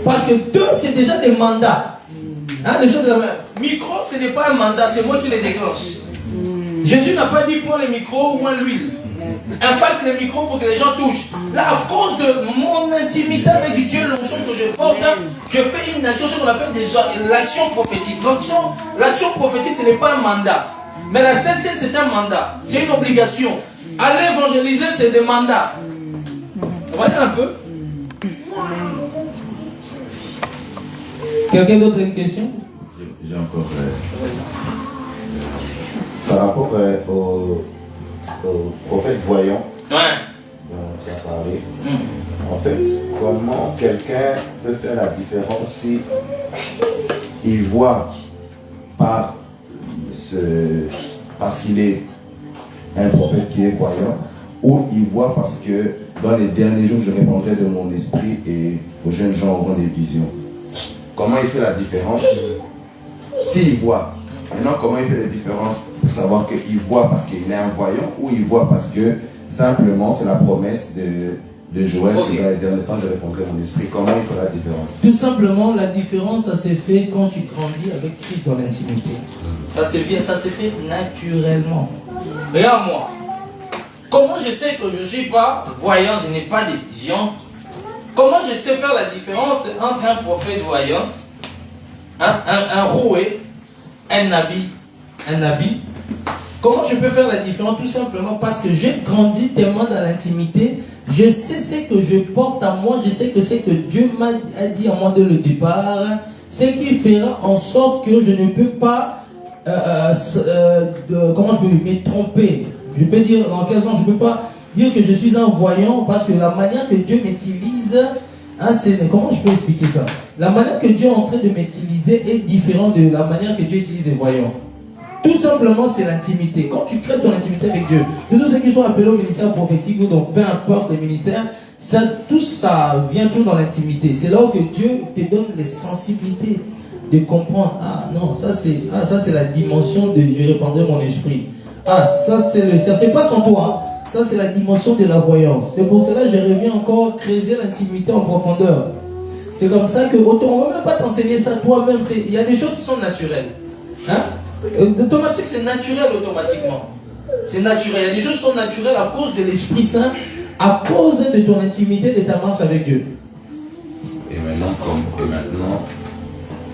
Parce que deux, c'est déjà des mandats. Hein, les choses de la main. Micro, ce n'est pas un mandat, c'est moi qui les déclenche. Jésus n'a pas dit prends les micros ou l'huile. Impacte les micros pour que les gens touchent. Là, à cause de mon intimité avec Dieu, l'onction que je porte, je fais une action, ce qu'on appelle l'action prophétique. L'action prophétique, ce n'est pas un mandat. Mais la Sainte Seine, c'est un mandat. C'est une obligation. Aller évangéliser, c'est des mandats. On va dire un peu. Quelqu'un d'autre a une question? J'ai encore... par rapport au prophète voyant dont tu as parlé, en fait, comment quelqu'un peut faire la différence si il voit parce qu'il est un prophète qui est voyant, ou il voit parce que dans les derniers jours je répondrai de mon esprit et aux jeunes gens auront des visions? Comment il fait la différence s'il voit? Maintenant, comment il fait la différence pour savoir qu'il voit parce qu'il est un voyant, ou il voit parce que simplement c'est la promesse de Joël qui dans les derniers temps je répondrai mon esprit? Comment il fait la différence? Tout simplement, la différence, ça s'est fait quand tu grandis avec Christ dans l'intimité. Ça s'est fait naturellement. Regarde-moi. Comment je sais que je ne suis pas voyant, je n'ai pas de vision? Comment je sais faire la différence entre un prophète voyant, un roué, un nabi? Comment je peux faire la différence? Tout simplement parce que j'ai grandi tellement dans l'intimité. Je sais ce que je porte à moi. Je sais que ce que Dieu m'a dit à moi dès le départ. Ce qui fera en sorte que je ne peux pas comment je peux me tromper. Je peux dire dans quel sens? Je ne peux pas dire que je suis un voyant, parce que la manière que Dieu m'utilise, comment je peux expliquer ça? La manière que Dieu est en train de m'utiliser est différente de la manière que Dieu utilise les voyants. Tout simplement, c'est l'intimité. Quand tu crées ton intimité avec Dieu, tous ceux qui sont appelés au ministère prophétique, ou donc peu importe les ministères, tout ça vient toujours dans l'intimité. C'est là où que Dieu te donne les sensibilités de comprendre. Ah non, ça c'est la dimension de je répandrai mon esprit. Ah, ça c'est pas sans toi. Ça c'est la dimension de la voyance. C'est pour cela que je reviens encore creuser l'intimité en profondeur. C'est comme ça que on ne va même pas t'enseigner ça toi-même. Il y a des choses qui sont naturelles. Hein? Automatique, c'est naturel automatiquement. C'est naturel. Il y a des choses qui sont naturelles à cause de l'Esprit Saint, à cause de ton intimité, de ta marche avec Dieu. Et maintenant,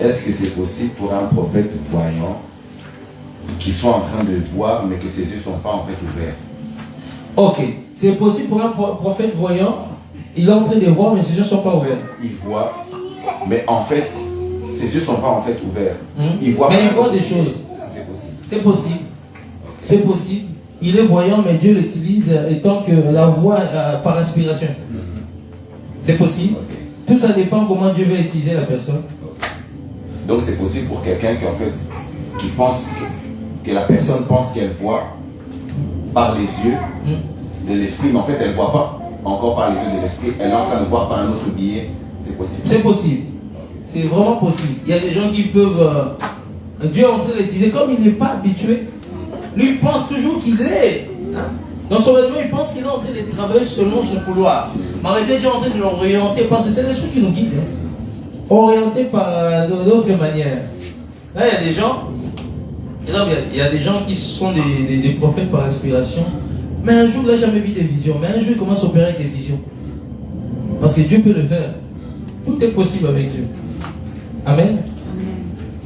est-ce que c'est possible pour un prophète voyant qui soit en train de voir, mais que ses yeux ne sont pas en fait ouverts? Ok, c'est possible pour un prophète voyant, il est en train de voir, mais ses yeux ne sont pas ouverts. Il voit, mais en fait, ses yeux ne sont pas en fait ouverts. Il voit, mais il voit des choses. C'est possible. C'est possible. C'est possible. Il est voyant, mais Dieu l'utilise étant que la voix par inspiration. C'est possible. Tout ça dépend comment Dieu veut utiliser la personne. Donc c'est possible pour quelqu'un qui pense que la personne pense qu'elle voit par les yeux de l'esprit, mais en fait elle ne voit pas encore par les yeux de l'esprit, elle est en train de voir par un autre biais. C'est possible. C'est possible. C'est vraiment possible. Il y a des gens qui peuvent... Dieu est en train de l'utiliser comme il n'est pas habitué. Lui il pense toujours qu'il est. Dans son raisonnement, il pense qu'il est en train de travailler selon son couloir. Mais arrêtez, Dieu est en train de l'orienter parce que c'est l'esprit qui nous guide. Orienté par d'autres manières. Là, il y a des gens... Il y a des gens qui sont des prophètes par inspiration. Mais un jour, il n'a jamais vu des visions. Mais un jour, il commence à opérer avec des visions. Parce que Dieu peut le faire. Tout est possible avec Dieu. Amen.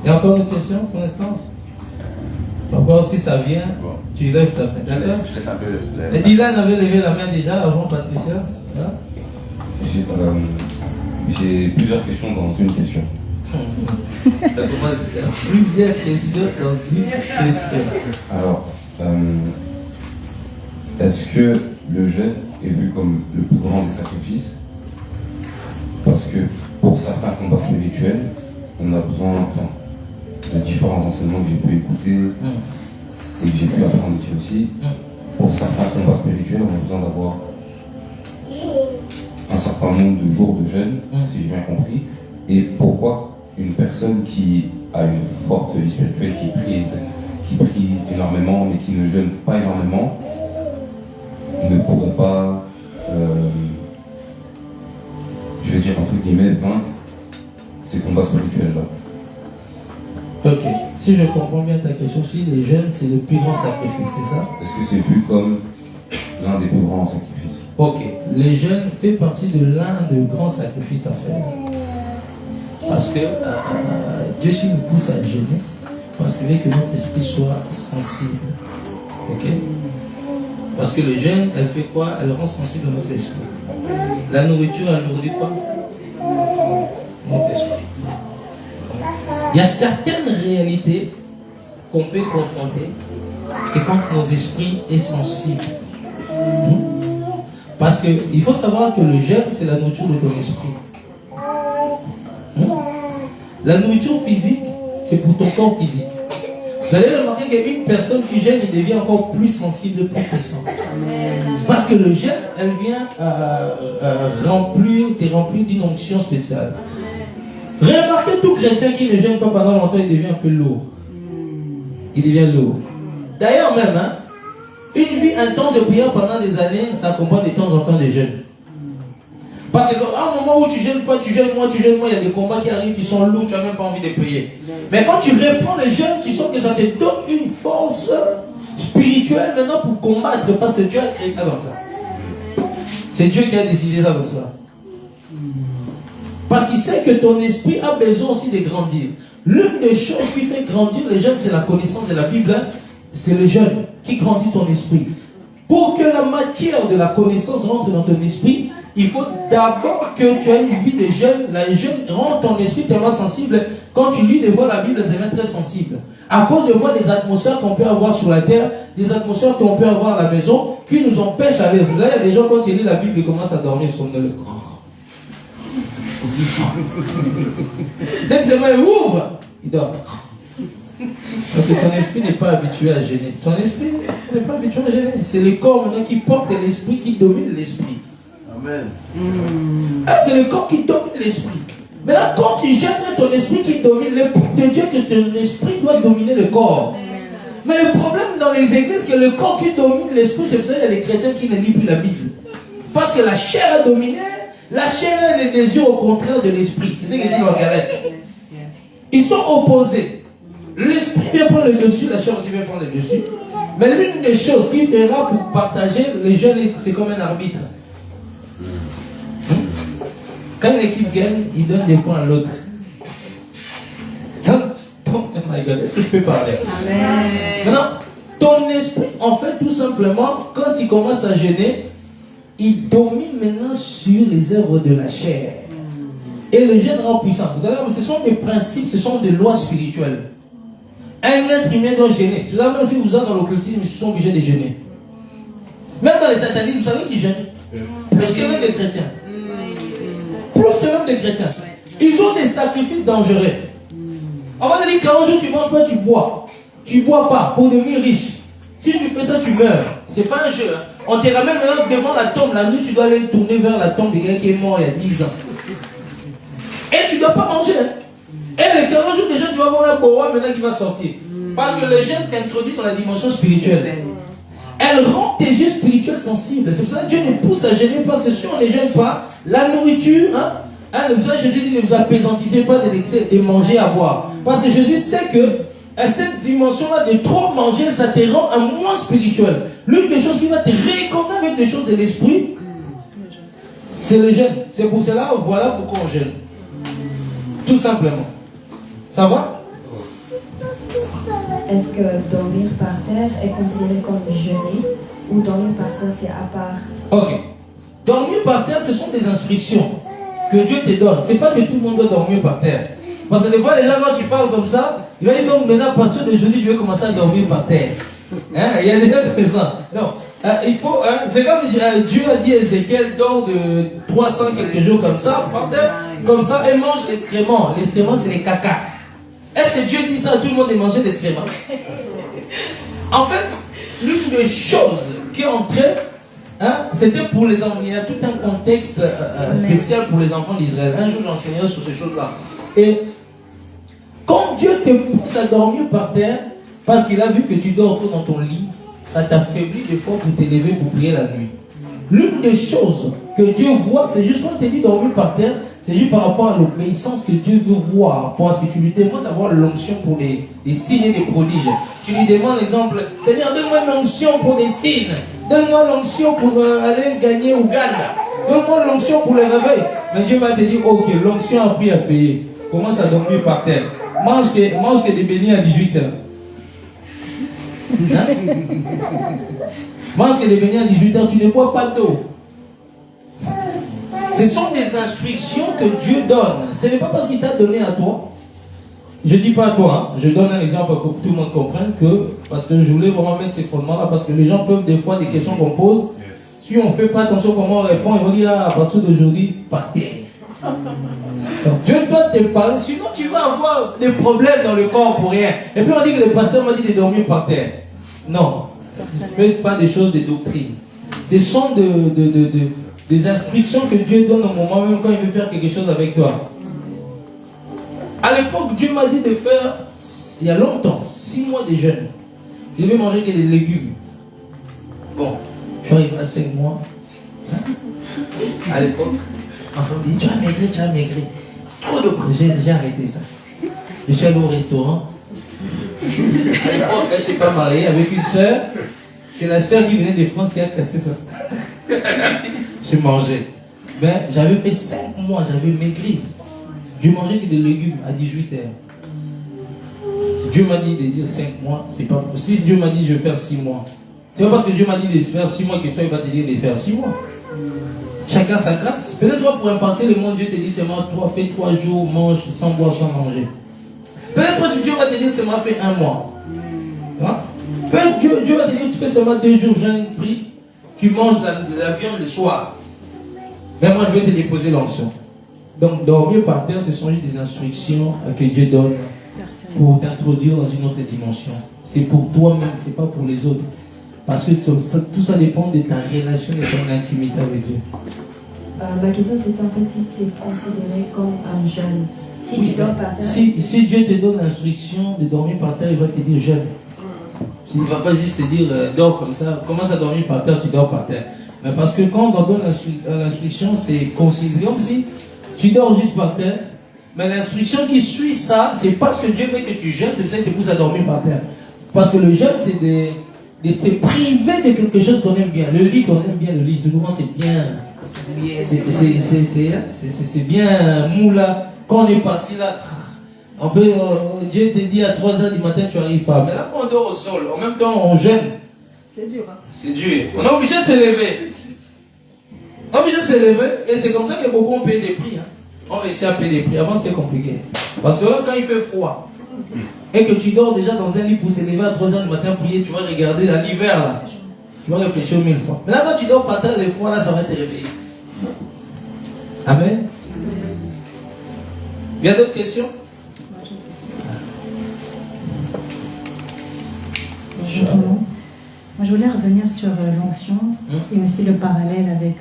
Il y a encore une question pour l'instant? Pourquoi si ça vient, tu lèves ta main. D'accord? Je laisse un peu. Et Dylan avait levé la main déjà avant Patricia. Hein? J'ai plusieurs questions dans une question. Ça commence à plusieurs questions dans une question. Alors, est-ce que le jeûne est vu comme le plus grand des sacrifices? Parce que pour certains combats spirituels, on a besoin de différents enseignements que j'ai pu écouter et que j'ai pu apprendre ici aussi. Pour certains combats spirituels, on a besoin d'avoir un certain nombre de jours de jeûne, si j'ai bien compris. Et pourquoi une personne qui a une forte vie spirituelle, qui prie énormément, mais qui ne jeûne pas énormément, ne pourrait pas je vais dire entre guillemets, vaincre ces combats spirituels-là. Ok, si je comprends bien ta question, si les jeûnes, c'est le plus grand sacrifice, c'est ça? Est-ce que c'est vu comme l'un des plus grands sacrifices? Ok, les jeûnes fait partie de l'un des grands sacrifices à faire. Parce que Dieu s'il nous pousse à jeûner, parce qu'il veut que notre esprit soit sensible. Ok? Parce que le jeûne, elle fait quoi? Elle rend sensible notre esprit. La nourriture, elle nourrit quoi? Notre esprit. Il y a certaines réalités qu'on peut confronter, c'est quand nos esprits sont sensibles. Parce qu'il faut savoir que le jeûne, c'est la nourriture de ton esprit. La nourriture physique, c'est pour ton corps physique. Vous allez remarquer qu'une personne qui jeûne, il devient encore plus sensible, plus puissant. Parce que le jeûne, elle vient te remplir d'une onction spéciale. Remarquez tout chrétien qui ne jeûne pas pendant longtemps, il devient un peu lourd. Il devient lourd. D'ailleurs même, une vie intense de prière pendant des années, ça accompagne de temps en temps des jeûnes. Parce qu'à un moment où tu jeûnes pas, tu jeûnes moi, il y a des combats qui arrivent qui sont lourds, tu n'as même pas envie de prier. Mais quand tu reprends le jeûne, tu sens que ça te donne une force spirituelle maintenant pour combattre, parce que Dieu a créé ça comme ça. C'est Dieu qui a décidé ça comme ça. Parce qu'il sait que ton esprit a besoin aussi de grandir. L'une des choses qui fait grandir les jeunes, c'est la connaissance de la Bible. C'est le jeûne qui grandit ton esprit. Pour que la matière de la connaissance rentre dans ton esprit, il faut d'abord que tu aies une vie de jeûne. La jeûne rend ton esprit tellement sensible. Quand tu lis des fois la Bible, ça devient très sensible. À cause de voir des atmosphères qu'on peut avoir sur la terre, des atmosphères qu'on peut avoir à la maison, qui nous empêchent d'aller. Là, il y a des gens, quand ils lisent la Bible, ils commencent à dormir somnolents. Dès que ses mains ouvrent, il dort. Parce que ton esprit n'est pas habitué à gêner. Ton esprit n'est pas habitué à gêner. C'est le corps maintenant qui porte l'esprit, qui domine l'esprit. Amen. C'est le corps qui domine l'esprit. Mais là, quand tu gênes ton esprit qui domine, le but de Dieu, que ton esprit doit dominer le corps. Mais le problème dans les églises, c'est que le corps qui domine l'esprit, c'est pour ça qu'il y a des chrétiens qui ne lisent plus la Bible. Parce que la chair a dominé. La chair et les désirs au contraire de l'esprit. C'est ce que dit dans Galate. Ils sont opposés. L'esprit vient prendre le dessus, la chair aussi vient prendre le dessus. Mais l'une des choses qu'il fera pour partager les jeunes, c'est comme un arbitre. Quand l'équipe gagne, il donne des points à l'autre. Oh my God, est-ce que je peux parler? Amen. Maintenant, ton esprit, en fait, tout simplement, quand il commence à gêner, il domine maintenant sur les œuvres de la chair. Et le jeûne rend puissant. Vous allez voir, ce sont des principes, ce sont des lois spirituelles. Un être humain doit gêner. C'est là même si vous êtes dans l'occultisme, ils sont obligés de gêner. Même dans les satanistes, vous savez qu'ils gênent. Plus que même les chrétiens. Plus que même les chrétiens. Ils ont des sacrifices dangereux. On va te dire 40 jours, tu ne manges pas, tu bois. Tu ne bois pas pour devenir riche. Si tu fais ça, tu meurs. C'est pas un jeu. Hein. On te ramène maintenant devant la tombe. La nuit, tu dois aller tourner vers la tombe de quelqu'un qui est mort il y a 10 ans. Et tu ne dois pas manger. Hein. Et les 40 jours déjà, tu vas voir un boa maintenant qui va sortir. Parce que le jeûne t'introduit dans la dimension spirituelle. Elle rend tes yeux spirituels sensibles. C'est pour ça que Dieu nous pousse à gêner. Parce que si on ne les gêne pas, la nourriture, Jésus dit ne vous apesantissez pas de manger à boire. Parce que Jésus sait que cette dimension-là de trop manger, ça te rend un moins spirituel. L'une des choses qui va te réconcilier avec des choses de l'esprit, c'est le jeûne. C'est pour cela, voilà pourquoi on jeûne. Tout simplement. Ça va? Est-ce que dormir par terre est considéré comme jeûner ou dormir par terre c'est à part? Ok. Dormir par terre, ce sont des instructions que Dieu te donne. C'est pas que tout le monde doit dormir par terre. Parce que des fois, les gens, quand tu parles comme ça, il va dire donc maintenant, à partir d'aujourd'hui, je vais commencer à dormir par terre. Hein? Il y a des gens comme ça. Non. Il faut, c'est comme Dieu a dit à Ézéchiel, dort de 300 quelques jours comme ça, par terre, comme ça, et mange l'excrément. L'excrément, c'est les caca. Est-ce que Dieu dit ça à tout le monde de manger l'excrément? En fait, l'une des choses qui est entrée, c'était pour les enfants. Il y a tout un contexte spécial pour les enfants d'Israël. Un jour, j'enseignerai sur ces choses-là. Et quand Dieu te pousse à dormir par terre, parce qu'il a vu que tu dors trop dans ton lit, ça t'affaiblit des fois pour t'élever pour prier la nuit. L'une des choses que Dieu voit, c'est juste quand tu dis dormir par terre, c'est juste par rapport à l'obéissance que Dieu veut voir. Parce que tu lui demandes d'avoir l'onction pour les signes et les prodiges. Tu lui demandes, exemple, Seigneur, donne-moi l'onction pour des signes. Donne-moi l'onction pour aller gagner Ouganda. Donne-moi l'onction pour le réveil. Mais Dieu va te dire, ok, l'onction a pris à payer. Commence à dormir par terre. Mange que des bénis à 18h. Mange que des bénis à 18h, tu ne bois pas d'eau. Ce sont des instructions que Dieu donne. Ce n'est pas parce qu'il t'a donné à toi. Je ne dis pas à toi, hein. Je donne un exemple pour que tout le monde comprenne parce que je voulais vraiment mettre ces fondements-là, parce que les gens peuvent des fois, des questions qu'on pose, si on ne fait pas attention comment on répond, ils vont dire à partir d'aujourd'hui, par terre. Donc Dieu doit te parler, sinon tu vas avoir des problèmes dans le corps pour rien. Et puis on dit que le pasteur m'a dit de dormir par terre. Non, ne faites pas des choses de doctrine. Ce sont des instructions que Dieu donne au moment même quand il veut faire quelque chose avec toi. À l'époque, Dieu m'a dit de faire, il y a longtemps, 6 mois de jeûne. Je devais manger que des légumes. Bon, je suis arrivé à 5 mois. À l'époque, enfin, on me dit, tu as maigri. Trop de projets, j'ai arrêté ça. Je suis allé au restaurant. À l'époque, quand je n'étais pas marié avec une soeur, c'est la soeur qui venait de France qui a cassé ça. J'ai mangé. Mais j'avais fait 5 mois, j'avais maigri. Je mangeais que des légumes à 18h. Dieu m'a dit de dire 5 mois, c'est pas possible. Si Dieu m'a dit je vais faire 6 mois, c'est pas parce que Dieu m'a dit de faire 6 mois que toi il va te dire de faire 6 mois. Chacun sa grâce. Peut-être toi pour impacter le monde, Dieu te dit seulement toi, fais 3 jours, mange sans boire, sans manger. Peut-être toi Dieu va te dire seulement fais 1 mois. Hein? Peut-être Dieu va te dire tu fais seulement 2 jours, jeûne, prie, tu manges la viande le soir. Mais moi je vais te déposer l'onction. Donc dormir par terre, ce sont juste des instructions que Dieu donne pour t'introduire dans une autre dimension. C'est pour toi-même, c'est pas pour les autres. Parce que tout ça dépend de ta relation et de ton intimité avec Dieu. Ma question c'est en fait si c'est considéré comme un jeûne. Si tu dors par terre. Si Dieu te donne l'instruction de dormir par terre, il va te dire jeûne. Il ne va pas juste te dire dors comme ça, commence à dormir par terre, tu dors par terre. Mais parce que quand on donne l'instruction, c'est considéré comme si tu dors juste par terre. Mais l'instruction qui suit ça, c'est parce que Dieu veut que tu jeûnes, c'est pour ça qu'il te pousse à dormir par terre. Parce que le jeûne, c'est de te priver de quelque chose qu'on aime bien. Le lit qu'on aime bien, le lit, souvent c'est bien. C'est bien mou là. Quand on est parti là, Dieu te dit à 3h du matin, tu n'arrives pas. Mais là, quand on dort au sol, en même temps, on jeûne. C'est dur, hein? C'est dur. On est obligé de se lever. On est obligé de se lever. Et c'est comme ça que beaucoup ont payé des prix. Hein. On réussit à payer des prix. Avant, c'était compliqué. Parce que quand il fait froid, et que tu dors déjà dans un lit pour se lever à 3h du matin, prier, tu vas regarder à l'hiver là. Tu vas réfléchir 1000 fois. Mais là, quand tu dors par terre, le froid là, ça va te réveiller. Amen. Il y a d'autres questions? Moi, je voulais revenir sur l'onction et aussi le parallèle avec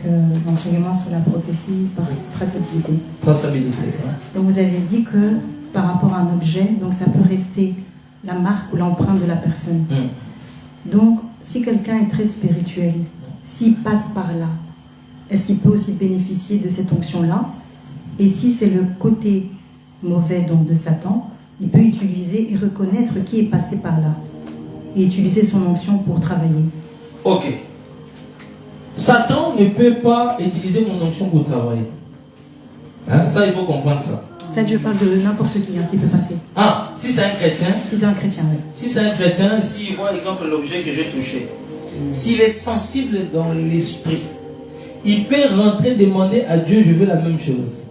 l'enseignement sur la prophétie par traçabilité. Traçabilité, ouais. Donc, vous avez dit que par rapport à un objet, donc ça peut rester la marque ou l'empreinte de la personne. Donc, si quelqu'un est très spirituel, s'il passe par là, est-ce qu'il peut aussi bénéficier de cette onction-là? Et si c'est le côté mauvais donc de Satan, il peut utiliser et reconnaître qui est passé par là et utiliser son onction pour travailler. Ok. Satan ne peut pas utiliser mon onction pour travailler. Hein? Ça, il faut comprendre ça. Ça, je parle de n'importe qui qui peut passer. Ah, si c'est un chrétien. Si c'est un chrétien, oui. Si c'est un chrétien, s'il voit, exemple, l'objet que j'ai touché, s'il est sensible dans l'esprit, il peut rentrer demander à Dieu, je veux la même chose.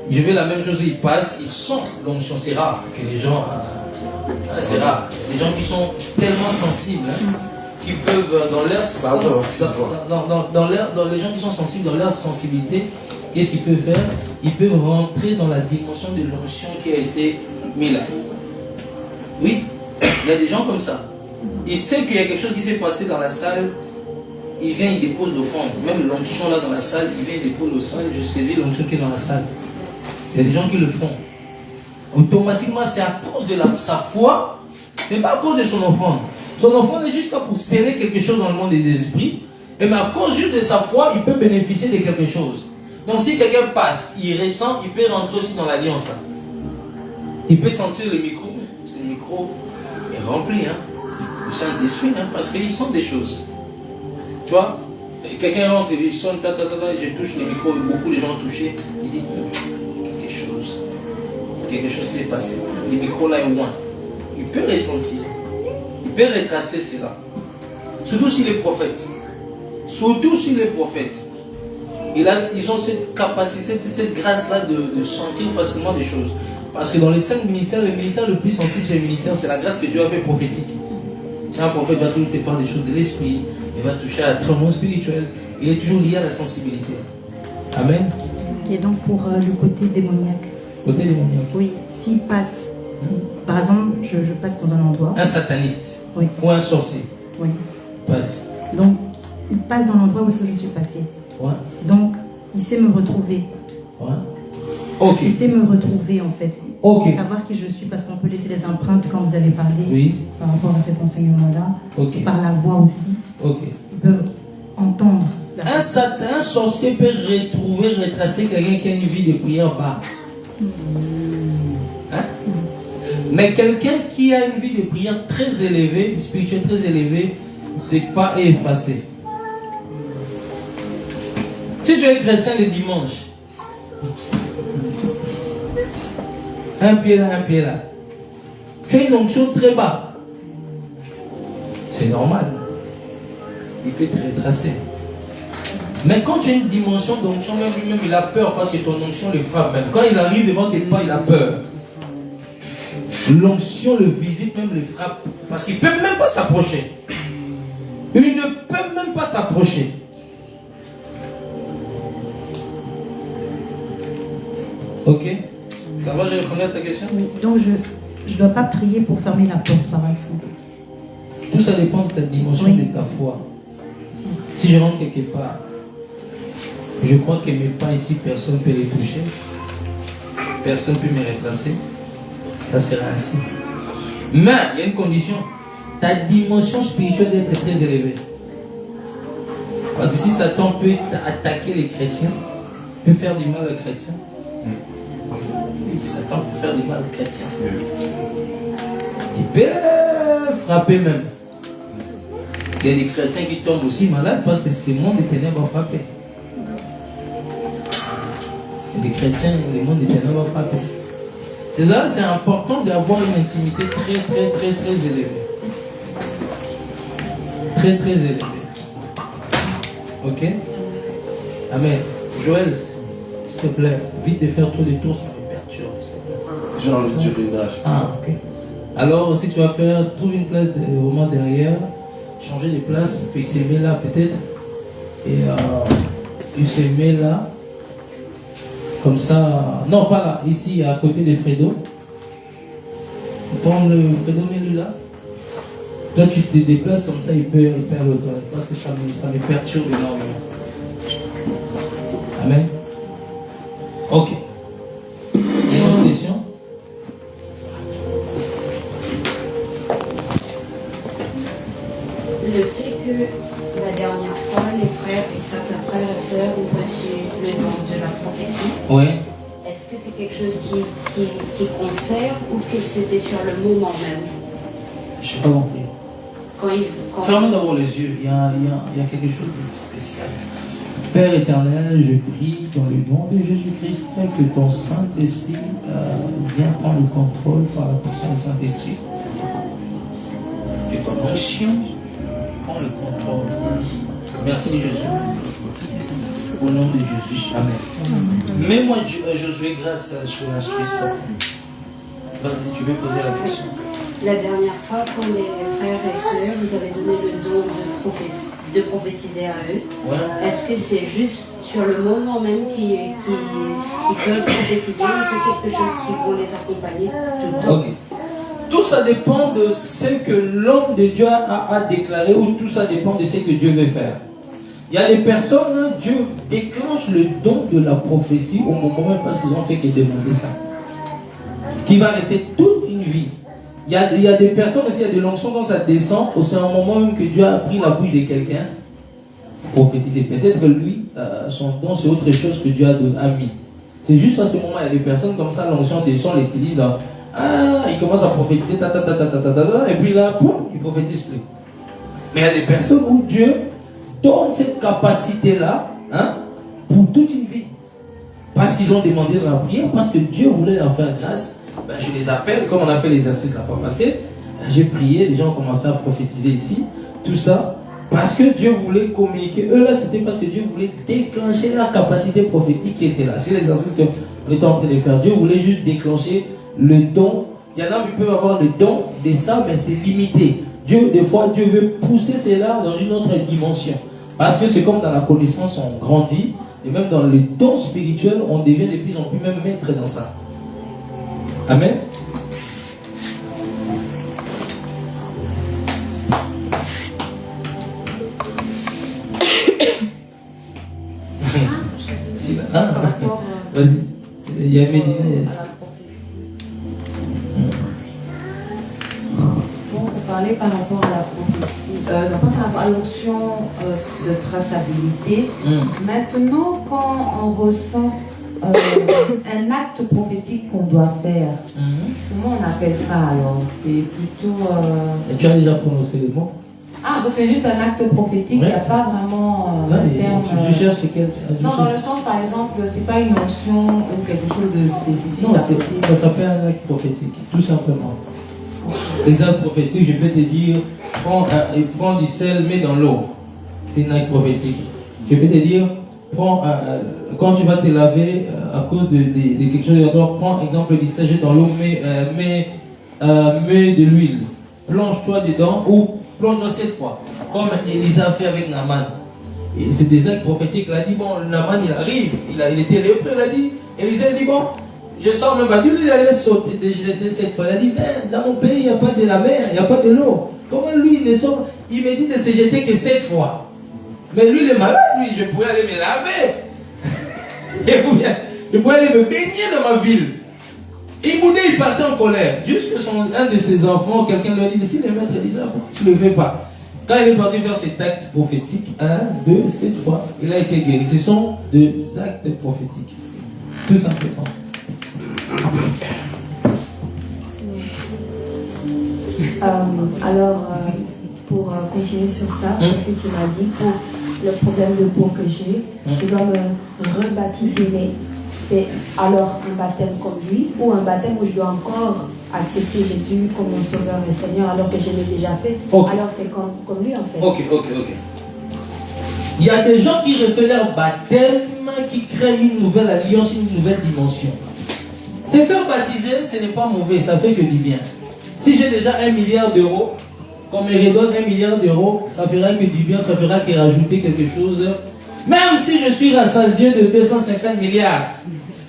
Je veux la même chose, il passe, il sent l'onction. C'est rare que les gens... c'est rare. Les gens qui sont tellement sensibles, qui peuvent, dans leur sens, dans les gens qui sont sensibles dans leur sensibilité, qu'est-ce qu'ils peuvent faire? Ils peuvent rentrer dans la dimension de l'onction qui a été mise là. Oui, il y a des gens comme ça. Il sait qu'il y a quelque chose qui s'est passé dans la salle, il vient, il dépose l'offrande. Même l'onction là dans la salle, il vient, il dépose l'offrande, je saisis l'onction qui est dans la salle. Il y a des gens qui le font. Automatiquement, c'est à cause de sa foi, mais pas à cause de son offrande. Son offrande est juste là pour sceller quelque chose dans le monde des esprits. Et mais à cause juste de sa foi, il peut bénéficier de quelque chose. Donc si quelqu'un passe, il ressent, il peut rentrer aussi dans l'alliance là. Il peut sentir le micro. Ce micro est rempli, hein, du Saint-Esprit, hein, parce qu'il sent des choses. Tu vois, quelqu'un rentre, il sonne, je touche le micro, beaucoup de gens ont touché. Il dit, quelque chose s'est passé. Le micro là est loin. Il peut ressentir. Il peut retracer cela. Surtout s'il est prophète. Surtout s'il est prophète. Et là, ils ont cette capacité, cette grâce-là de sentir facilement des choses. Parce que dans les 5 ministères, le ministère le plus sensible, c'est le ministère, c'est la grâce que Dieu a fait prophétique. Un prophète va toujours te parler des choses de l'esprit, il va toucher à un monde spirituel, il est toujours lié à la sensibilité. Amen. Et donc pour le côté démoniaque. Côté démoniaque. Oui, s'il passe, par exemple, je passe dans un endroit. Un sataniste. Oui. Ou un sorcier. Oui. Passe. Donc, il passe dans l'endroit où est-ce que je suis passée. Ouais. Donc, il sait me retrouver. Ouais. Ok. Il sait me retrouver en fait. Ok. Savoir qui je suis parce qu'on peut laisser des empreintes quand vous avez parlé oui. par rapport à cet enseignement-là. Ok. Par la voix aussi. Ok. Ils peuvent entendre. Un sorcier peut retrouver, retracer quelqu'un qui a une vie de prière bas. Hein? Mais quelqu'un qui a une vie de prière très élevée, spirituelle très élevée, c'est pas effacé. Si tu es chrétien le dimanche, un pied là, tu as une onction très bas, c'est normal. Il peut te retracer. Mais quand tu as une dimension d'onction, même lui-même il a peur parce que ton onction le frappe même. Quand il arrive devant tes pas, il a peur. L'onction le visite, même le frappe. Parce qu'il ne peut même pas s'approcher. Il ne peut même pas s'approcher. Ok? Ça va, j'ai répondu à ta question? Oui, donc je ne dois pas prier pour fermer la porte par exemple. Tout ça dépend de ta dimension, oui, de ta foi. Si je rentre quelque part, je crois que mes pas ici, personne ne peut les toucher. Personne ne peut me replacer. Ça sera ainsi. Mais il y a une condition. Ta dimension spirituelle doit être très élevée. Parce que si Satan peut attaquer les chrétiens, peut faire du mal aux chrétiens. Satan peut faire du mal aux chrétiens. Il peut frapper même. Il y a des chrétiens qui tombent aussi malades parce que ce monde des ténèbres va frapper. Il y a des chrétiens, le monde des ténèbres va frapper. C'est là, c'est important d'avoir une intimité très, très, très, très élevée. Très, très élevée. Ok? Amen. Joël, s'il te plaît, vite de faire tous les tours, ça me perturbe. J'ai envie de urinage. Ah, ok. Alors, si tu vas faire, trouve une place vraiment derrière, changer de place, puis il se met là peut-être, et il se met là, comme ça, non pas là, ici à côté de Fredo. Prends le Fredo, mets-le là. Toi tu te déplaces comme ça, il perd le toilette, parce que ça me perturbe énormément. Amen. Ok. Une autre question? Le fait que la dernière fois, les frères et certains frères et sœurs ont reçu le don de la prophétie, oui. Est-ce que c'est quelque chose qui conserve ou que c'était sur le moment même? Je ne sais pas compris. Fermez d'abord les yeux, il y a quelque chose de spécial. Père éternel, je prie dans le nom de Jésus-Christ que ton Saint-Esprit vienne prendre le contrôle par la puissance du Saint-Esprit. Que ton onction prend le contrôle. Merci Jésus. Au nom de Jésus. Amen. Mets-moi Josué grâce sur l'instruction. Vas-y, tu veux poser la question. La dernière fois, quand les frères et sœurs, ils avaient donné le don de prophétiser à eux, ouais. Est-ce que c'est juste sur le moment même qu'ils peuvent prophétiser ou c'est quelque chose qui vont les accompagner tout le temps? Okay. Tout ça dépend de ce que l'homme de Dieu a déclaré ou tout ça dépend de ce que Dieu veut faire. Il y a des personnes, Dieu déclenche le don de la prophétie au moment même parce qu'ils ont fait que demander ça. Qui va rester toute une vie. Il y a des personnes aussi, il y a de l'onction quand ça descend, c'est un moment même que Dieu a pris la bouche de quelqu'un prophétiser. Peut-être lui, son don, c'est autre chose que Dieu a mis. C'est juste à ce moment, il y a des personnes comme ça, l'onction des sons, l'utilise dans... Ah, il commence à prophétiser, et puis là, boum, il ne prophétise plus. Mais il y a des personnes où Dieu donne cette capacité-là, hein, pour toute une vie. Parce qu'ils ont demandé de la prière, parce que Dieu voulait leur faire grâce. Ben, je les appelle, comme on a fait l'exercice la fois passée, j'ai prié, les gens ont commencé à prophétiser ici, tout ça, parce que Dieu voulait communiquer. Eux là, c'était parce que Dieu voulait déclencher leur capacité prophétique qui était là. C'est l'exercice qu'on était en train de faire. Dieu voulait juste déclencher le don. Il y en a qui peuvent avoir le don de ça, mais c'est limité. Des fois, Dieu veut pousser cela dans une autre dimension. Parce que c'est comme dans la connaissance, on grandit, et même dans le don spirituel, on devient de plus en plus même maître dans ça. Amen. Vas-y. Il y a Médina. Bon, vous parlez par rapport à la prophétie, par rapport à l'onction de traçabilité. Maintenant, quand on ressent un acte prophétique qu'on doit faire, comment on appelle ça alors? C'est plutôt... Et tu as déjà prononcé le mot? Ah, donc c'est juste un acte prophétique, il n'y a pas vraiment un terme... Tu cherches quel... Non, dans le sens, par exemple, c'est pas une onction ou quelque chose de spécifique. Non, ça s'appelle un acte prophétique, tout simplement. Les actes prophétiques, je peux te dire, prends du sel, mets dans l'eau. C'est un acte prophétique. Je peux te dire, quand tu vas te laver à cause de quelque chose, prends exemple du sel, jette dans l'eau, mets de l'huile. Plonge-toi dedans ou plonge-toi 7 fois. Comme Élisa a fait avec Naaman. Et c'est des actes prophétiques. Il a dit, bon, Naaman il arrive, il était lépreux, il a dit, Élisa il dit, bon, je sors même pas. Lui, il allait sauter, jeter 7 fois. Il a dit, mais dans mon pays, il n'y a pas de la mer, il n'y a pas de l'eau. Comment lui, il me dit de se jeter que 7 fois. Mais lui, il est malade, lui, je pourrais aller me laver. Je pourrais aller me baigner dans ma ville. Et Moudé, il partait en colère. Juste que un de ses enfants, quelqu'un lui a dit, si le maître dit ça, tu ne le fais pas. Quand il est parti faire cet acte prophétique, 1, 2, 7 fois, il a été guéri. Ce sont des actes prophétiques. Tout simplement. Pour continuer sur ça, parce que tu m'as dit, pour le problème de peau que j'ai, je dois me rebaptiser, mais c'est alors un baptême comme lui ou un baptême où je dois encore accepter Jésus comme mon sauveur et Seigneur alors que je l'ai déjà fait. Alors c'est comme lui en fait. Ok. Il y a des gens qui refont leur baptême, qui créent une nouvelle alliance, une nouvelle dimension. Se faire baptiser, ce n'est pas mauvais, ça fait que du bien. Si j'ai déjà 1 milliard d'euros, qu'on me redonne 1 milliard d'euros, ça fera que du bien, ça fera que rajouter quelque chose. Même si je suis rassasié de 250 milliards,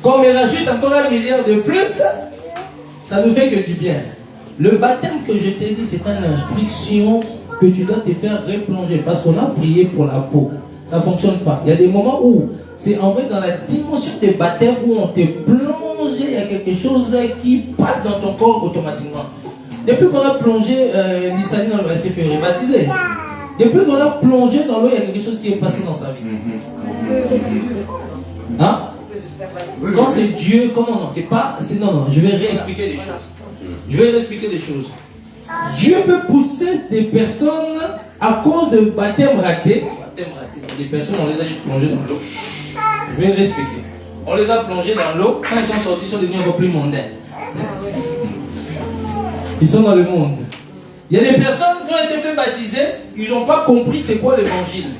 qu'on me rajoute encore 1 milliard de plus, ça ne fait que du bien. Le baptême que je t'ai dit, c'est une instruction que tu dois te faire replonger. Parce qu'on a prié pour la peau. Ça ne fonctionne pas. Il y a des moments où, c'est en vrai dans la dimension des baptêmes où on te plonge, il y a quelque chose qui passe dans ton corps automatiquement. Depuis qu'on a plongé Nissani dans l'eau, elle s'est fait rebaptiser. Depuis qu'on a plongé dans l'eau, il y a quelque chose qui est passé dans sa vie. Hein? Quand c'est Dieu, comment non? C'est pas. Non, je vais réexpliquer des choses. Dieu peut pousser des personnes à cause de baptême raté. Des personnes, on les a juste plongées dans l'eau. Je vais réexpliquer. On les a plongées dans l'eau. Quand ils sont sortis, ils sont devenus encore plus mondains. Ils sont dans le monde. Il y a des personnes, quand elles étaient fait baptiser, ils n'ont pas compris c'est quoi l'évangile.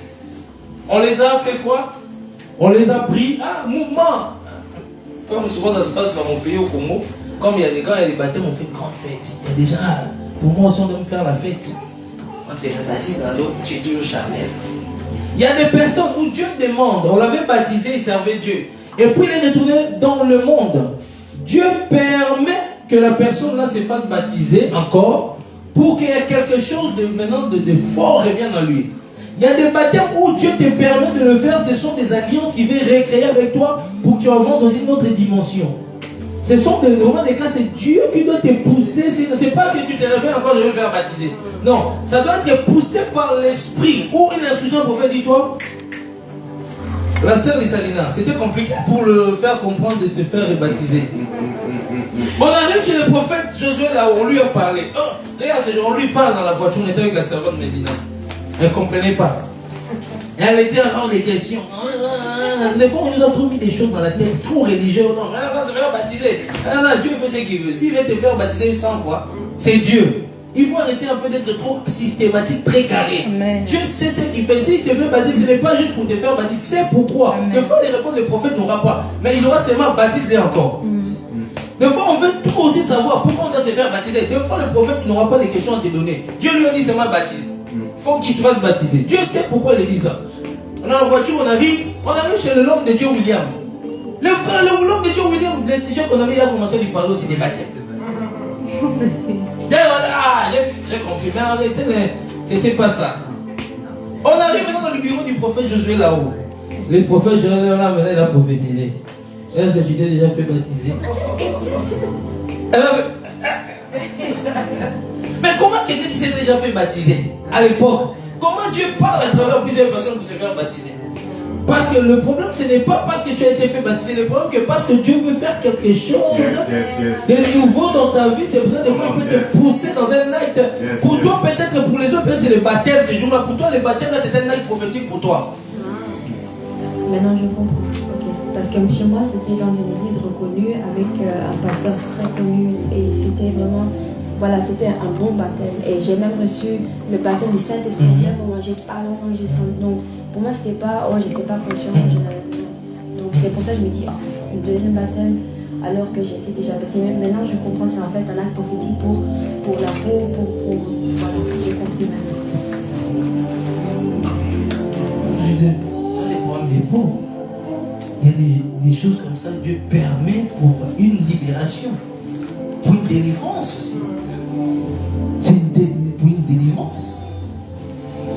On les a fait quoi? On les a pris, mouvement. Comme souvent ça se passe dans mon pays au Congo, quand il y a des baptêmes, on fait une grande fête. Il y a déjà, pour moi aussi on doit me faire la fête. Quand tu es baptisé dans l'eau, tu es toujours charnel. Il y a des personnes où Dieu demande, on l'avait baptisé, il servait Dieu. Et puis il est retourné dans le monde. Dieu permet que la personne là se fasse baptiser encore pour qu'il y ait quelque chose de fort revienne en lui. Il y a des baptêmes où Dieu te permet de le faire, ce sont des alliances qu'il veut recréer avec toi pour que tu avances dans une autre dimension. Ce sont vraiment des cas, c'est Dieu qui doit te pousser. C'est pas que tu te réveilles encore, je vais me faire baptiser. Non, ça doit te pousser par l'esprit. Ou une instruction pour faire, dis-toi. La sœur Isalina, c'était compliqué pour le faire comprendre de se faire baptiser. On arrive chez le prophète Josué, là où on lui a parlé. Oh, regarde, on lui parle dans la voiture, on était avec la servante Médina. Elle ne comprenait pas. Elle était encore des questions. Des fois, on nous a trop mis des choses dans la tête, trop religieux. Non, on va se faire baptiser. Dieu fait ce qu'il veut. S'il veut te faire baptiser 100 fois, c'est Dieu. Il faut arrêter un peu d'être trop systématique, très carré. Amen. Dieu sait ce qu'il fait. S'il te fait baptiser, ce n'est pas juste pour te faire baptiser, c'est pourquoi. Amen. Des fois, les réponses du prophète n'aura pas. Mais il aura seulement baptisé encore. Des fois, on veut tout aussi savoir pourquoi on doit se faire baptiser. Des fois, le prophète n'aura pas de questions à te donner. Dieu lui a dit seulement baptise. Il faut qu'il se fasse baptiser. Dieu sait pourquoi il dit ça. On est en voiture, on arrive chez l'homme de Dieu William. L'homme de Dieu William, les sujets qu'on avait, il a commencé à lui parler aussi des baptêmes. J'ai compris, mais en réalité, c'était pas ça. On arrive maintenant dans le bureau du prophète Josué là-haut. Le prophète Josué là, maintenant, il a prophétisé. Est-ce que tu t'es déjà fait baptiser? Mais comment quelqu'un qui s'est déjà fait baptiser à l'époque? Comment Dieu parle à travers plusieurs personnes pour se faire baptiser? Parce que le problème, ce n'est pas parce que tu as été fait baptiser, le problème, c'est parce que Dieu veut faire quelque chose de nouveau dans ta vie. C'est pour ça que des fois, il peut te pousser dans un acte. Pour toi, peut-être, pour les autres, c'est le baptême ces jours-là. Pour toi, le baptême, là, c'est un acte prophétique pour toi. Maintenant, je comprends. Okay. Parce que chez moi, c'était dans une église reconnue avec un pasteur très connu. Et c'était vraiment, voilà, c'était un bon baptême. Et j'ai même reçu le baptême du Saint-Esprit. Vraiment, j'ai pas longtemps, j'ai senti. Donc, pour moi, c'était pas, j'étais pas consciente. Donc, c'est pour ça que je me dis, le deuxième baptême, alors que j'étais déjà baptisée. Mais maintenant, je comprends, c'est en fait un acte prophétique pour la peau, voilà, j'ai compris maintenant. Dans les problèmes des peaux, il y a des choses comme ça, Dieu permet pour une libération, pour une délivrance aussi. C'est pour une délivrance.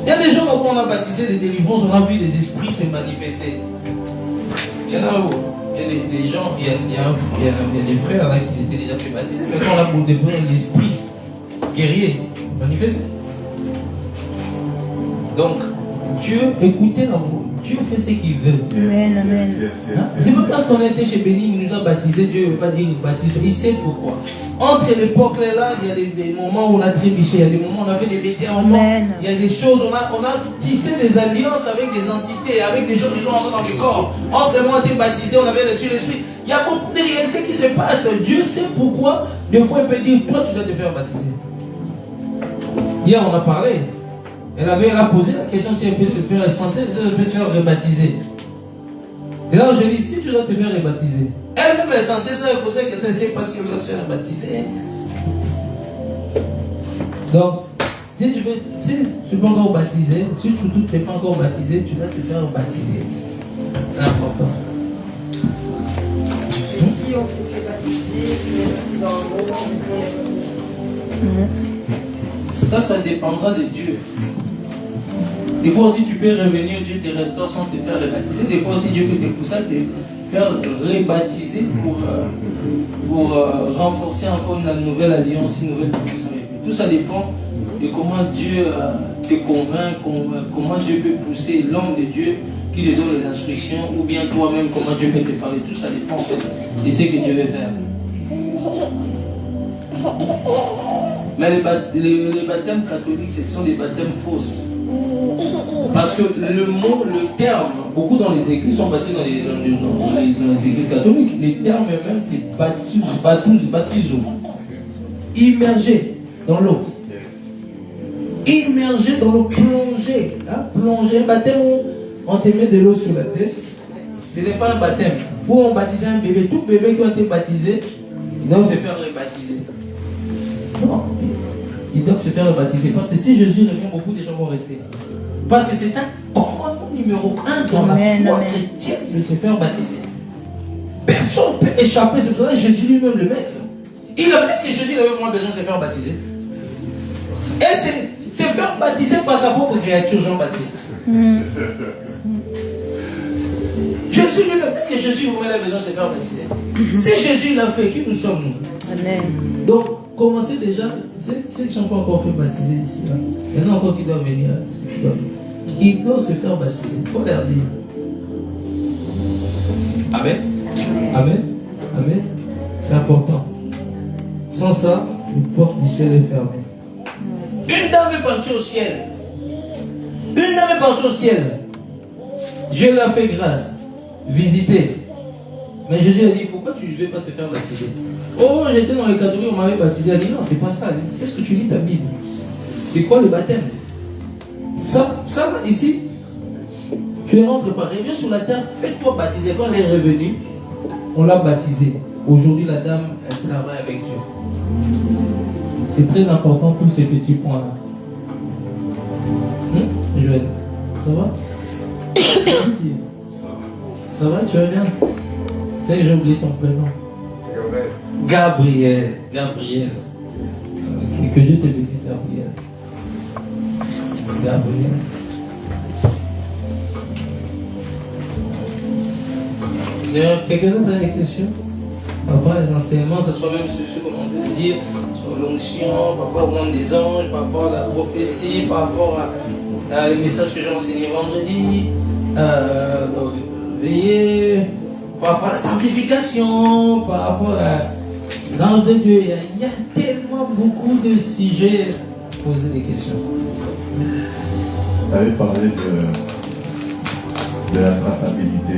Il y a des gens où on a baptisé les délivrances, on a vu les esprits se manifester. Il y en a où il y a des gens, il y a des frères là qui s'étaient déjà fait baptiser, mais quand on a pour découvrir l'esprit guerrier manifesté. Donc, Dieu, écoutez la voix. Dieu fait ce qu'il veut. Amen, amen. C'est pas parce qu'on a été chez Béni, il nous a baptisé, Dieu ne veut pas dire qu'il baptise. Il sait pourquoi. Entre l'époque là, il y a des moments où on a trébuché, il y a des moments où on a fait des bêtises, il y a des choses, on a tissé des alliances avec des entités, avec des gens qui sont entrés dans le corps. Entre moi, on a été baptisé, on avait reçu l'esprit. Il y a beaucoup de réalités qui se passent. Dieu sait pourquoi. Des fois, il peut dire, toi, tu dois te faire baptiser. Hier, on a parlé. Elle a posé la question si elle peut se faire santé, si elle peut se faire rebaptiser. Et là, je dis, si tu dois te faire rebaptiser, elle-même elle sentait ça, elle posait la question, elle ne sait pas si elle doit se faire rebaptiser. Donc, si tu n'es pas encore baptisé, si surtout tu n'es pas encore baptisé, tu dois te faire baptiser. C'est important. Si on s'est fait baptiser, on est parti dans le monde, Ça dépendra de Dieu. Des fois aussi, tu peux revenir, Dieu te restaure sans te faire rebaptiser. Des fois aussi, Dieu peut te pousser à te faire rebaptiser pour renforcer encore une nouvelle alliance, une nouvelle connexion avec lui. Tout ça dépend de comment Dieu te convainc, comment Dieu peut pousser l'homme de Dieu qui te donne les instructions, ou bien toi-même, comment Dieu peut te parler. Tout ça dépend en fait de ce que Dieu veut faire. Mais les baptêmes catholiques, ce sont des baptêmes fausses. Parce que le terme, beaucoup dans les églises sont baptisés dans les églises catholiques. Les termes eux-mêmes, c'est baptiso. Immergé dans l'eau. Immergé dans l'eau, plongé. Plongé, un baptême où on te met de l'eau sur la tête. Ce n'est pas un baptême. Où on baptise un bébé, tout bébé qui a été baptisé, il doit se faire rebaptiser. Non, ils doivent se faire baptiser. Parce que si Jésus revient, beaucoup de gens vont rester. Parce que c'est un commandement numéro 1 dans la foi chrétienne de se faire baptiser. Personne ne peut échapper. C'est pour ça que Jésus lui-même le maître. Il a dit que Jésus avait vraiment besoin de se faire baptiser. Et c'est se faire baptiser par sa propre créature, Jean-Baptiste. Jésus lui-même, est-ce que Jésus vous met la besoin de se faire baptiser? Si Jésus l'a fait, qui nous sommes nous? Amen. Donc, commencez déjà, ceux qui ne sont pas encore fait baptiser ici, là. Il y en a encore qui doivent venir. Ils doivent se faire baptiser. Il faut leur dire. Amen. Amen. Amen. C'est important. Sans ça, la porte du ciel est fermée. Une dame est partie au ciel. Une dame est partie au ciel. Dieu l'a fait grâce. Visiter. Mais Jésus a dit, pourquoi tu ne veux pas te faire baptiser? Oh, j'étais dans les catholiques, on m'avait baptisé. Elle a dit, non, c'est pas ça. Qu'est-ce que tu lis ta Bible? C'est quoi le baptême? Ça va ici. Tu es rentré par reviens sur la terre, fais-toi baptiser. Quand elle est revenue, on l'a baptisée. Aujourd'hui, la dame, elle travaille avec Dieu. C'est très important, tous ces petits points-là. Joël, ça va? Ça va, tu vas bien? Tu sais que j'ai oublié ton prénom. Gabriel. Gabriel. Que Dieu te bénisse, Gabriel. Gabriel. Quelqu'un d'autre a des questions? Papa, les enseignements, ça soit même sur comment on peut dire, sur l'onction, par rapport au monde des anges, par rapport à la prophétie, par rapport à les messages que j'ai enseignés vendredi, veiller, par rapport à la sanctification, par rapport à l'ange de Dieu. Il y a tellement beaucoup de sujets à poser des questions. Tu avais parlé de la traçabilité.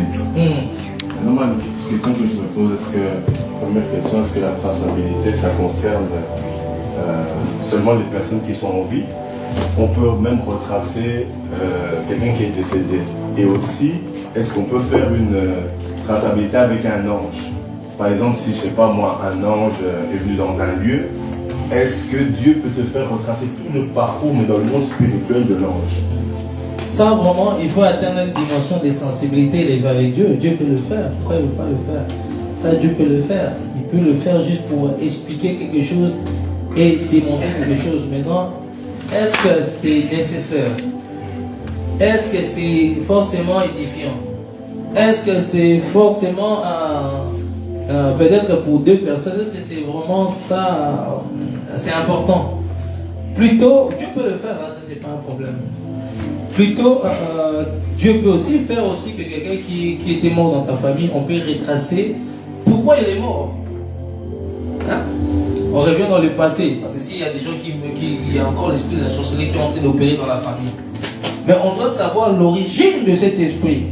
Normalement, une question que je me pose, première question, est-ce que la traçabilité, ça concerne seulement les personnes qui sont en vie? On peut même retracer quelqu'un qui est décédé. Et aussi, est-ce qu'on peut faire une traçabilité avec un ange? Par exemple, si, je ne sais pas moi, un ange est venu dans un lieu, est-ce que Dieu peut te faire retracer tout le parcours, mais dans le monde spirituel de l'ange? Ça, vraiment, il faut atteindre une dimension de sensibilité élevée avec Dieu. Dieu peut le faire. Pourquoi il ne veut pas le faire? Ça, Dieu peut le faire. Il peut le faire juste pour expliquer quelque chose et démontrer quelque chose. Maintenant, est-ce que c'est nécessaire? Est-ce que c'est forcément édifiant? Est-ce que c'est forcément peut-être pour deux personnes? Est-ce que c'est vraiment ça? C'est important. Plutôt, Dieu peut le faire, hein, ça c'est pas un problème. Plutôt, Dieu peut aussi faire aussi que quelqu'un qui était mort dans ta famille, on peut retracer pourquoi il est mort. Hein? On revient dans le passé, parce que s'il y a des gens il y a encore l'esprit de la sorcellerie qui est en train d'opérer dans la famille. Mais on doit savoir l'origine de cet esprit.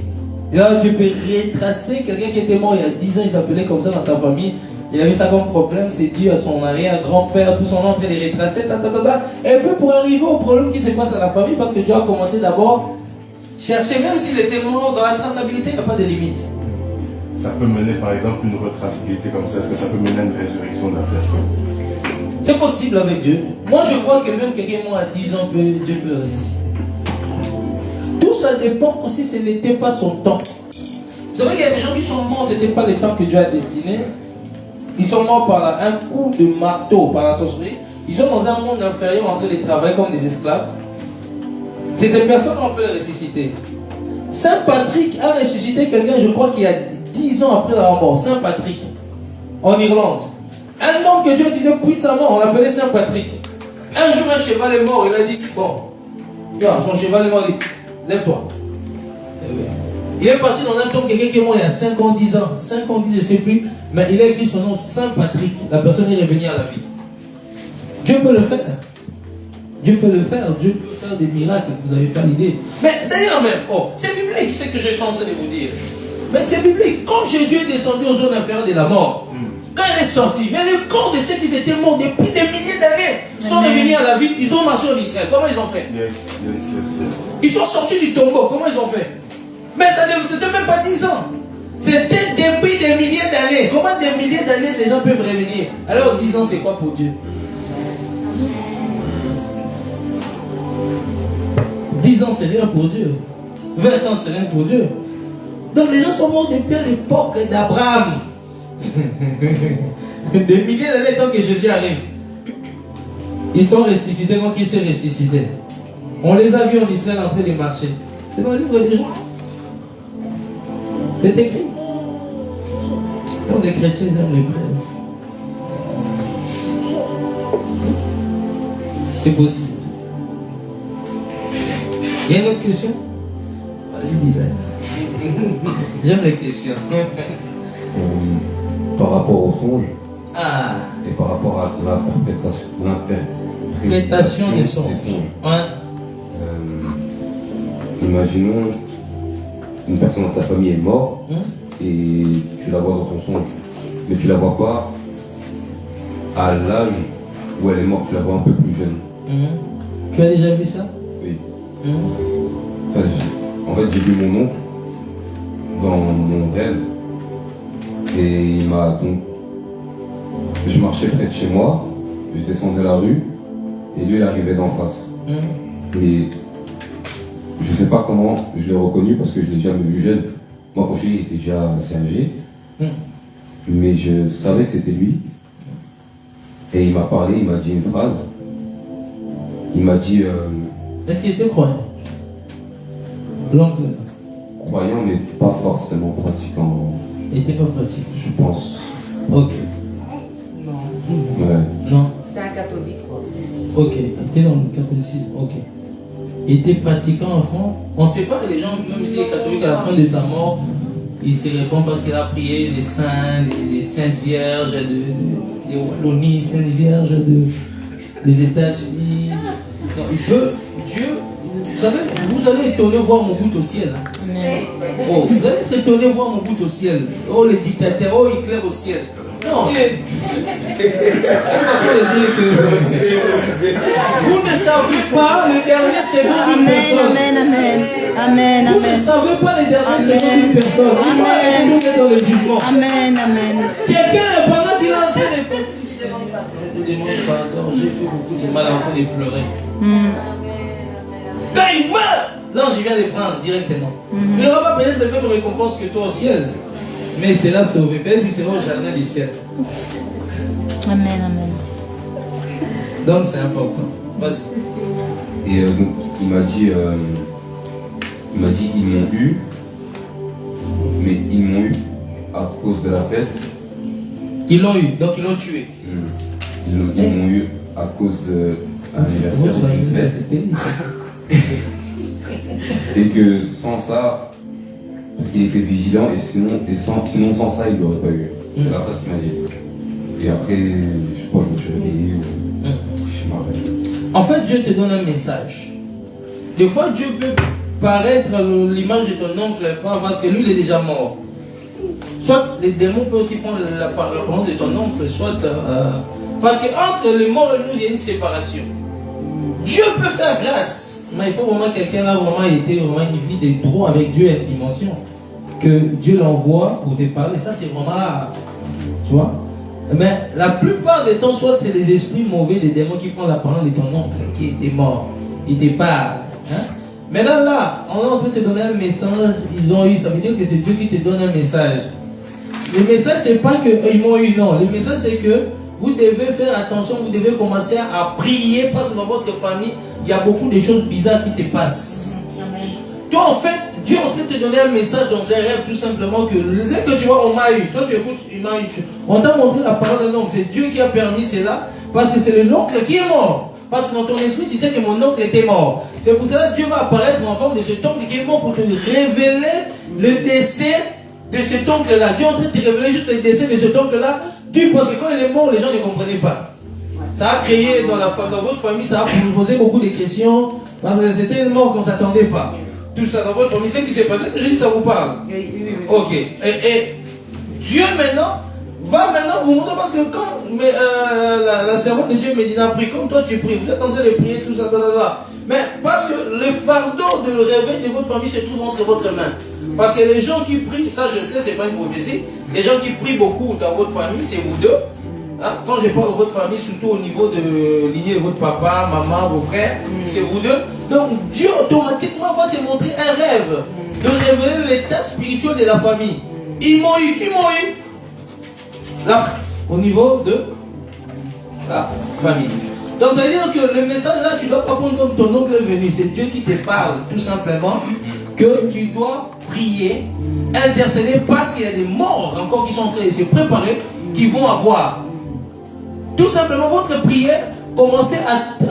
Et là, tu peux retracer quelqu'un qui était mort il y a 10 ans, il s'appelait comme ça dans ta famille. Il avait ça comme problème, c'est dû à son arrière-grand-père, tout son nom en train de retracer, et puis pour arriver au problème qui se passe à la famille, parce que Dieu a commencé d'abord chercher, même s'il était mort dans la traçabilité, il n'y a pas de limite. Ça peut mener par exemple une retraçabilité comme ça, est-ce que ça peut mener à une résurrection de la personne? C'est possible avec Dieu. Moi je crois que même quelqu'un mort à 10 ans, Dieu peut le ressusciter. Tout ça dépend aussi, ce n'était pas son temps. Vous savez qu'il y a des gens qui sont morts, ce n'était pas le temps que Dieu a destiné. Ils sont morts par un coup de marteau, par la sorcellerie. Ils sont dans un monde inférieur en train de travailler comme des esclaves. C'est ces personnes qu'on peut les ressusciter. Saint Patrick a ressuscité quelqu'un, je crois qu'il y a 10 ans après la mort. Saint Patrick, en Irlande. Un homme que Dieu utilisait puissamment, on l'appelait Saint Patrick. Un jour, un cheval est mort, il a dit, bon, son cheval est mort, il dit, lève-toi. Il est parti dans un tombe, quelqu'un qui est mort il y a 5 ans, 10 ans, 5 ans, 10, je ne sais plus, mais il a écrit son nom Saint Patrick. La personne est revenue à la vie. Dieu peut le faire. Dieu peut le faire. Dieu peut faire des miracles, vous n'avez pas l'idée. Mais d'ailleurs même, c'est biblique ce que je suis en train de vous dire. Mais c'est biblique. Quand Jésus est descendu aux zones inférieures de la mort, quand il est sorti, mais le corps de ceux qui s'étaient morts depuis des milliers d'années sont revenus à la vie, ils ont marché en Israël. Comment ils ont fait? Ils sont sortis du tombeau. Comment ils ont fait? Mais c'était même pas 10 ans. C'était depuis des milliers d'années. Comment des milliers d'années les gens peuvent revenir? Alors 10 ans c'est quoi pour Dieu? 10 ans c'est rien pour Dieu. 20 ans c'est rien pour Dieu. Donc les gens sont morts depuis l'époque d'Abraham. Des milliers d'années tant que Jésus arrive. Ils sont ressuscités quand Christ est ressuscité. On les a vus en Israël en train de marcher. C'est dans le livre des gens. C'est écrit. Comme les chrétiens aiment les prêtres. C'est possible. Il y a une autre question? Vas-y, dis-le. J'aime les questions. Par rapport au songe et par rapport à l'interprétation des songes. Ouais. Imaginons une personne dans ta famille est morte et tu la vois dans ton songe, mais tu la vois pas à l'âge où elle est morte, tu la vois un peu plus jeune. Tu as déjà vu ça? Oui. Enfin, en fait, j'ai vu mon oncle dans mon rêve et il m'a donc. Je marchais près de chez moi, je descendais la rue et lui il arrivait d'en face. Et je sais pas comment je l'ai reconnu parce que je l'ai jamais vu jeune. Moi quand je suis, il était déjà assez âgé, mais je savais que c'était lui. Et il m'a parlé, il m'a dit une phrase. Il m'a dit. Est-ce qu'il était croyant? L'oncle? Croyant, mais pas forcément pratiquant. Il n'était pas pratiquant? Je pense. Ok. Non. Ouais. Non. C'était un catholique, quoi. Ok, il était dans le catholicisme. Ok. Il était pratiquant en France. On ne sait pas que les gens, même si les catholiques, à la fin de sa mort, ils se répondent parce qu'il a prié les saints, les saintes vierges, des Wallonie, saintes vierges des États-Unis. Non, il peut, Dieu, vous allez étonner voir mon bout au ciel. Oh, vous allez être étonné voir mon bout au ciel. Oh, les dictateurs, oh, Hitler au ciel. Non. C'est façon de dire que vous ne savez pas le dernier seconde d'une personne. Amen. Vous ne savez pas les derniers secondes d'une personne. Vous êtes dans le jugement. Amen. Quelqu'un, pendant qu'il est en train de je te demande pardon, j'ai fait beaucoup de mal en train de pleurer. Quand il meurt, l'ange vient les prendre directement. Il n'aura pas peut-être de même récompense que toi au ciel. Mais c'est là sauvé. Belle, il sera au jardin du ciel. Amen. Donc c'est important. Vas-y. Et donc il m'a dit ils m'ont eu, mais ils m'ont eu à cause de la fête. Ils l'ont eu, donc ils l'ont tué. Ils m'ont eu à cause de l'anniversaire d'une fête. Et que sans ça, parce qu'il était vigilant, et sinon sans ça, il ne l'aurait pas eu. C'est la phrase qu'il m'a dit. Et après, je crois que je me suis réveillé, je m'en rappelle. En fait, Dieu te donne un message. Des fois, Dieu peut paraître l'image de ton oncle parce que lui, il est déjà mort. Soit les démons peuvent aussi prendre la parole de ton oncle, soit... parce qu'entre les morts et nous, il y a une séparation. Dieu peut faire grâce, mais il faut vraiment quelqu'un là vraiment été vraiment une vie de trop avec Dieu à une dimension. Que Dieu l'envoie pour te parler, ça c'est vraiment là. Tu vois? Mais la plupart des temps, soit c'est les esprits mauvais, des démons qui prennent la parole de ton oncle qui était mort. Il te parle. Hein? Maintenant là, on est en train de te donner un message, ils ont eu, ça veut dire que c'est Dieu qui te donne un message. Le message c'est pas qu'ils m'ont eu, non. Le message c'est que vous devez faire attention, vous devez commencer à prier parce que dans votre famille, il y a beaucoup de choses bizarres qui se passent. Toi en fait, Dieu est en train de te donner un message dans un rêve tout simplement que ce que tu vois, on m'a eu. Toi tu écoutes, il m'a eu. On t'a montré la parole d'un oncle, c'est Dieu qui a permis cela parce que c'est l'oncle qui est mort. Parce que dans ton esprit, tu sais que mon oncle était mort. C'est pour cela que Dieu va apparaître en forme de cet oncle qui est mort pour te révéler le décès de cet oncle-là. Dieu est en train de te révéler juste le décès de cet oncle-là. Parce que quand il est mort, les gens ne comprenaient pas. Ça a créé dans votre famille, ça a posé beaucoup de questions. Parce que c'était une mort qu'on ne s'attendait pas. Tout ça dans votre famille, c'est ce qui s'est passé. Je dis ça vous parle. Ok. Et Dieu maintenant va vous montrer parce que quand la servante de Dieu Médina prie, comme toi tu pries, vous êtes en train de prier, tout ça, mais parce que le fardeau de réveil de votre famille se trouve entre votre main. Parce que les gens qui prient, ça je sais, c'est pas une prophétie, les gens qui prient beaucoup dans votre famille, c'est vous deux. Hein? Quand je parle de votre famille, surtout au niveau de lignée de votre papa, maman, vos frères, c'est vous deux. Donc Dieu automatiquement va te montrer un rêve de révéler l'état spirituel de la famille. Ils m'ont eu, qui m'ont eu? Là, au niveau de la famille. Donc ça veut dire que le message là, tu ne dois pas prendre comme ton oncle est venu. C'est Dieu qui te parle, tout simplement, que tu dois prier intercéder parce qu'il y a des morts encore qui sont en train de se préparer, qui vont avoir. Tout simplement, votre prière, commencez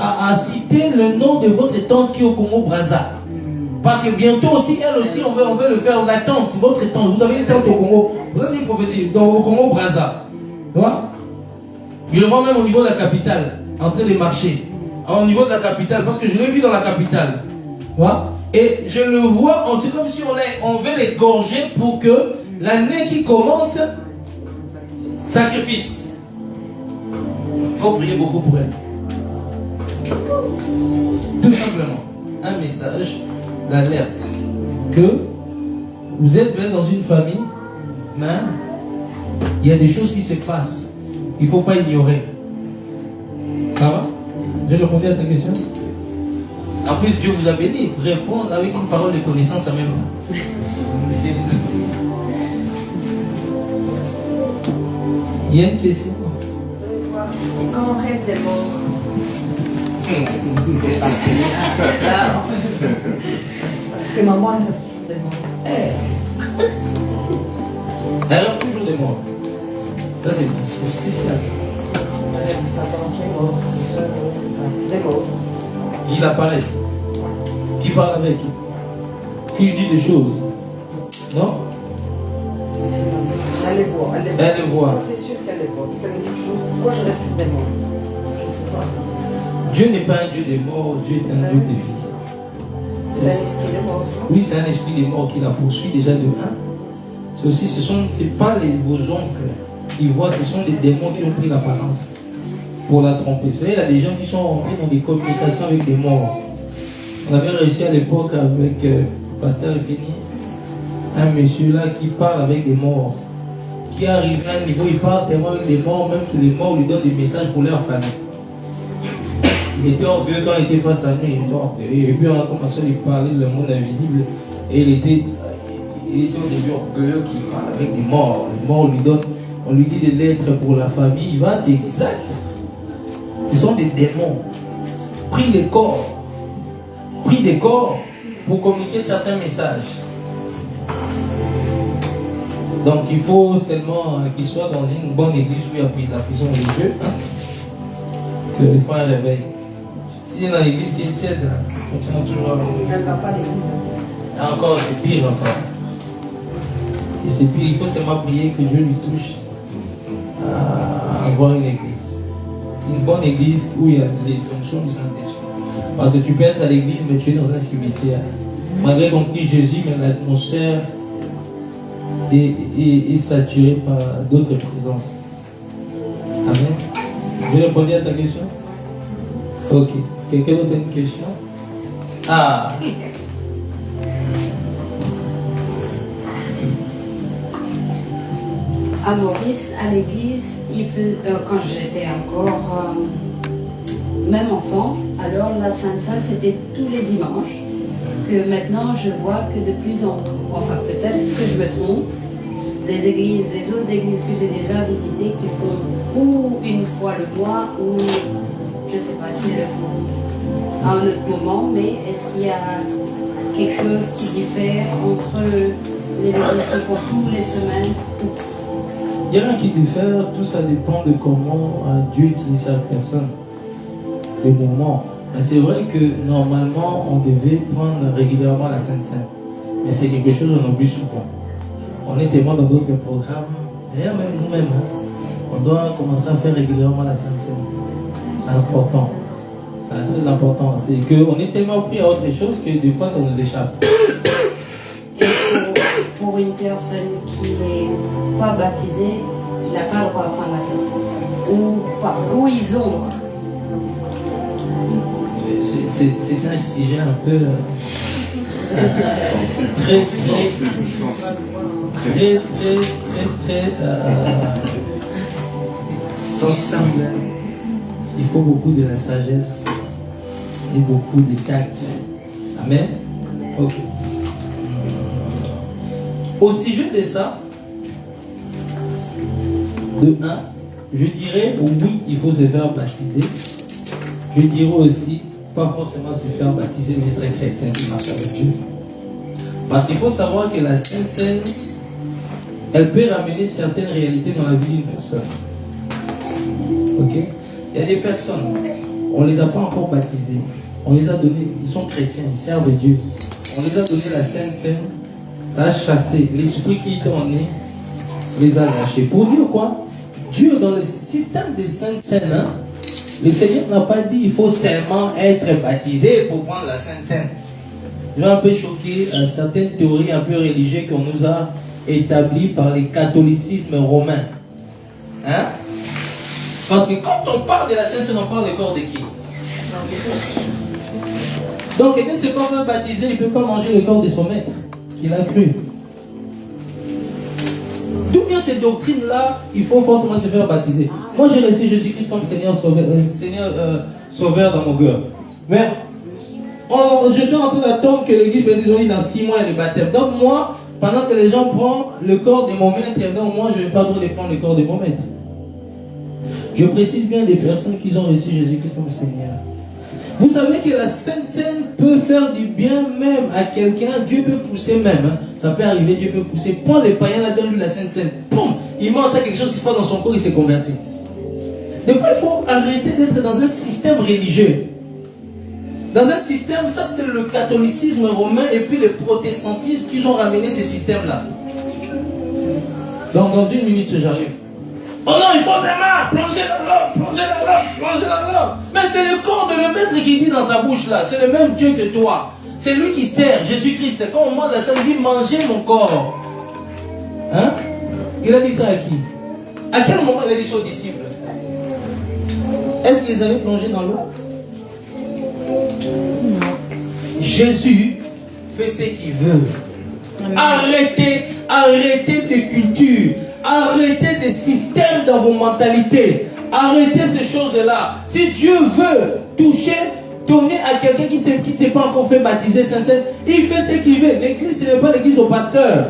à citer le nom de votre tante qui est au Congo-Brazza. Parce que bientôt aussi, elle aussi, on veut le faire. La tante, votre tante, vous avez une tante au Congo. Vous avez une prophétie au Congo-Brazza. Tu vois? Je le vois même au niveau de la capitale, en train de marcher. Au niveau de la capitale, parce que je l'ai vu dans la capitale. Tu vois? Et je le vois, en tout cas, comme si on veut l'égorger pour que l'année qui commence, sacrifice. Il faut prier beaucoup pour elle. Tout simplement, un message d'alerte que vous êtes bien dans une famille, mais il y a des choses qui se passent. Il ne faut pas ignorer. Ça va? Je vais répondre à ta question. En plus, Dieu vous a béni. Répondre avec une parole de connaissance en même temps. Il y a une question. Quand on rêve des morts. Parce que maman elle rêve toujours des morts. Elle rêve toujours des morts. Ça c'est spécial ça. Elle rêve de Satan qui est mort, des morts. Ils apparaissent. Qui parle avec qui lui dit des choses. Non? Elle les voit. Elle les voit. Ça c'est sûr qu'elle les voit. Ça me dit toujours pourquoi je rêve toujours des morts. Je ne sais pas. Dieu n'est pas un Dieu des morts, Dieu est un Dieu des vies. C'est un esprit des morts. Oui, c'est un esprit des morts qui la poursuit déjà de 1. C'est aussi, c'est pas vos oncles qui voient, ce sont des démons qui ont pris l'apparence pour la tromper. Vous savez, il y a des gens qui sont rentrés dans des communications avec des morts. On avait réussi à l'époque avec Pasteur Fini, un monsieur là qui parle avec des morts, qui arrive à un niveau, il parle tellement avec des morts, même que les morts lui donnent des messages pour leur famille. Il était orgueilleux quand il était face à nous, il était orgueilleux. Et puis on a commencé à lui parler le monde invisible. Et il était au début orgueilleux qui parle avec des morts. Les morts lui donnent, on lui dit des lettres pour la famille, il va, c'est exact. Ce sont des démons. Pris des corps pour communiquer certains messages. Donc il faut seulement qu'il soit dans une bonne église où il y a la prison de Dieu, qu'il faut un réveil. S'il est dans l'église qui est tiède, continue toujours à... Il ne va pas l'église. Encore, c'est pire encore. Et c'est pire, il faut seulement prier que Dieu lui touche à avoir une église. Une bonne église où il y a l'instruction du Saint-Esprit. Parce que tu peux être à l'église, mais tu es dans un cimetière. Malgré qu'on prie Jésus, mais l'atmosphère est saturée par d'autres présences. Amen. Je réponds à ta question? Ok. Quelqu'un d'autre a une question? Ah! À Maurice, à l'église, quand j'étais encore même enfant, alors la Sainte Salle c'était tous les dimanches. Que maintenant je vois que de plus en plus, enfin peut-être que je me trompe, des églises, les autres églises que j'ai déjà visitées qui font ou une fois le mois ou je ne sais pas s'ils le font à un autre moment, mais est-ce qu'il y a quelque chose qui diffère entre les églises qui font tous les semaines? Il n'y a rien qui diffère, tout ça dépend de comment Dieu utilise sa personne, le moment. Mais c'est vrai que normalement on devait prendre régulièrement la Sainte Seine, mais c'est quelque chose qu'on oublie souvent. On est tellement dans d'autres programmes, d'ailleurs même nous-mêmes, on doit commencer à faire régulièrement la Sainte Seine. C'est important, c'est très important. C'est qu'on est tellement pris à autre chose que des fois ça nous échappe. Et pour une personne qui n'est pas baptisée, il n'a pas le droit de prendre la Sainte Seine. Ou ils ont. C'est un sujet un peu très sensible. Il faut beaucoup de la sagesse et beaucoup de tact. Amen. Ok. Au sujet de ça, de 1, je dirais oui, il faut se faire baptiser. Je dirais aussi, pas forcément se faire baptiser, mais être chrétien qui marche avec Dieu. Parce qu'il faut savoir que la Sainte Seine, elle peut ramener certaines réalités dans la vie d'une personne. Ok? Il y a des personnes, on ne les a pas encore baptisées. On les a donnés, ils sont chrétiens, ils servent Dieu. On les a donné la Sainte Seine, ça a chassé. L'esprit qui était en eux les a lâchés. Pour dire quoi? Dieu, dans le système des Saintes Seine, hein, le Seigneur n'a pas dit il faut seulement être baptisé pour prendre la Sainte Seine. J'ai un peu choqué à certaines théories un peu religieuses qu'on nous a établies par le catholicisme romain. Hein? Parce que quand on parle de la Sainte Seine, on parle du corps de qui? Donc quelqu'un ne s'est pas fait baptiser, il ne peut pas manger le corps de son maître, qu'il a cru. D'où vient cette doctrine-là? Il faut forcément se faire baptiser. Moi j'ai reçu Jésus-Christ comme Seigneur Sauveur dans mon cœur. Mais je suis en train d'attendre que l'Église fait des dans 6 mois et le baptême. Donc moi, pendant que les gens prennent le corps de mon maître, donc moi je n'ai pas le droit de prendre le corps de mon maître. Je précise bien des personnes qui ont reçu Jésus-Christ comme Seigneur. Vous savez que la Sainte Seine peut faire du bien même à quelqu'un. Dieu peut pousser même. Hein. Ça peut arriver, Dieu peut pousser. Prends les païens là, donne-lui la Sainte Seine. Poum! Il mange ça, quelque chose qui se passe dans son corps, il s'est converti. Des fois, il faut arrêter d'être dans un système religieux. Dans un système, ça c'est le catholicisme romain et puis le protestantisme qui ont ramené ces systèmes-là. Donc dans 1 minute, j'arrive. Oh non, il faut des mains, plonger dans l'eau, plonger dans l'eau, plonger dans l'eau. Mais c'est le corps de le maître qui dit dans sa bouche là, c'est le même Dieu que toi. C'est lui qui sert, Jésus-Christ. Quand on mange la salle, il dit mangez mon corps. Hein? Il a dit ça à qui? À quel moment il a dit ça aux disciples? Est-ce qu'ils avaient plongé dans l'eau? Jésus fait ce qu'il veut. Arrêtez des cultures. Arrêtez des systèmes dans vos mentalités. Arrêtez ces choses-là. Si Dieu veut toucher, donner à quelqu'un qui ne s'est pas encore fait baptiser, sincère, il fait ce qu'il veut. L'église, ce n'est pas l'église au pasteur.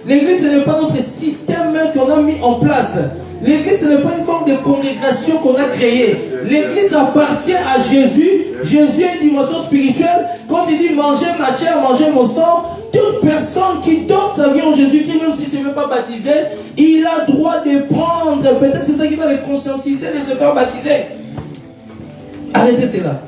L'église, ce n'est pas notre système qu'on a mis en place. L'église, ce n'est pas une forme de congrégation qu'on a créée. L'église appartient à Jésus. Jésus est une dimension spirituelle. Quand il dit mangez ma chair, mangez mon sang, toute personne qui donne sa vie en Jésus-Christ, même s'il ne se fait pas baptiser, il a droit de prendre. Peut-être c'est ça qui va les conscientiser de se faire baptiser. Arrêtez cela.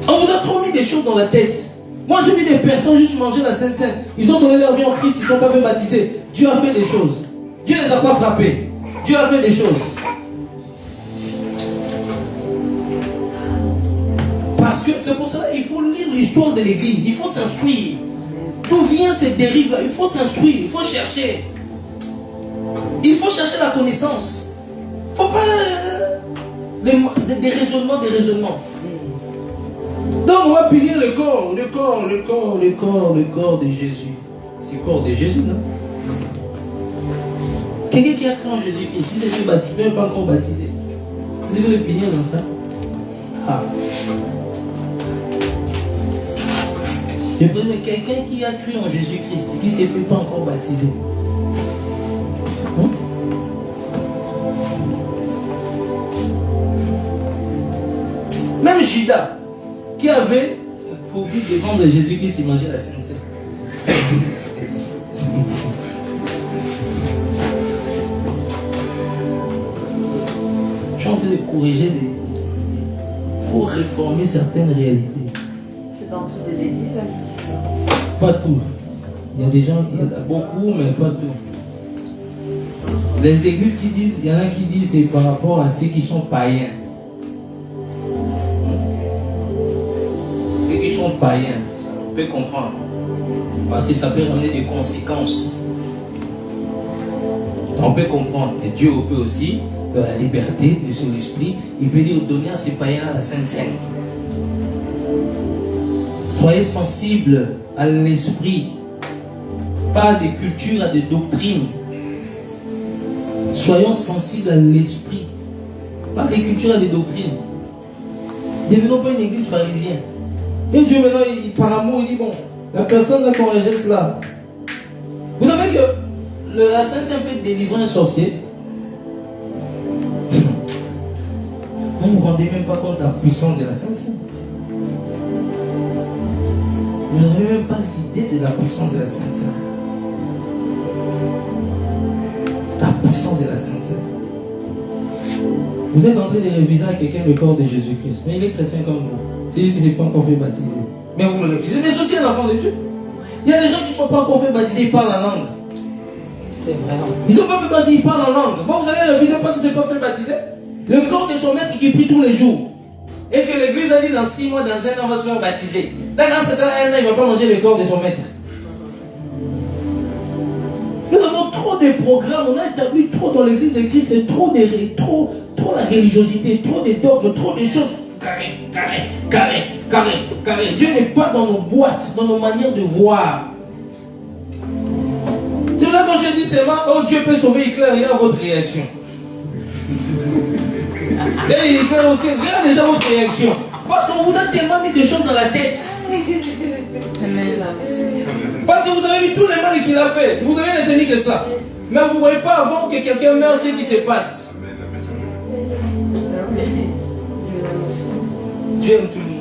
On vous a trop mis des choses dans la tête. Moi, j'ai vu des personnes juste manger la Sainte Seine. Ils ont donné leur vie en Christ, ils ne sont pas fait baptiser. Dieu a fait des choses. Dieu ne les a pas frappés. Dieu a fait des choses. Parce que c'est pour ça qu'il faut lire l'histoire de l'Église. Il faut s'instruire. D'où vient cette dérive-là? Il faut s'instruire. Il faut chercher. Il faut chercher la connaissance. Il ne faut pas des raisonnements. Donc on va punir le corps de Jésus. C'est le corps de Jésus, non? Quelqu'un qui a cru en Jésus-Christ, si c'est même pas encore baptisé, vous devez le punir dans ça. Ah. Je prenais quelqu'un qui a cru en Jésus-Christ, qui ne s'est fait pas encore baptiser. Même Judas, qui avait pour but de vendre Jésus-Christ, il mangeait la Sainte Seine. Je suis en train de corriger pour réformer certaines réalités. C'est dans toutes les églises, ça. Pas tout. Il y a des gens, il y en a beaucoup, mais pas tout. Les églises qui disent, il y en a qui disent c'est par rapport à ceux qui sont païens. Ceux qui sont païens, on peut comprendre. Parce que ça peut ramener des conséquences. On peut comprendre. Et Dieu peut aussi, de la liberté de son esprit, il peut dire donner à ces païens la Sainte Seine. Soyez sensibles à l'esprit, pas à des cultures, à des doctrines. Soyons sensibles à l'esprit, pas à des cultures, à des doctrines. Ne devenons pas une église pharisienne. Et Dieu maintenant, par amour, il dit bon, la personne là qu'on rejette là. Vous savez que la Sainte Seine peut délivrer un sorcier. Vous ne vous rendez même pas compte de la puissance de la Sainte Seine. Vous n'avez même pas l'idée de la puissance de la Sainte Seine. La puissance de la Sainte Seine. Vous êtes en train de réviser à quelqu'un le corps de Jésus-Christ. Mais il est chrétien comme vous. C'est juste qu'il ne s'est pas encore fait baptiser. Mais vous le révisez. Mais c'est aussi un enfant de Dieu. Il y a des gens qui ne sont pas encore fait baptiser, ils parlent en langue. C'est vrai. Ils ne sont pas fait baptiser, ils parlent en langue. Bon, vous allez réviser parce que ce n'est pas fait baptiser. Le corps de son maître qui prie tous les jours. Et que l'église a dit dans 6 mois, dans 1 an, on va se faire baptiser. Là, entre dans 1 an, il ne va pas manger le corps de son maître. Nous avons trop de programmes, on a établi trop dans l'église de Christ, et trop la religiosité, trop de dogmes, trop de choses. Carré. Dieu n'est pas dans nos boîtes, dans nos manières de voir. C'est là quand je dis seulement, oh Dieu peut sauver Hitler, il y a votre réaction. Et Hitler aussi, regarde déjà votre réaction. Parce qu'on vous a tellement mis des choses dans la tête. Parce que vous avez vu tout le mal qu'il a fait. Vous avez retenu que ça. Mais vous ne voyez pas avant que quelqu'un meure ce qui se passe. Dieu aime tout le monde.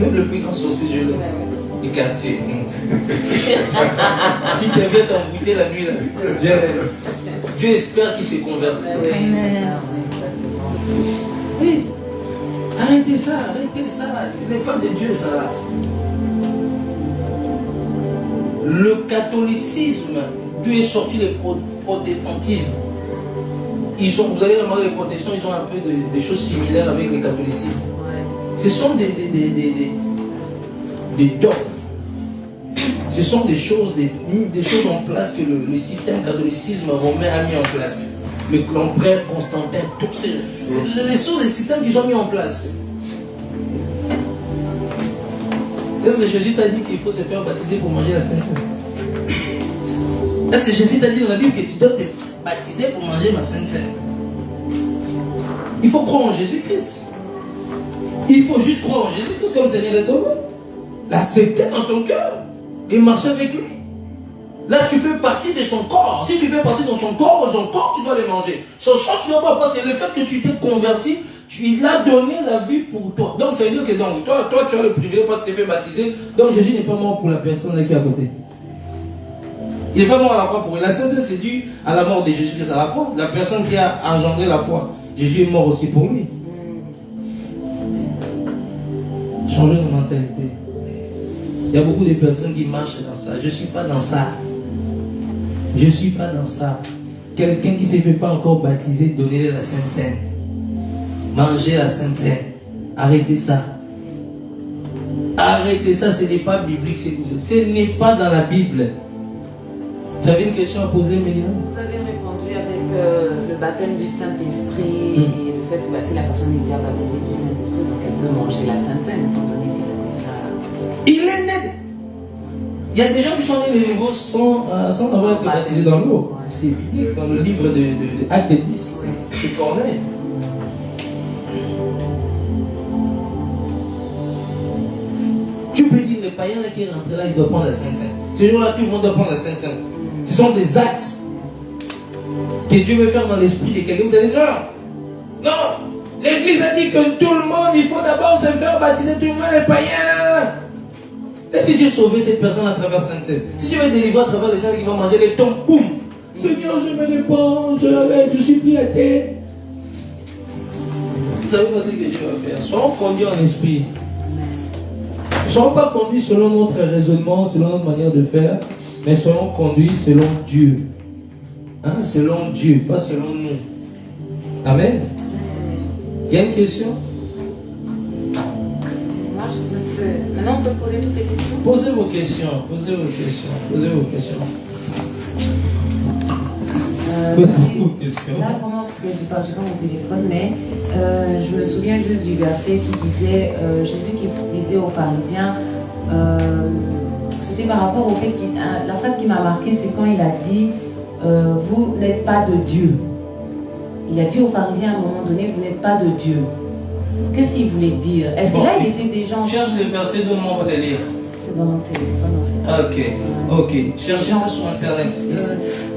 Même le plus grand sorcier, Dieu l'aime. Du quartier. Il te vient t'envoûter la nuit là. Dieu l'aime. Dieu espère qu'il se convertisse. Oui. Arrêtez ça. Ce n'est pas de Dieu ça. Le catholicisme, d'où est sorti le protestantisme. Vous allez remarquer les protestants, ils ont un peu des choses similaires avec le catholicisme. Ce sont des dogmes. Ce sont des choses en place que le système catholicisme romain a mis en place. L'empereur Constantin, toutes ces choses, des systèmes qui sont mis en place. Est-ce que Jésus t'a dit qu'il faut se faire baptiser pour manger la Sainte Seine? Est-ce que Jésus t'a dit dans la Bible que tu dois te baptiser pour manger ma Sainte Seine? Il faut croire en Jésus-Christ. Il faut juste croire en Jésus-Christ comme Seigneur et Sauveur. L'accepter dans ton cœur et marcher avec lui. Là, tu fais partie de son corps. Si tu fais partie de son corps, tu dois le manger. Son sang, tu dois pas, parce que le fait que tu t'es converti, il a donné la vie pour toi. Donc, ça veut dire que toi, tu as le privilège parce que tu t'es fait baptiser. Donc, Jésus n'est pas mort pour la personne qui est à côté. Il n'est pas mort à la croix pour elle. La Sainte Seine, c'est dû à la mort de Jésus-Christ à la croix. La personne qui a engendré la foi. Jésus est mort aussi pour lui. Changer de mentalité. Il y a beaucoup de personnes qui marchent dans ça. Je ne suis pas dans ça. Je ne suis pas dans ça. Quelqu'un qui ne s'est fait pas encore baptiser, donnez la Sainte Seine. Mangez la Sainte Seine. Arrêtez ça. Arrêtez ça, ce n'est pas biblique. Ce n'est pas dans la Bible. Tu avais une question à poser, Mélina? Vous avez répondu avec le baptême du Saint-Esprit et le fait que si la personne est déjà baptisée du Saint-Esprit, donc elle peut manger la Sainte Seine, étant donné qu'elle est déjà... Il est né. Il y a des gens qui sont nés de nouveau sans avoir été baptisés dans l'eau. C'est biblique dans le livre de Actes 10. C'est Corneille. Tu peux dire le païen là qui est rentré là, il doit prendre la Sainte Seine. Ce jour-là, tout le monde doit prendre la Sainte Seine. Ce sont des actes que Dieu veut faire dans l'esprit de quelqu'un. Vous allez dire non. L'église a dit que tout le monde, il faut d'abord se faire baptiser, tout le monde est païen. Et si Dieu sauvait cette personne à travers Sainte Seine, si Dieu veut délivrer à travers les gens qui vont manger les tombes, boum, Seigneur, je me répands, je suis pris à terre. Vous savez pas ce que Dieu va faire. Soyons conduits en esprit. Ne soyons pas conduits selon notre raisonnement, selon notre manière de faire, mais soyons conduits selon Dieu. Selon Dieu, pas selon nous. Amen. Il y a une question? Maintenant, on peut poser toutes les questions. Posez vos questions. Posez vos questions. Là, vraiment, parce que j'ai pas mon téléphone, mais je me souviens juste du verset qui disait, Jésus qui disait aux pharisiens, c'était par rapport au fait la phrase qui m'a marqué, c'est quand il a dit, vous n'êtes pas de Dieu. Il a dit aux pharisiens à un moment donné, vous n'êtes pas de Dieu. Qu'est-ce qu'il voulait dire? Est-ce que là, il était déjà... Cherche le verset, donne-moi, on va le lire. C'est dans mon téléphone, en fait. Ok. Cherchez ça sur Internet.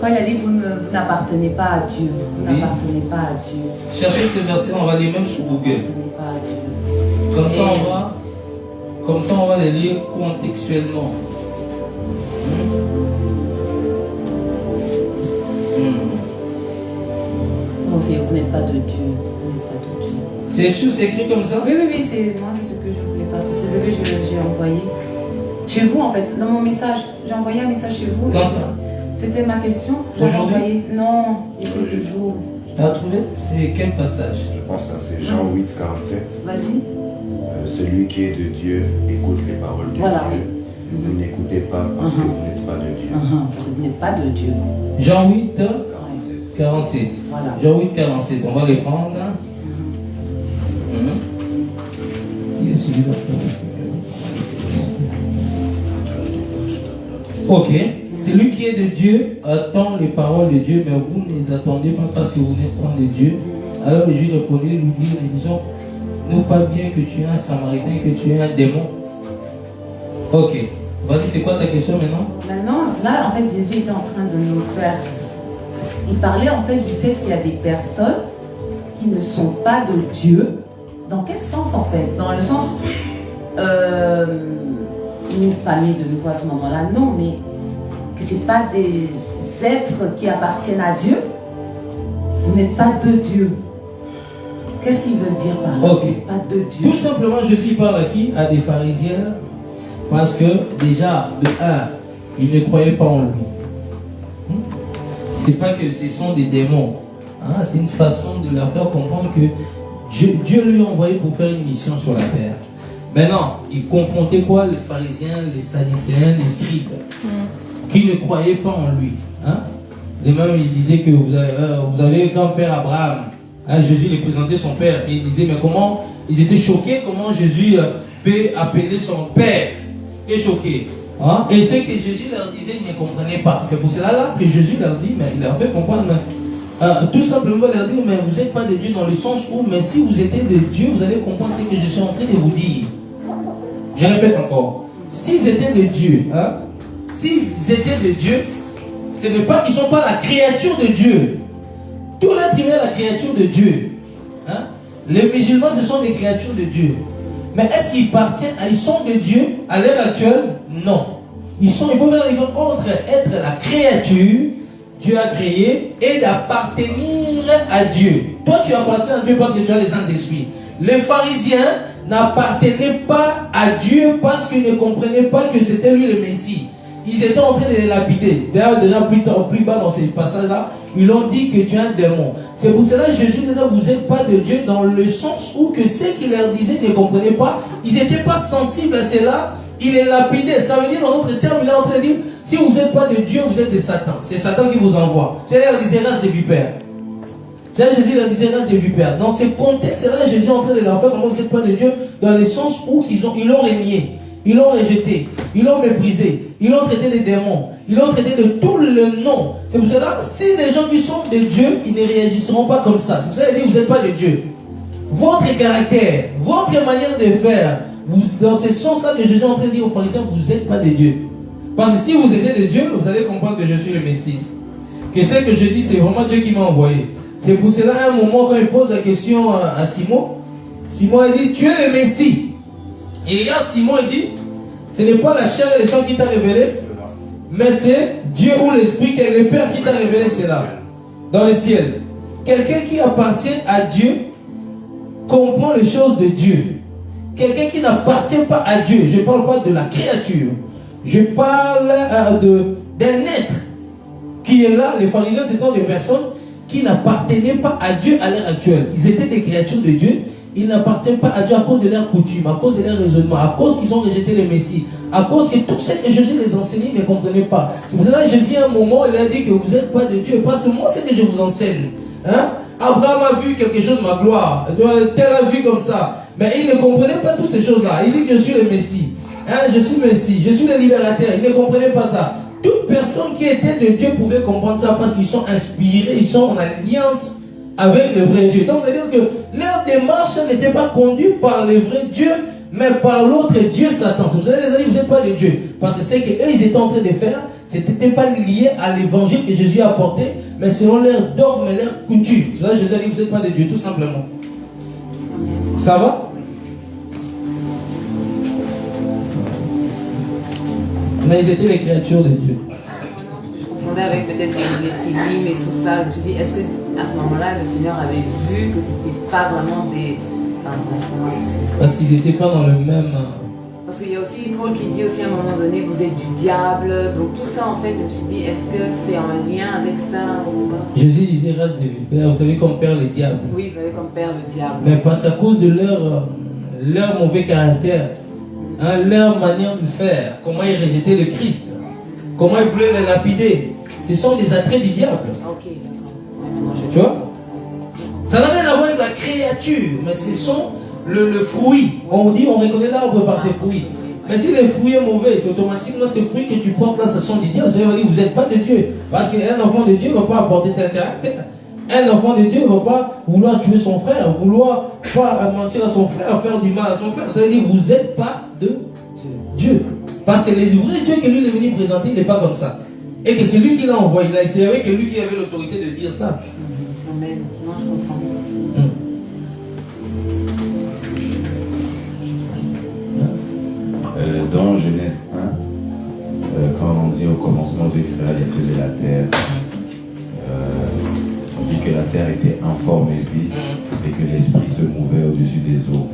Quand il a dit, vous n'appartenez pas à Dieu. Vous n'appartenez pas à Dieu. Cherchez ce verset, on va lire même sur Google. Pas à Dieu. Comme ça, on va le lire contextuellement. vous n'êtes pas de Dieu. Vous n'êtes pas de Dieu. C'est sûr, c'est écrit comme ça? Oui, c'est ce que je voulais pas. C'est ce que j'ai envoyé. Chez vous, en fait, dans mon message. J'ai envoyé un message chez vous. Quand ça? C'était ma question. Aujourd'hui? Non, il y a quelques jours. T'as trouvé? C'est quel passage? Je pense que c'est Jean 8, 47. Vas-y. Celui qui est de Dieu écoute les paroles de Dieu. Vous n'écoutez pas parce que vous n'êtes pas de Dieu. Vous n'êtes pas de Dieu. Jean 8, 47. Voilà. Jean 8, 47. On va les prendre. Qui est celui-là? Ok. Celui qui est de Dieu attend les paroles de Dieu, mais vous ne les attendez pas parce que vous n'êtes pas de Dieu. Alors le juge répondit, lui dit, nous disons, nous pas bien que tu es un samaritain, que tu es un démon. Ok. Vas-y, c'est quoi ta question maintenant? Maintenant, là, en fait, Jésus était en train de nous faire... Il parlait en fait du fait qu'il y a des personnes qui ne sont pas de Dieu. Dans quel sens en fait? Dans le sens... nous pas nés de nouveau à ce moment-là, non, mais que ce n'est pas des êtres qui appartiennent à Dieu. Vous n'êtes pas de Dieu. Qu'est-ce qu'il veut dire par là? Ok. Pas de Dieu. Tout simplement, Jésus parle à qui? À des pharisiens. Parce que déjà, de un, ils ne croyaient pas en lui. C'est pas que ce sont des démons. C'est une façon de leur faire comprendre que Dieu lui a envoyé pour faire une mission sur la terre. Maintenant, il confrontait quoi? Les pharisiens, les sadducéens, les scribes, qui ne croyaient pas en lui. Et même, il disait que vous avez un père Abraham. Jésus les présentait son père. Et il disait, mais comment? Ils étaient choqués, comment Jésus peut appeler son père? Ils étaient choqués. Et c'est que Jésus leur disait, ils ne comprenaient pas. C'est pour cela là que Jésus leur dit, mais il leur fait comprendre, tout simplement leur dire, mais vous n'êtes pas de Dieu dans le sens où, mais si vous étiez de Dieu, vous allez comprendre ce que je suis en train de vous dire. Je répète encore. S'ils étaient de Dieu, s'ils étaient de Dieu, ce n'est pas qu'ils ne sont pas la créature de Dieu. Tout l'être humain est la créature de Dieu. Les musulmans, ce sont des créatures de Dieu. Mais est-ce qu'ils ils sont de Dieu à l'heure actuelle? Non. Il faut faire la différence entre être la créature, Dieu a créé, et d'appartenir à Dieu. Toi, tu appartiens à Dieu parce que tu as le Saint-Esprit. Les pharisiens n'appartenaient pas à Dieu parce qu'ils ne comprenaient pas que c'était lui le Messie. Ils étaient en train de les lapider. D'ailleurs, déjà plus bas dans ces passages-là, ils ont dit que tu es un démon. C'est pour cela que Jésus disait, vous n'êtes pas de Dieu, dans le sens où que ceux qui leur disaient ne comprenaient pas, ils n'étaient pas sensibles à cela, ils les lapidaient. Ça veut dire, dans notre terme, il est en train de dire, si vous n'êtes pas de Dieu, vous êtes de Satan. C'est Satan qui vous envoie. C'est-à-dire, il disait race de vipères. C'est-à-dire, Jésus leur disait race de vipères. Dans ce contexte-là, Jésus est en train de leur faire, comment vous n'êtes pas de Dieu, dans le sens où ils l'ont renié. Ils l'ont rejeté, ils l'ont méprisé, ils l'ont traité de démons, ils l'ont traité de tout le nom. C'est pour cela, si des gens qui sont de Dieu, ils ne réagiront pas comme ça. C'est pour ça qu'il dit, vous n'êtes pas de Dieu. Votre caractère, votre manière de faire, dans ce sens-là que Jésus est en train de dire aux pharisiens, vous n'êtes pas de Dieu. Parce que si vous êtes de Dieu, vous allez comprendre que je suis le Messie. Que ce que je dis, c'est vraiment Dieu qui m'a envoyé. C'est pour cela, à un moment, quand il pose la question à Simon, Simon a dit, tu es le Messie. Et regarde Simon, il dit, ce n'est pas la chair et le sang qui t'a révélé, mais c'est Dieu ou l'Esprit, le Père qui t'a révélé cela, dans le ciel. Quelqu'un qui appartient à Dieu comprend les choses de Dieu. Quelqu'un qui n'appartient pas à Dieu, je ne parle pas de la créature, je parle d'un être qui est là. Les pharisiens, c'était des personnes qui n'appartenaient pas à Dieu à l'heure actuelle. Ils étaient des créatures de Dieu. Ils n'appartiennent pas à Dieu à cause de leur coutume, à cause de leur raisonnement, à cause qu'ils ont rejeté le Messie, à cause que tout ce que Jésus les enseignait, ils ne comprenaient pas. C'est pour cela que Jésus, à un moment, il a dit que vous n'êtes pas de Dieu, parce que moi, c'est que je vous enseigne. Abraham a vu quelque chose de ma gloire, tel a vu comme ça, mais il ne comprenait pas toutes ces choses-là. Il dit que je suis le Messie, je suis le Messie, je suis le libérateur. Il ne comprenait pas ça. Toute personne qui était de Dieu pouvait comprendre ça parce qu'ils sont inspirés, ils sont en alliance avec le vrai Dieu. Donc, c'est-à-dire que leur démarche n'était pas conduite par le vrai Dieu, mais par l'autre Dieu, Satan. C'est pour ça que les amis, vous n'êtes pas de Dieu. Parce que c'est qu'eux, ils étaient en train de faire, ce n'était pas lié à l'évangile que Jésus a apporté, mais selon leur dogme et leur coutume. C'est pour ça que Jésus a dit, vous n'êtes pas de Dieu, tout simplement. Ça va? Mais ils étaient les créatures de Dieu. confondais avec peut-être les films et tout ça. Je me suis dit, est-ce qu'à ce moment-là, le Seigneur avait vu que c'était pas vraiment des... Parce qu'ils n'étaient pas dans le même... Parce qu'il y a aussi Paul qui dit aussi à un moment donné, vous êtes du diable. Donc tout ça, en fait, je me suis dit, est-ce que c'est en lien avec ça ou pas? Jésus disait race de vipères, vous savez comme père le diable. Oui, vous savez comme père le diable. Mais parce qu'à cause de leur mauvais caractère, leur manière de faire, comment ils rejetaient le Christ, comment ils voulaient le lapider, ce sont des attraits du diable. Ok, tu vois? Ça n'a rien à voir avec la créature, mais ce sont le fruit. On dit, on reconnaît l'arbre par ses fruits. Mais si le fruit est mauvais, c'est automatiquement ces fruits que tu portes là, ce sont des diables. Ça veut dire que vous n'êtes pas de Dieu. Parce qu'un enfant de Dieu ne va pas apporter tel caractère. Un enfant de Dieu ne va pas vouloir tuer son frère, vouloir pas mentir à son frère, faire du mal à son frère. Ça veut dire que vous n'êtes pas de Dieu. Parce que les vrais dieux que lui est venu présenter, il n'est pas comme ça. Et que c'est lui qui l'a envoyé. C'est avec lui qui avait l'autorité de dire ça. Amen. Non, je comprends. Dans Genèse 1, quand on dit au commencement Dieu créa les cieux et la terre, on dit que la terre était informe et vide et que l'esprit se mouvait au-dessus des eaux.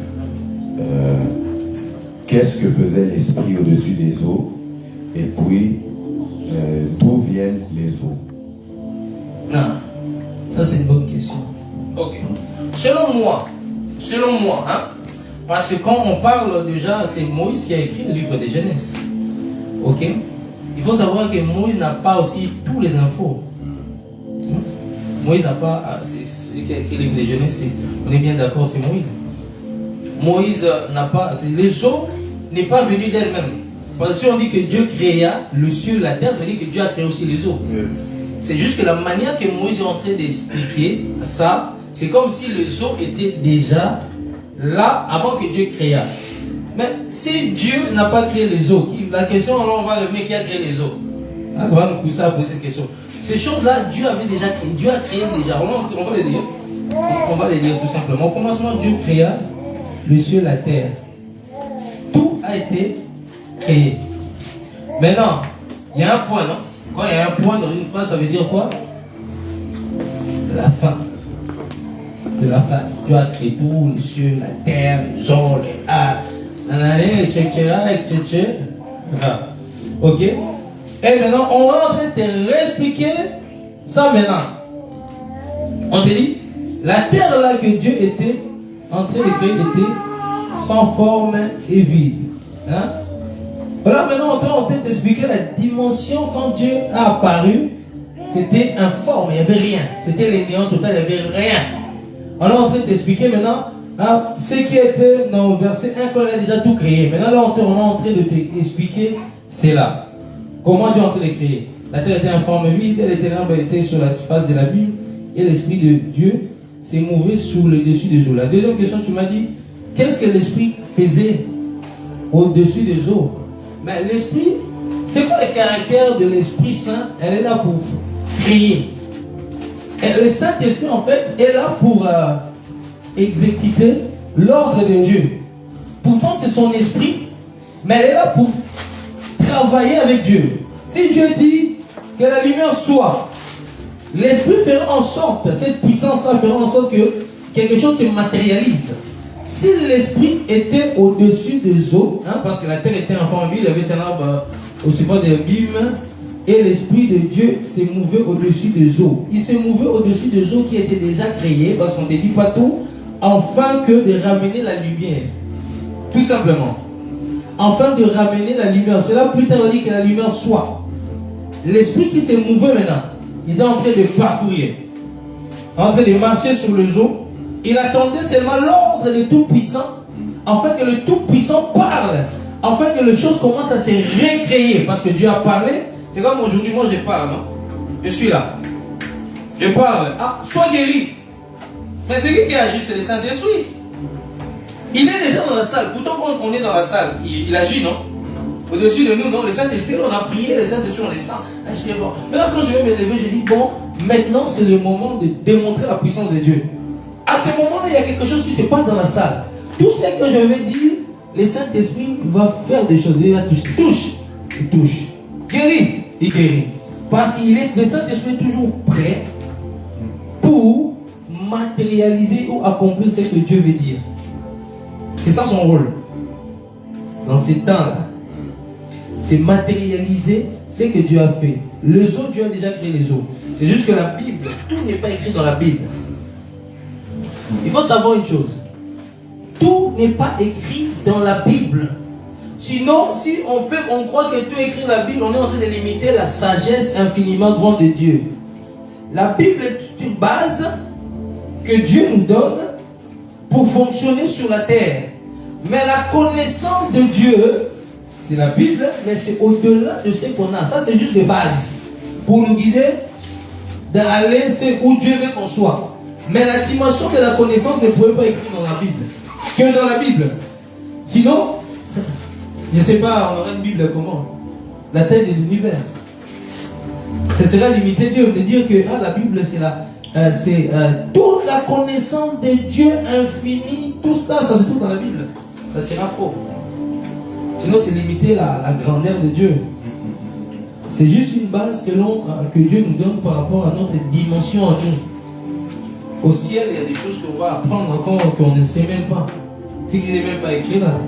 Qu'est-ce que faisait l'esprit au-dessus des eaux? Et puis, d'où viennent les eaux? Non, ça c'est une bonne question. Ok. Selon moi, hein, parce que quand on parle déjà, c'est Moïse qui a écrit le livre de Genèse. Ok? Il faut savoir que Moïse n'a pas aussi tous les infos. Moïse n'a pas, c'est qui a écrit le livre de Genèse, on est bien d'accord, c'est Moïse. Moïse n'a pas, les eaux n'est pas venu d'elle-même. Parce que si on dit que Dieu créa le ciel, la terre, ça veut dire que Dieu a créé aussi les eaux. Yes. C'est juste que la manière que Moïse est en train d'expliquer ça, c'est comme si les eaux étaient déjà là avant que Dieu créa. Mais si Dieu n'a pas créé les eaux, la question, alors on va le mec qui a créé les eaux. Ah, ça va nous pousser à poser cette question. Ces choses-là, Dieu avait déjà créé. Dieu a créé déjà. On va les lire. On va les lire tout simplement. Au commencement, Dieu créa le ciel, la terre. Tout a été créé. Maintenant, il y a un point, non? Quand il y a un point dans une phrase, ça veut dire quoi? La fin de la phrase. Dieu a créé tout, les cieux, la terre, les eaux, les arbres, etc. Ok? Et maintenant, on va en train de te réexpliquer ça maintenant. On te dit, la terre là que Dieu était en train de créer était sans forme et vide. Hein? Voilà, maintenant on est en train d'expliquer la dimension quand Dieu a apparu. C'était informe, il n'y avait rien. C'était le néant total, il n'y avait rien. On est en train d'expliquer maintenant ce qui était dans le verset 1 quand il a déjà tout créé. Maintenant là, on est en train de t'expliquer, c'est là. Comment Dieu est en train de créer. La terre était informe et vide, les ténèbres étaient sur la face de la Bible et l'Esprit de Dieu s'est mouvé sur le dessus des eaux. La deuxième question, tu m'as dit, qu'est-ce que l'Esprit faisait au-dessus des eaux? Mais l'Esprit, c'est quoi le caractère de l'Esprit Saint? Elle est là pour créer. Et le Saint-Esprit, en fait, est là pour exécuter l'ordre de Dieu. Pourtant, c'est son esprit, mais elle est là pour travailler avec Dieu. Si Dieu dit que la lumière soit, l'Esprit fera en sorte, cette puissance-là fera en sorte que quelque chose se matérialise. Si l'Esprit était au-dessus des eaux, hein, parce que la terre était informe, il y avait un arbre aussi fort des abîmes, et l'Esprit de Dieu s'est mouvé au-dessus des eaux. Il s'est mouvé au-dessus des eaux qui étaient déjà créées, parce qu'on ne dit pas tout, afin que de ramener la lumière. Tout simplement. Afin de ramener la lumière. C'est là plus tard on dit que la lumière soit. L'Esprit qui s'est mouvé maintenant, il est en train de parcourir, en train de marcher sur les eaux. Il attendait seulement l'ordre du Tout-Puissant, afin que le Tout-Puissant parle, afin que les choses commencent à se recréer. Parce que Dieu a parlé. C'est comme aujourd'hui, moi je parle, non? Je suis là. Je parle. Ah, sois guéri. Mais c'est qui agit? C'est le Saint-Esprit. Il est déjà dans la salle. Pourtant, quand on est dans la salle, il agit, non? Au-dessus de nous, non? Le Saint-Esprit, on a prié, le Saint-Esprit, on les sent. Bon. Maintenant, quand je vais me lever, je dis, bon, maintenant c'est le moment de démontrer la puissance de Dieu. À ce moment-là, il y a quelque chose qui se passe dans la salle. Tout ce que je vais dire, le Saint-Esprit va faire des choses. Il va toucher. Il touche. Guérit. Il guérit. Parce qu'il est, le Saint-Esprit est toujours prêt pour matérialiser ou accomplir ce que Dieu veut dire. C'est ça son rôle. Dans ces temps-là, c'est matérialiser ce que Dieu a fait. Les eaux, Dieu a déjà créé les eaux. C'est juste que la Bible, tout n'est pas écrit dans la Bible. Il faut savoir une chose. Tout n'est pas écrit dans la Bible. Sinon, si on croit que tout est écrit dans la Bible, on est en train de limiter la sagesse infiniment grande de Dieu. La Bible est une base que Dieu nous donne pour fonctionner sur la terre. Mais la connaissance de Dieu, c'est la Bible, mais c'est au-delà de ce qu'on a. Ça, c'est juste de base pour nous guider d'aller où Dieu veut qu'on soit. Mais la dimension de la connaissance ne pouvait pas écrire dans la Bible. Que dans la Bible. Sinon, je ne sais pas, on aurait une Bible comment? La tête de l'univers. Ce serait limiter Dieu de dire que la Bible c'est toute la connaissance de Dieu infini, tout ça, ça se trouve dans la Bible. Ça sera faux. Sinon c'est limiter la grandeur de Dieu. C'est juste une base selon que Dieu nous donne par rapport à notre dimension en nous. Au ciel, il y a des choses qu'on va apprendre encore qu'on ne sait même pas. C'est qu'il n'est même pas écrit là.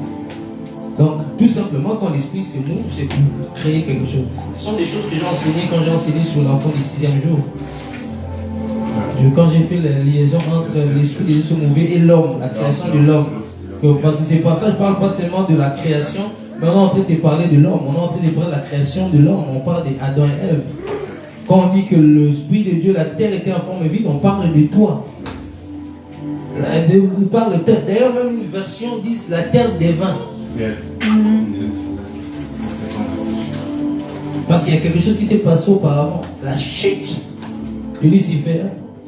Donc, tout simplement, quand l'esprit se move, c'est pour créer quelque chose. Ce sont des choses que j'ai enseignées quand j'ai enseigné sur l'enfant du 6e jour. Quand j'ai fait la liaison entre l'esprit de Dieu se mouver et l'homme, la création de l'homme. Parce que c'est pas ça, je ne parle pas seulement de la création, mais on est en train de parler de l'homme. On est en train de parler de la création de l'homme. On parle d'Adam et Ève. Quand on dit que l'esprit de Dieu, la terre était en forme vide, on parle de toi. On parle de terre. D'ailleurs, même une version dit la terre des vins. Yes. Parce qu'il y a quelque chose qui s'est passé auparavant. La chute de Lucifer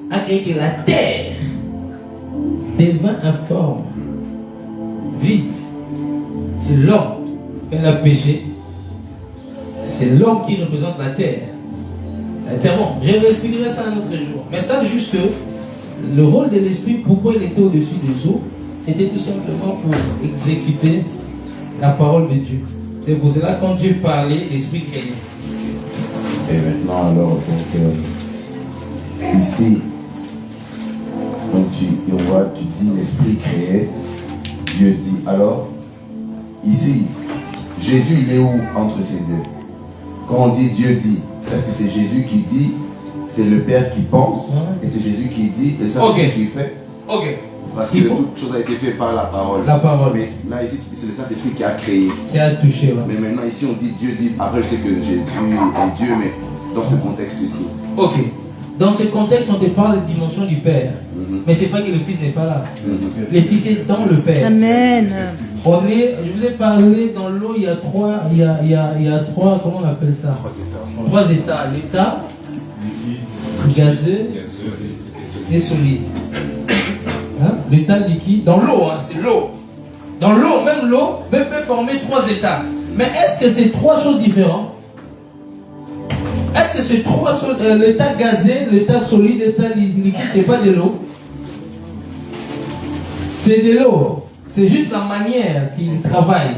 a créé que la terre devint informe, vide. C'est l'homme qui a péché. C'est l'homme qui représente la terre. Bon, je expliquerai ça un autre jour. Mais ça, juste que le rôle de l'esprit, pourquoi il était au-dessus des eaux, c'était tout simplement pour exécuter la parole de Dieu. C'est pour cela quand Dieu parlait, l'esprit créait. Et maintenant, alors, donc, ici, donc tu dis l'esprit créé, Dieu dit. Alors, ici, Jésus, il est où entre ces deux? Quand on dit Dieu dit, est-ce que c'est Jésus qui dit, c'est le Père qui pense, et c'est Jésus qui dit, et ça qui fait? Ok. Parce que toute chose a été faite par la parole. La parole. Mais là, ici, c'est le Saint-Esprit qui a créé. Qui a touché. Ouais. Mais maintenant, ici, on dit Dieu dit. Après, je sais que Jésus est Dieu, mais dans ce contexte-ci. Ok. Dans ce contexte, on te parle de dimension du Père. Mais c'est pas que le Fils n'est pas là. Le Fils est dans le Père. Amen. Je vous ai parlé dans l'eau, il y a trois, comment on appelle ça? Trois états. L'état gazeux et solide. Hein? L'état liquide, dans l'eau, c'est l'eau. Dans l'eau, même l'eau peut former trois états. Mais est-ce que c'est trois choses différentes? Est-ce que c'est trois choses, l'état gazé, l'état solide, l'état liquide, c'est pas de l'eau? C'est de l'eau. C'est juste la manière qu'il travaille.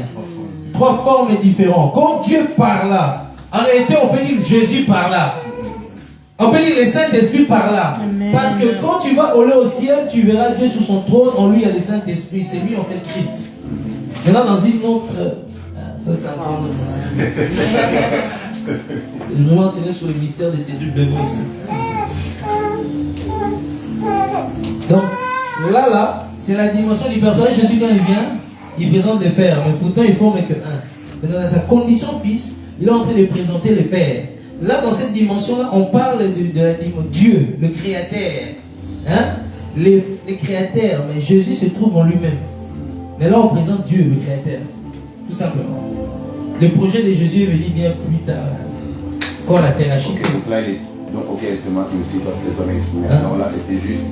Trois formes différentes. Quand Dieu parla, en réalité, on peut dire Jésus parla. On peut dire le Saint-Esprit par là. Amen. Parce que quand tu vas au ciel, tu verras Dieu sur son trône. En lui, il y a le Saint-Esprit. C'est lui, en fait, Christ. Maintenant, dans une autre... ça, c'est encore notre enseignement. Je vais enseigner sur le mystère des dédoublements ici. Donc, là, c'est la dimension du personnage. Jésus, quand il vient, il présente le Père. Mais pourtant, il ne forme que un. Mais dans sa condition fils, il est en train de présenter le Père. Là, dans cette dimension-là, on parle de la dimension Dieu, le Créateur. Hein? Les créateurs, mais Jésus se trouve en lui-même. Mais là, on présente Dieu, le Créateur. Tout simplement. Le projet de Jésus est venu bien plus tard. Quand la terre a chiqué. Donc là, c'est moi qui aussi dois peut-être m'exprimer. Donc là, c'était juste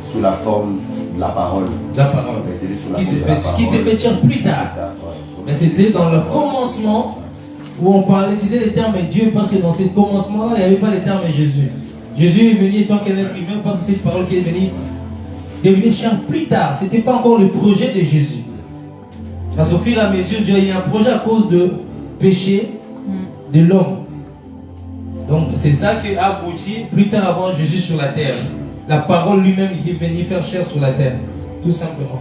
sous la forme de la parole. La parole. Qui s'est fait tiens plus tard. Mais c'était dans le commencement où on parlait, utiliser les termes Dieu, parce que dans ce commencement-là, il n'y avait pas les termes Jésus. Jésus est venu étant qu'un être humain, parce que c'est cette parole qui est devenue chère plus tard. Ce n'était pas encore le projet de Jésus. Parce qu'au fur et à mesure, Dieu a eu un projet à cause de péché de l'homme. Donc c'est ça qui a abouti plus tard à voir Jésus sur la terre. La parole lui-même qui est venu faire chair sur la terre. Tout simplement.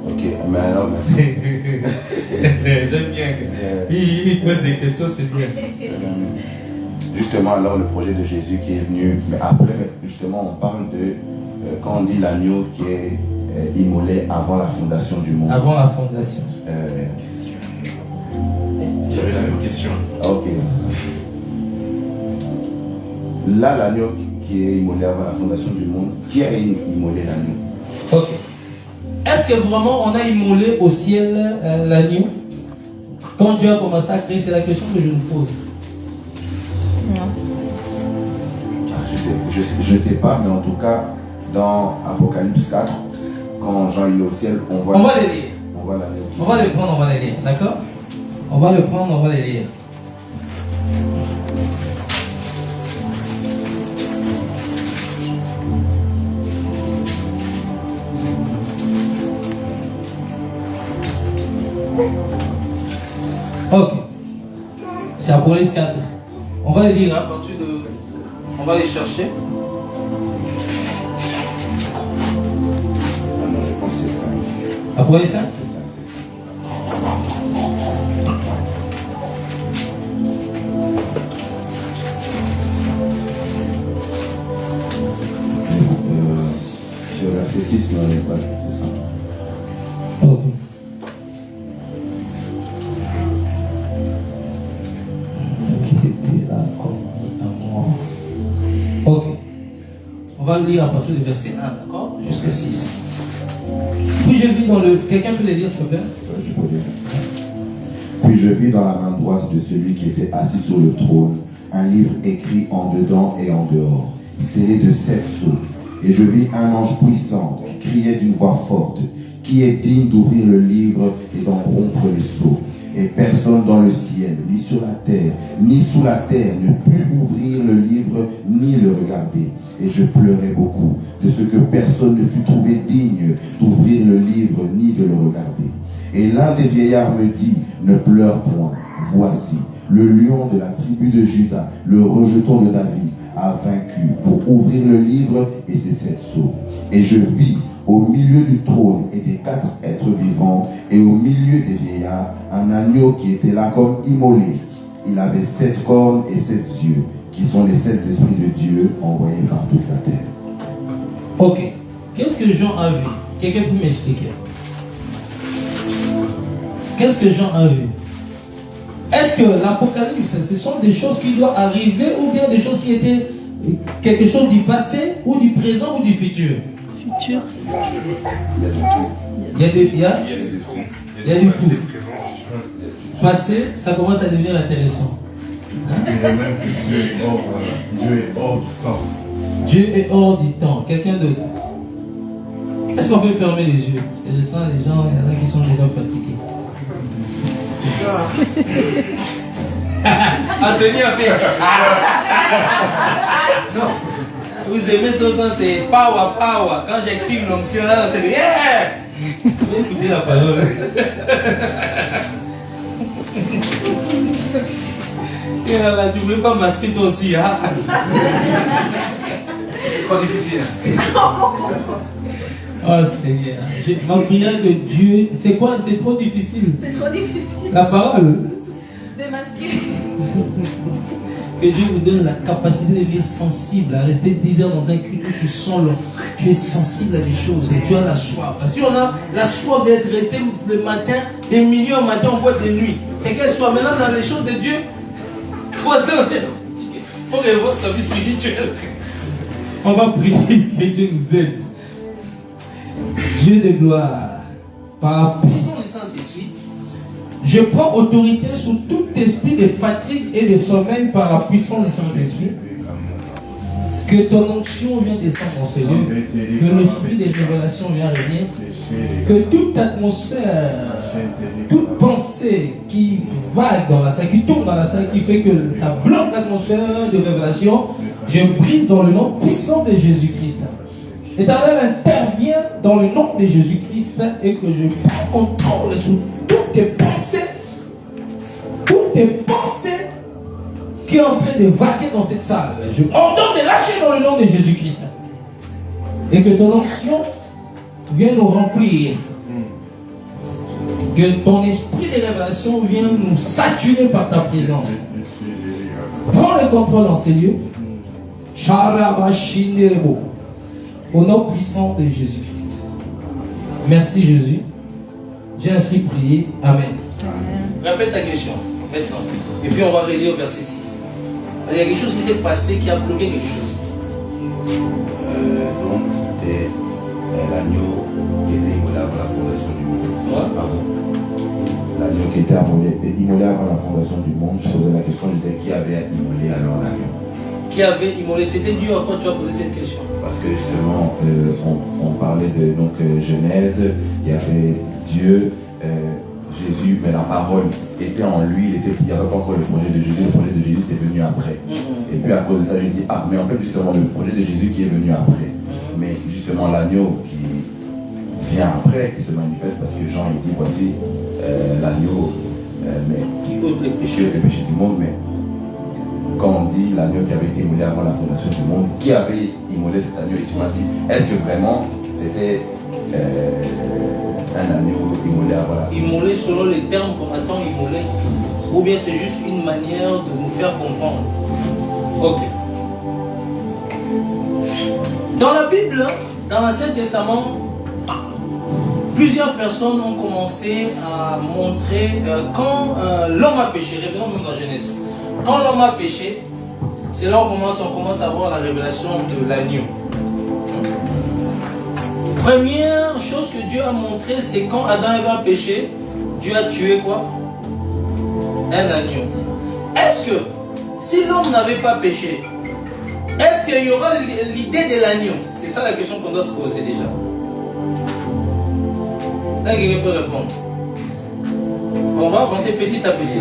Ok, mais alors, merci. J'aime bien. Il pose des questions, c'est bien. Justement, alors, le projet de Jésus qui est venu, mais après, justement, on parle de, quand on dit l'agneau qui est immolé avant la fondation du monde. Avant la fondation. J'avais la même question. Ok. Là, l'agneau qui est immolé avant la fondation du monde, qui a immolé l'agneau? Ok. Est-ce que vraiment on a immolé au ciel l'agneau? Quand Dieu a commencé à créer, c'est la question que je me pose. Non. Je sais pas, mais en tout cas, dans Apocalypse 4, quand Jean est au ciel, on voit... On va les lire. On va les prendre, on va les lire. D'accord? On va les prendre, on va les lire. Ok. C'est Apocalypse 4. On va les lire à partir de... On va les chercher. Non, je pense que c'est ça. Apocalypse 5? C'est ça. Sur verset 6, mais on n'est pas, c'est ça. Ok. Ok. On va le lire à partir du verset 1, d'accord? Jusqu'à 6. Puis je vis dans le... Quelqu'un peut le lire, s'il te plaît? Je peux lire. Puis je vis dans la main droite de celui qui était assis sur le trône un livre écrit en dedans et en dehors, scellé de 7 sceaux. Et je vis un ange puissant qui criait d'une voix forte, qui est digne d'ouvrir le livre et d'en rompre les sceaux. Et personne dans le ciel, ni sur la terre, ni sous la terre, ne put ouvrir le livre, ni le regarder. Et je pleurais beaucoup de ce que personne ne fut trouvé digne d'ouvrir le livre, ni de le regarder. Et l'un des vieillards me dit, ne pleure point, voici, le lion de la tribu de Juda, le rejeton de David, a vaincu pour ouvrir le livre et ses 7 sceaux. Et je vis au milieu du trône et des 4 êtres vivants, et au milieu des vieillards, un agneau qui était là comme immolé. Il avait 7 cornes et 7 yeux, qui sont les 7 esprits de Dieu envoyés par toute la terre. Ok. Qu'est-ce que Jean a vu? Quelqu'un peut m'expliquer? Qu'est-ce que Jean a vu? Est-ce que l'Apocalypse, ce sont des choses qui doivent arriver ou bien des choses qui étaient quelque chose du passé ou du présent ou du futur? Futur. Il y a du tout. Passé, ça commence à devenir intéressant. Je dirais même que Dieu est hors du temps. Dieu est hors du temps. Quelqu'un d'autre? Est-ce qu'on peut fermer les yeux? Parce que je sens les gens, il y en a qui sont déjà fatigués. Anthony a fait. Non. Vous aimez tout quand c'est power. Quand j'active l'onction là, c'est yeah. Vous pouvez écouter la parole. Et là, tu ne veux pas masquer toi aussi, hein? C'est trop difficile. Oh Seigneur, ma prière que Dieu, c'est quoi? C'est trop difficile. C'est trop difficile. La parole. De masquer. Que Dieu vous donne la capacité de devenir sensible, à rester 10 heures dans un culte où tu sens tu es sensible à des choses et tu as la soif. Parce que si on a la soif d'être resté le matin, des milliers au matin en boîte de nuit, c'est qu'elle soit maintenant dans les choses de Dieu. 3 heures, il faut revoir sa vie spirituelle. On va prier que Dieu nous aide. Dieu de gloire, par la puissance du Saint-Esprit, je prends autorité sur tout esprit de fatigue et de sommeil par la puissance du Saint-Esprit. Que ton onction vienne descendre dans ce lieu. Que l'esprit des révélations vienne régner. Que toute atmosphère, toute pensée qui vague dans la salle, qui tourne dans la salle, qui fait que ça bloque l'atmosphère de révélation, je brise dans le nom puissant de Jésus-Christ. L'Éternel intervient dans le nom de Jésus-Christ et que je prends contrôle sur toutes tes pensées qui est en train de vaquer dans cette salle, je ordonne de lâcher dans le nom de Jésus-Christ. Et que ton onction vienne nous remplir. Que ton esprit de révélation vienne nous saturer par ta présence. Prends le contrôle dans ces lieux. Au nom puissant de Jésus-Christ. Merci Jésus. J'ai ainsi prié. Amen. Répète ta question maintenant. Et puis on va relire au verset 6. Il y a quelque chose qui s'est passé qui a bloqué quelque chose. Donc c'était l'agneau qui était immolé avant la fondation du monde. Ouais. Pardon. L'agneau qui était immolé avant la fondation du monde. Je posais la question, je disais qui avait immolé alors l'agneau. Qui avait immolé? C'était Dieu. À quoi tu as posé cette question? Parce que justement, on parlait de Genèse, il y avait Dieu, Jésus, mais la parole était en lui, il n'y avait pas encore le projet de Jésus, le projet de Jésus c'est venu après. Et puis à cause de ça, je dis, ah, mais en fait justement le projet de Jésus qui est venu après. Mais justement l'agneau qui vient après, qui se manifeste, parce que Jean il dit, voici l'agneau qui ôte les péchés du monde, mais comme on dit, l'agneau qui avait été immolé avant la fondation du monde, qui avait immolé cet agneau? Et tu m'as dit, est-ce que vraiment c'était un agneau immolé avant la fondation? Immolé selon les termes qu'on attend immolé, ou bien c'est juste une manière de nous faire comprendre? Ok. Dans la Bible, dans l'Ancien Testament, plusieurs personnes ont commencé à montrer quand l'homme a péché. Revenons même dans Genèse. Quand l'homme a péché, c'est là où on commence à voir la révélation de l'agneau. Première chose que Dieu a montré, c'est quand Adam et Ève a péché, Dieu a tué quoi? Un agneau. Est-ce que si l'homme n'avait pas péché, est-ce qu'il y aura l'idée de l'agneau? C'est ça la question qu'on doit se poser déjà. Là, quelqu'un peut répondre. On va avancer petit à petit.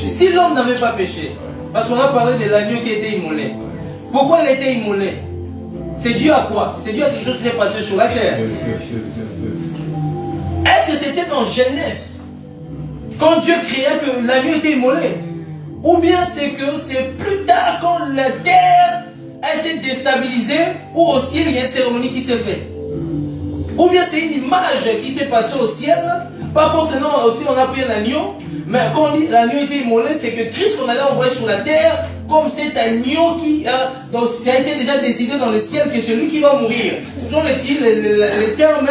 Si l'homme n'avait pas péché, parce qu'on a parlé de l'agneau qui était immolé. Pourquoi il était immolé? C'est dû à quoi? C'est dû à quelque chose qui s'est passé sur la terre. Est-ce que c'était dans Genèse, quand Dieu créait, que l'agneau était immolé? Ou bien c'est que c'est plus tard, quand la terre a été déstabilisée, ou au ciel il y a une cérémonie qui s'est faite? Ou bien c'est une image qui s'est passée au ciel? Pas forcément aussi on a pris un agneau, mais quand on dit l'agneau était immolé, c'est que Christ qu'on allait envoyer sur la terre, comme cet agneau qui donc ça a été déjà décidé dans le ciel que celui qui va mourir. Ce sont les termes,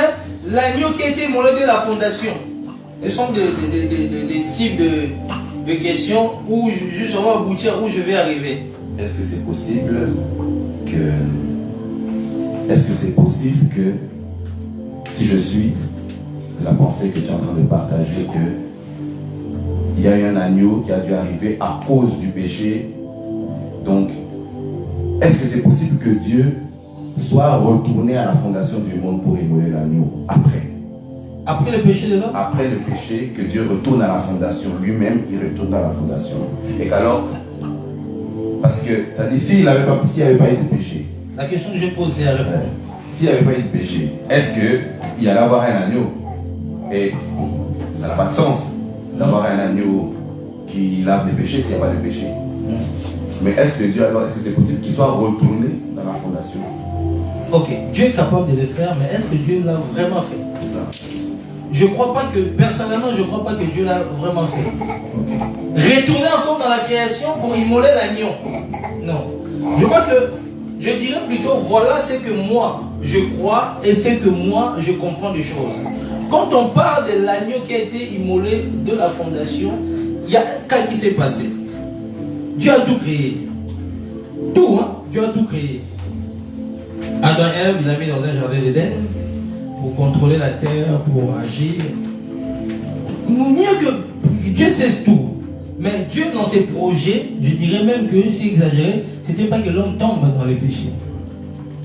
l'agneau qui a été immolé de la fondation. Ce sont des types de questions où juste on va aboutir où je vais arriver. Est-ce que c'est possible que si je suis la pensée que tu es en train de partager, qu'il y a eu un agneau qui a dû arriver à cause du péché. Donc, est-ce que c'est possible que Dieu soit retourné à la fondation du monde pour immoler l'agneau après? Après le péché de l'homme? Après le péché, que Dieu retourne à la fondation. Lui-même, il retourne à la fondation. Et qu'alors, parce que tu as dit, s'il n'y avait pas eu de péché. La question que je pose, c'est à répondre. S'il n'y avait pas eu de péché, est-ce qu'il allait avoir un agneau? Et ça n'a pas de sens d'avoir un agneau qui lave les péchés s'il n'y a pas de péché. Mais est-ce que Dieu, alors, est-ce que c'est possible qu'il soit retourné dans la fondation? Ok, Dieu est capable de le faire, mais est-ce que Dieu l'a vraiment fait? Je crois pas que, personnellement, je ne crois pas que Dieu l'a vraiment fait. Retourner encore dans la création pour immoler l'agneau. Non. Je crois que, je dirais plutôt, voilà ce que moi, je crois et ce que moi, je comprends des choses. Quand on parle de l'agneau qui a été immolé de la fondation, il y a un cas qui s'est passé. Dieu a tout créé. Tout, hein? Dieu a tout créé. Adam et Ève, il a mis dans un jardin d'Éden pour contrôler la terre, pour agir. Mieux que Dieu sait tout. Mais Dieu, dans ses projets, je dirais même que c'est exagéré, c'était pas que l'homme tombe dans le péché.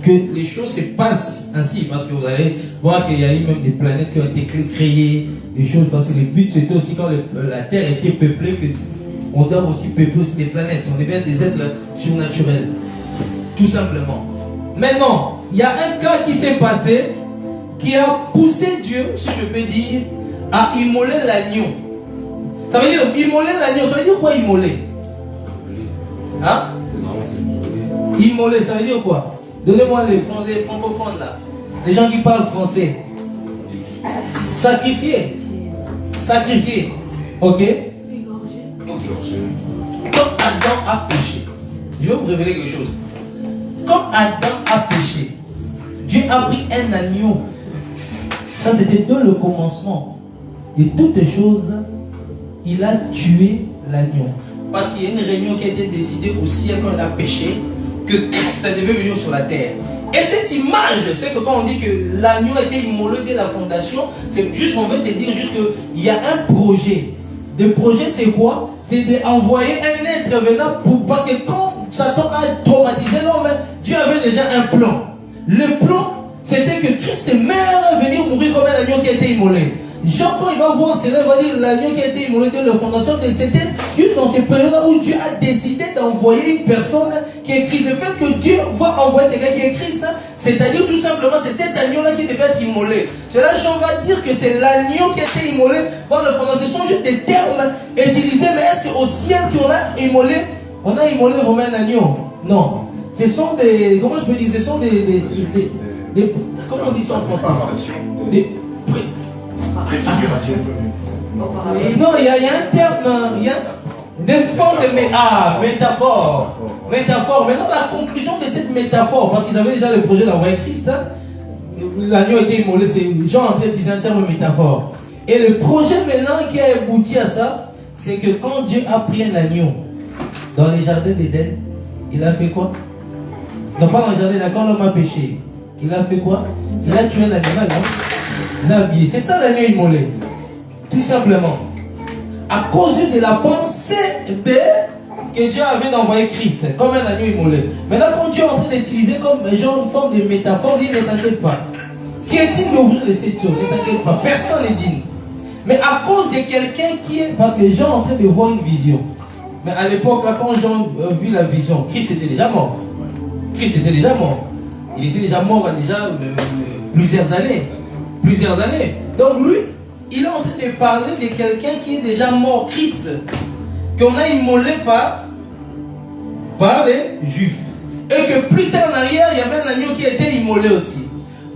Que les choses se passent ainsi, parce que vous allez voir qu'il y a eu même des planètes qui ont été créées, des choses, parce que le but c'était aussi quand la terre était peuplée, qu'on doit aussi peupler aussi des planètes, on est bien des êtres surnaturels, tout simplement. Maintenant, il y a un cas qui s'est passé, qui a poussé Dieu, si je peux dire, à immoler l'agneau. Ça veut dire immoler l'agneau, ça veut dire quoi immoler? Hein? Immoler, ça veut dire quoi? Donnez-moi les francophones là. Les gens qui parlent français. Sacrifier. Sacrifier. Ok? Comme Adam a péché. Je vais vous révéler quelque chose. Comme Adam a péché, Dieu a pris un agneau. Ça, c'était dans le commencement. De toutes choses, il a tué l'agneau. Parce qu'il y a une réunion qui a été décidée au ciel quand il a péché, que Christ devait venir sur la terre. Et cette image, c'est que quand on dit que l'agneau a été immolé dès la fondation, c'est juste, on veut te dire juste qu'il y a un projet. Le projet, c'est quoi? C'est d'envoyer un être venant parce que quand Satan a traumatisé l'homme, Dieu avait déjà un plan. Le plan, c'était que Christ est meilleur venir mourir comme un agneau qui a été immolé. Jean, quand il va voir cela, il va dire l'agneau qui a été immolé dès la fondation, et c'était juste dans ces périodes où Dieu a décidé d'envoyer une personne qui est Christ. Le fait que Dieu va envoyer quelqu'un qui est Christ, c'est-à-dire tout simplement, c'est cet agneau-là qui devait être immolé. C'est là Jean va dire que c'est l'agneau qui a été immolé dans la fondation. Ce sont juste des termes utilisés, mais est-ce qu'au ciel qu'on a immolé vraiment un agneau? Non. Ce sont des, comment je peux dire, ce sont des comment on dit ça en français? Préfiguration. Non, il y a un terme, il y a des formes de métaphore. Métaphore. Maintenant, la conclusion de cette métaphore, parce qu'ils avaient déjà le projet d'envoyer Christ, l'agneau a été immolé, c'est Jean en train d'utiliser un terme métaphore. Et le projet maintenant qui a abouti à ça, c'est que quand Dieu a pris un agneau dans les jardins d'Éden, il a fait quoi? Non, pas dans le jardin d'Éden, quand l'homme a péché, il a fait quoi? Il a tué un animal, non? C'est ça l'agneau immolé. Tout simplement. À cause de la pensée que Dieu avait d'envoyer Christ comme un agneau immolé. Maintenant, quand Dieu est en train d'utiliser comme genre une forme de métaphore, il dit ne t'inquiète pas. Qui est digne d'ouvrir les sept choses? Ne t'inquiète pas. Personne n'est digne. Mais à cause de quelqu'un qui est. Parce que Jean est en train de voir une vision. Mais à l'époque, quand Jean a vu la vision, Christ était déjà mort. Christ était déjà mort. Il était déjà mort il y a déjà plusieurs années. Plusieurs années. Donc lui, il est en train de parler de quelqu'un qui est déjà mort, Christ, qu'on a immolé par les Juifs. Et que plus tard en arrière, il y avait un agneau qui a été immolé aussi.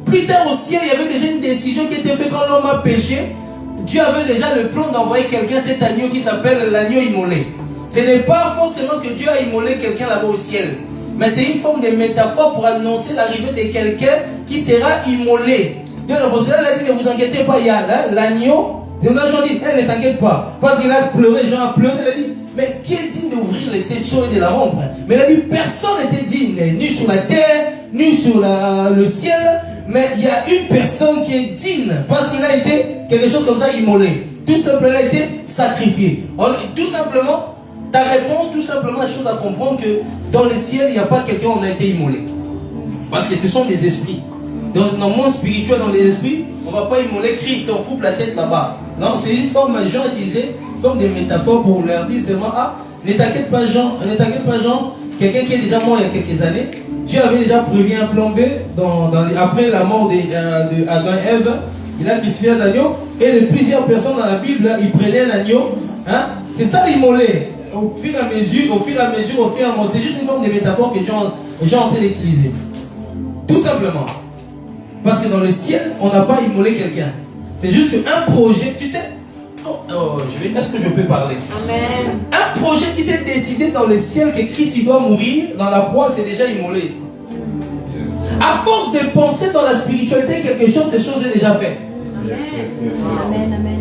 Plus tard au ciel, il y avait déjà une décision qui était faite quand l'homme a péché. Dieu avait déjà le plan d'envoyer quelqu'un, cet agneau qui s'appelle l'agneau immolé. Ce n'est pas forcément que Dieu a immolé quelqu'un là-bas au ciel. Mais c'est une forme de métaphore pour annoncer l'arrivée de quelqu'un qui sera immolé. Dieu a dit, ne vous inquiétez pas, il y a l'agneau. C'est pour ça que Jean dit, ne t'inquiète pas. Parce qu'il a pleuré, Jean a pleuré, il a dit, mais qui est digne d'ouvrir les sept sceaux et de la rompre? Mais il a dit, personne n'était digne, ni sur la terre, ni sur le ciel. Mais il y a une personne qui est digne, parce qu'il a été quelque chose comme ça immolé. Tout simplement, il a été sacrifié. Alors, tout simplement, ta réponse, tout simplement, la chose à comprendre que dans le ciel, il n'y a pas quelqu'un où on a été immolé. Parce que ce sont des esprits. Dans le monde spirituel, dans les esprits, on ne va pas immoler Christ, on coupe la tête là-bas. Non, c'est une forme, Jean a utilisé, une forme de métaphore pour leur dire seulement, ne t'inquiète pas Jean, quelqu'un qui est déjà mort il y a quelques années, Dieu avait déjà prévu un plan B, après la mort d'Adam et Ève, il a crucifié un agneau, et de plusieurs personnes dans la Bible, ils prenaient un agneau, c'est ça l'immoler. Au fur et à mesure, c'est juste une forme de métaphore que Jean est en train d'utiliser. Tout simplement. Parce que dans le ciel, on n'a pas immolé quelqu'un. C'est juste qu'un projet, tu sais, est-ce que je peux parler? Amen. Un projet qui s'est décidé dans le ciel que Christ il doit mourir, dans la croix, c'est déjà immolé. À force de penser dans la spiritualité quelque chose, ces choses sont déjà faites. Amen, amen.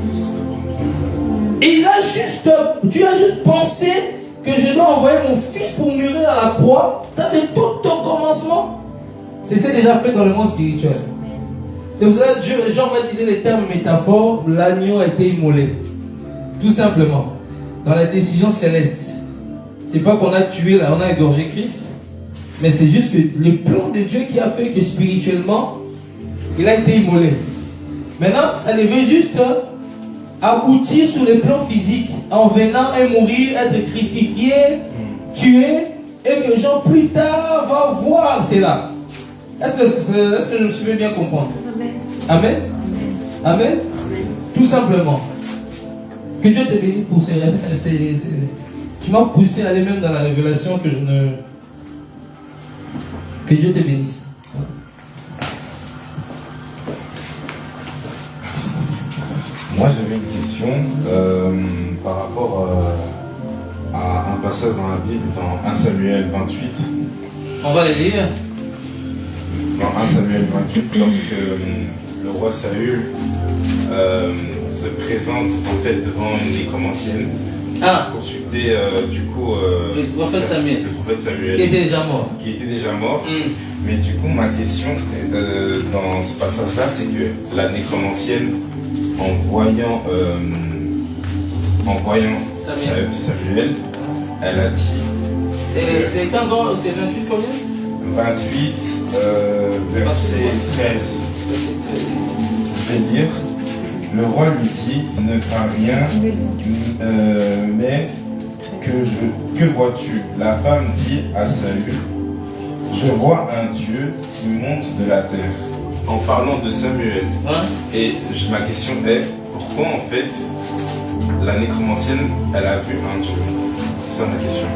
Et Dieu a juste pensé que je dois envoyer mon fils pour mourir à la croix. Ça, c'est tout au commencement. C'est déjà fait dans le monde spirituel. C'est pour ça que Jean va utiliser les termes métaphores. L'agneau a été immolé. Tout simplement. Dans la décision céleste. C'est pas qu'on a tué, on a égorgé Christ. Mais c'est juste que le plan de Dieu qui a fait que spirituellement, il a été immolé. Maintenant, ça devait juste aboutir sur le plan physique. En venant et mourir, être crucifié, tué. Et que Jean plus tard va voir cela. Est-ce que je me suis fait bien comprendre? Amen. Amen. Amen. Tout simplement. Que Dieu te bénisse pour ces Tu m'as poussé à aller même dans la révélation que je ne... Que Dieu te bénisse. Moi j'avais une question par rapport à un passage dans la Bible, dans 1 Samuel 28. On va le lire. Dans 1 Samuel 28, lorsque le roi Saül se présente en fait devant une nécromancienne pour consulter le prophète Samuel. Qui était déjà mort. Mais du coup ma question dans ce passage-là, c'est que la nécromancienne, en voyant Samuel, elle a dit... C'est encore, c'est 28 combien? 28, verset 13. Je vais lire. Le roi lui dit, ne crains rien, mais que vois-tu? La femme dit à Saül, je vois un Dieu qui monte de la terre. En parlant de Samuel. Et ma question est, pourquoi en fait la nécromancienne, elle a vu un Dieu? C'est ça ma question.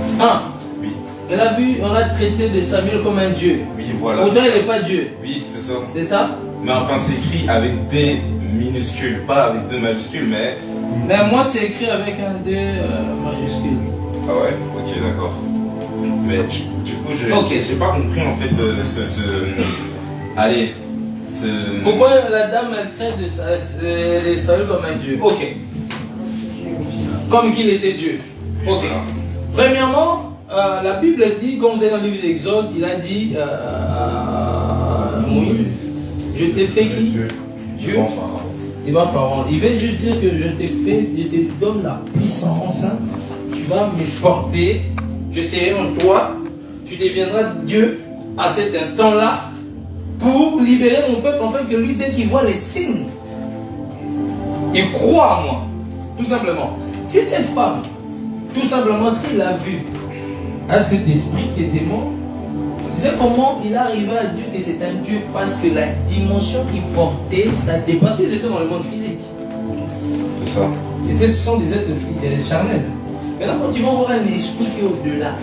Oui. Elle a vu, on a traité de Samuel comme un Dieu. Oui, voilà. Pourtant, il n'est pas Dieu. Oui, c'est ça. C'est ça? Mais enfin, c'est écrit avec des minuscules, pas avec deux majuscules, mais... Mais moi, c'est écrit avec un D majuscule. Ah ouais? Ok, d'accord. Mais du coup, j'ai pas compris en fait de Allez. Pourquoi la dame elle traite de Saül comme un Dieu? Ok. Comme qu'il était Dieu. Ok. Premièrement, la Bible dit, comme vous êtes dans le livre d'Exode, il a dit à Moïse, je t'ai fait qui? Dieu. Il va Pharaon. Il veut juste dire que je te donne la puissance, tu vas me porter, je serai en toi, tu deviendras Dieu à cet instant-là, pour libérer mon peuple, en fait, que lui, dès qu'il voit les signes, il croit en moi. Tout simplement. Si cette femme, tout simplement, s'il a vu à cet esprit qui était mort, tu sais comment il arrivait à dire que c'est un Dieu? Parce que la dimension qu'il portait, ça dépasse. Parce que c'était dans le monde physique. C'est ça. Ce sont des êtres charnels. Maintenant, quand tu vas voir un esprit qui est au-delà,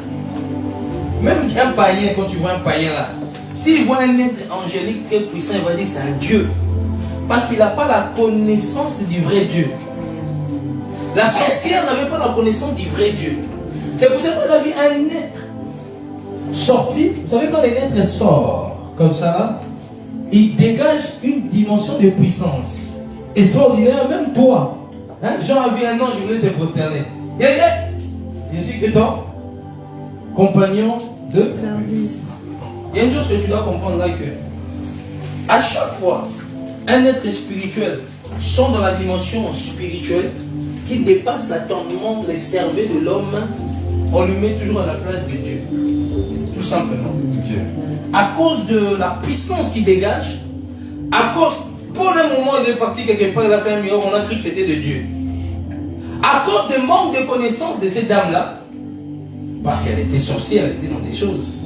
même un païen, quand tu vois un païen là, s'il voit un être angélique très puissant, il va dire que c'est un Dieu. Parce qu'il n'a pas la connaissance du vrai Dieu. La sorcière n'avait pas la connaissance du vrai Dieu. C'est pour ça qu'on a vu un être sorti. Vous savez, quand un être sort comme ça là, il dégage une dimension de puissance extraordinaire. Même toi, Jean a vu un ange, il voulait se prosterner. Je suis que toi, compagnon de service. Il y a une chose que tu dois comprendre là, que à chaque fois, un être spirituel sont dans la dimension spirituelle qui dépasse l'attendement, les cerveaux de l'homme, on lui met toujours à la place de Dieu. Tout simplement. À cause de la puissance qu'il dégage, à cause, pour le moment il est parti quelque part, il a fait un miracle, on a cru que c'était de Dieu. À cause du manque de connaissance de cette dame-là, parce qu'elle était sorcière, elle était dans des choses.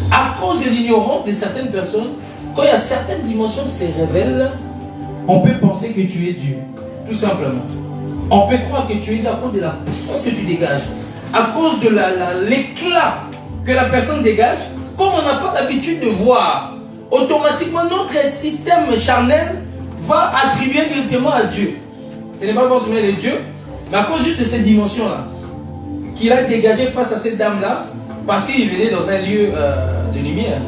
À cause de l'ignorance de certaines personnes, quand il y a certaines dimensions qui se révèlent, on peut penser que tu es Dieu. Tout simplement. On peut croire que tu es Dieu à cause de la puissance que tu dégages. À cause de l'éclat que la personne dégage. Comme on n'a pas l'habitude de voir, automatiquement notre système charnel va attribuer directement à Dieu. Ce n'est pas forcément le Dieu, mais à cause juste de cette dimension-là, qu'il a dégagé face à cette dame-là, parce qu'il venait dans un lieu de lumière.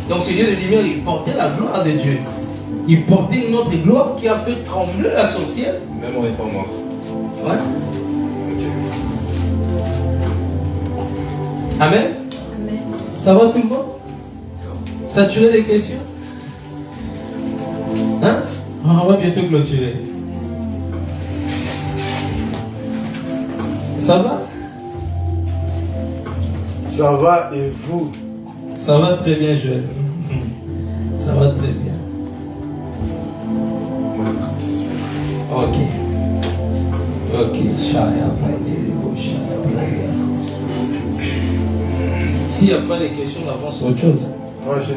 Donc ce lieu de lumière, il portait la gloire de Dieu. Il portait une autre gloire qui a fait trembler la sorcière. Même en étant mort. Ouais. Amen. Amen. Ça va tout le monde? Saturé des questions? Hein? On va bientôt clôturer. Ça va? Ça va et vous? Ça va très bien, Joël. Ça va très bien. Ok. Ok. S'il n'y a pas de questions, on avance sur autre chose.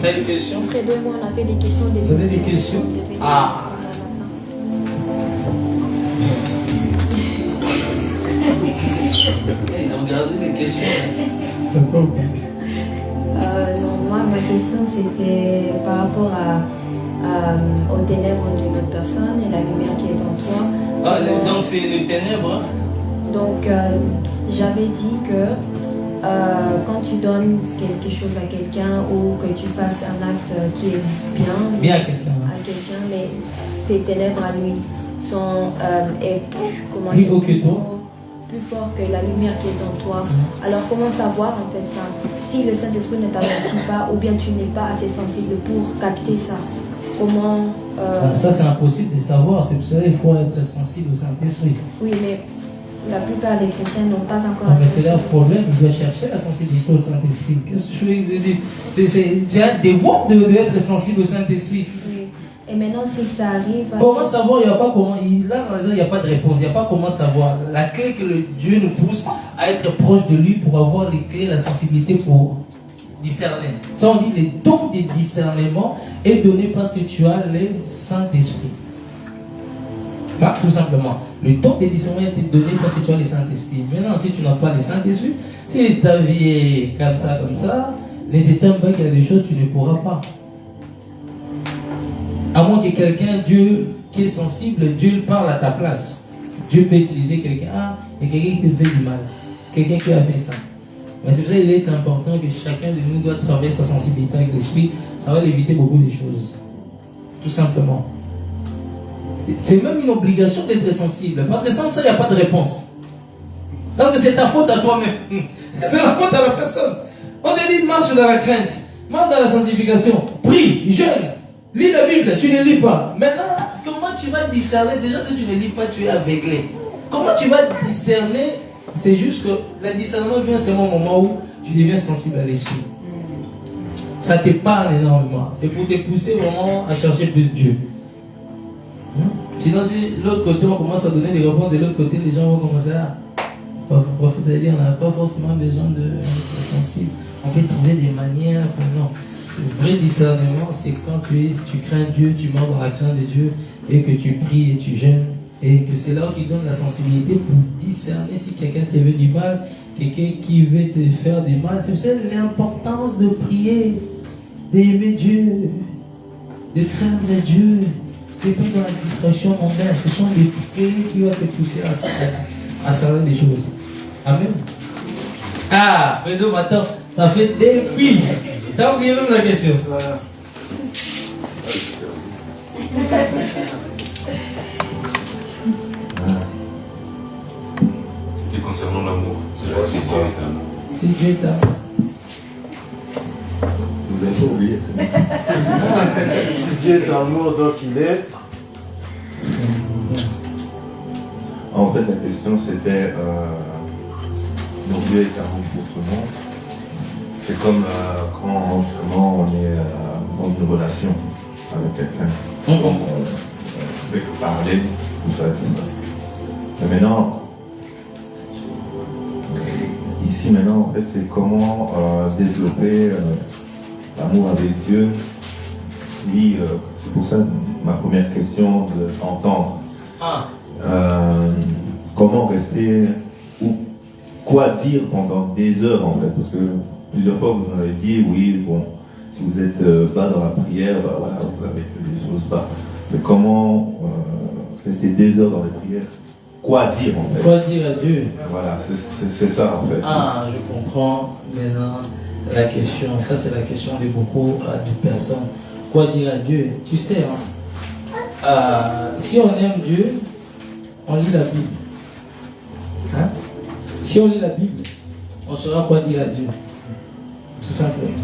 Tu as une question? Près de moi, on avait des questions. Vous avez des questions? Ah. Ils ont gardé les questions. Non, moi, ma question c'était par rapport aux ténèbres d'une autre personne et la lumière qui est en toi. Ah, donc c'est les ténèbres. Donc, j'avais dit que quand tu donnes quelque chose à quelqu'un ou que tu fasses un acte qui est bien à quelqu'un, mais ces ténèbres à lui sont plus haut que toi, plus fort que la lumière qui est en toi. Alors comment savoir en fait ça? Si le Saint-Esprit ne t'avertit pas ou bien tu n'es pas assez sensible pour capter ça, comment ça c'est impossible de savoir, c'est pour ça qu'il faut être sensible au Saint-Esprit. Oui, mais la plupart des chrétiens n'ont pas encore... mais c'est leur problème, ils doivent chercher la sensibilité au Saint-Esprit. Qu'est-ce que je veux dire? C'est un devoir d'être sensible au Saint-Esprit. Oui. Et maintenant, si ça arrive... Comment savoir? Il n'y a pas comment. Là, il n'y a pas de réponse. Il n'y a pas comment savoir. La clé que Dieu nous pousse à être proche de lui pour avoir les clés, la sensibilité pour discerner. Ça, on dit les dons de discernement est donné parce que tu as le Saint-Esprit. Là, tout simplement. Le don de discernement est donné parce que tu as le Saint-Esprit. Maintenant, si tu n'as pas le Saint-Esprit, si ta vie est comme ça, ne t'étonne pas qu'il y a des choses que tu ne pourras pas. À moins que quelqu'un, Dieu, qui est sensible, Dieu parle à ta place. Dieu peut utiliser quelqu'un. Ah, il y a quelqu'un qui te fait du mal. Quelqu'un qui a fait ça. Mais c'est pour ça qu'il est important que chacun de nous doit travailler sa sensibilité avec l'esprit. Ça va éviter beaucoup de choses. Tout simplement. C'est même une obligation d'être sensible. Parce que sans ça, il n'y a pas de réponse. Parce que c'est ta faute à toi-même. C'est la faute à la personne. On te dit marche dans la crainte. Marche dans la sanctification. Prie, jeûne. Lis la Bible, tu ne lis pas. Maintenant, comment tu vas discerner? Déjà, si tu ne lis pas, tu es aveuglé. Comment tu vas discerner? C'est juste que le discernement vient seulement au moment où tu deviens sensible à l'esprit. Ça te parle énormément. C'est pour te pousser vraiment à chercher plus Dieu. Sinon, si de l'autre côté, on commence à donner des réponses, de l'autre côté, les gens vont commencer à... Prophète a dit, on n'a pas forcément besoin d'être sensible. On peut trouver des manières. Non. Le vrai discernement, c'est quand tu crains Dieu, tu marches dans la crainte de Dieu et que tu pries et tu jeûnes. Et que c'est là qui donne la sensibilité pour discerner si quelqu'un te veut du mal, quelqu'un qui veut te faire du mal. C'est pour ça l'importance de prier, d'aimer Dieu, de craindre Dieu. Et puis dans la distraction mondaine, ce sont des clés qui vont te pousser à savoir des choses. Amen. Ah, Fredo, maintenant, ça fait depuis. T'as oublié même la question. C'était concernant l'amour. C'est vrai, si Dieu t'a. Vous n'avez pas oublié. Si Dieu est amour, donc il est. En fait, la question c'était donc Dieu est amour pour tout le monde. C'est comme quand justement on est dans une relation avec quelqu'un. On ne fait que parler, tout ça. Mais maintenant, ici maintenant, en fait, c'est comment développer l'amour avec Dieu. Si, c'est pour ça ma première question de s'entendre. Comment rester ou quoi dire pendant des heures en fait, parce que plusieurs fois vous avez dit oui, bon, si vous êtes bas dans la prière, bah, voilà, vous avez que des choses bas. Mais comment rester des heures dans les prières? Quoi dire en fait? Quoi dire à Dieu? Voilà, c'est ça en fait. Ah, je comprends maintenant la question. Ça, c'est la question de beaucoup de personnes. Quoi dire à Dieu? Tu sais, si on aime Dieu, on lit la Bible. Hein? Si on lit la Bible, on saura quoi dire à Dieu. Tout simplement.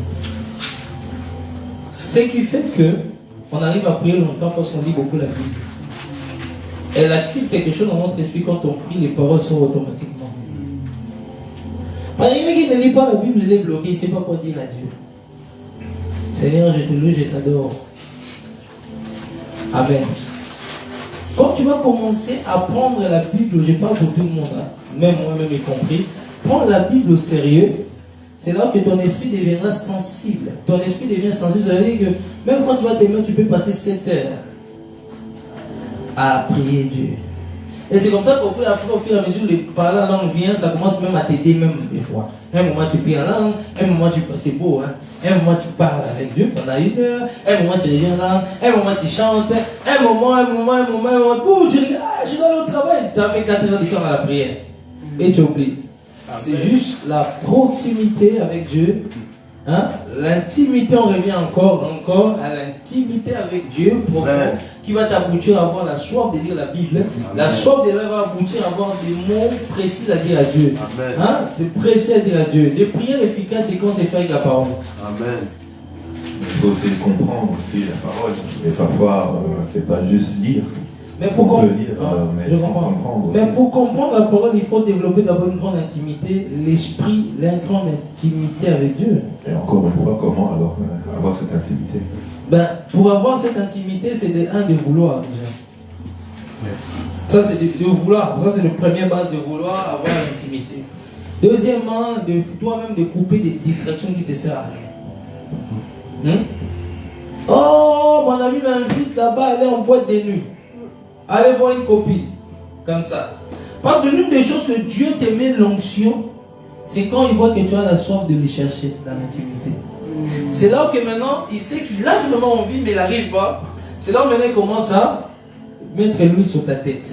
Ce qui fait que on arrive à prier longtemps parce qu'on lit beaucoup la Bible. Elle active quelque chose dans notre esprit. Quand on prie, les paroles sont automatiquement. Par exemple, qui ne lit pas la Bible, il est bloqué, il ne sait pas quoi dire à Dieu. Seigneur, je te loue, je t'adore. Amen. Quand tu vas commencer à prendre la Bible, je parle pour tout le monde, hein, même moi-même y compris, prendre la Bible au sérieux, c'est là que ton esprit deviendra sensible. Ton esprit devient sensible, ça veut dire que même quand tu vas t'aimer, tu peux passer 7 heures à prier Dieu. Et c'est comme ça qu'au fur et à mesure, le parler en langue vient, ça commence même à t'aider même des fois. Un moment tu pries en langue, un moment c'est beau, hein. Un moment tu parles avec Dieu pendant 1 heure, un moment tu reviens en langue, un moment tu chantes, un moment, boum, tu dis, ah, je dois aller au travail. Tu as fait 4 heures de temps à la prière. Et tu oublies. C'est juste la proximité avec Dieu. Hein? L'intimité, on revient encore à l'intimité avec Dieu profond, qui va t'aboutir à avoir la soif de lire la Bible. La soif de lire va aboutir à avoir des mots précis à dire à Dieu. Hein? C'est précis à dire à Dieu. Les prières efficaces, c'est quand c'est fait avec la parole. Amen. Il faut aussi comprendre aussi la parole. Et parfois, c'est pas juste lire. Mais pour comprendre la parole, il faut développer d'abord une grande intimité, l'esprit, une grande intimité avec Dieu. Et encore une fois, comment alors avoir cette intimité? Pour avoir cette intimité, c'est de vouloir déjà. Ça, c'est de vouloir. Ça, c'est la première base de vouloir avoir l'intimité. Deuxièmement, de toi-même de couper des distractions qui ne te servent à rien. Oh, mon ami m'invite là-bas, aller en boîte de nuit. Allez voir une copine, comme ça. Parce que l'une des choses que Dieu te met l'onction, c'est quand il voit que tu as la soif de les chercher dans l'intimité. C'est là que maintenant, il sait qu'il a vraiment envie, mais il n'arrive pas. C'est là où maintenant il commence à mettre l'huile sur ta tête.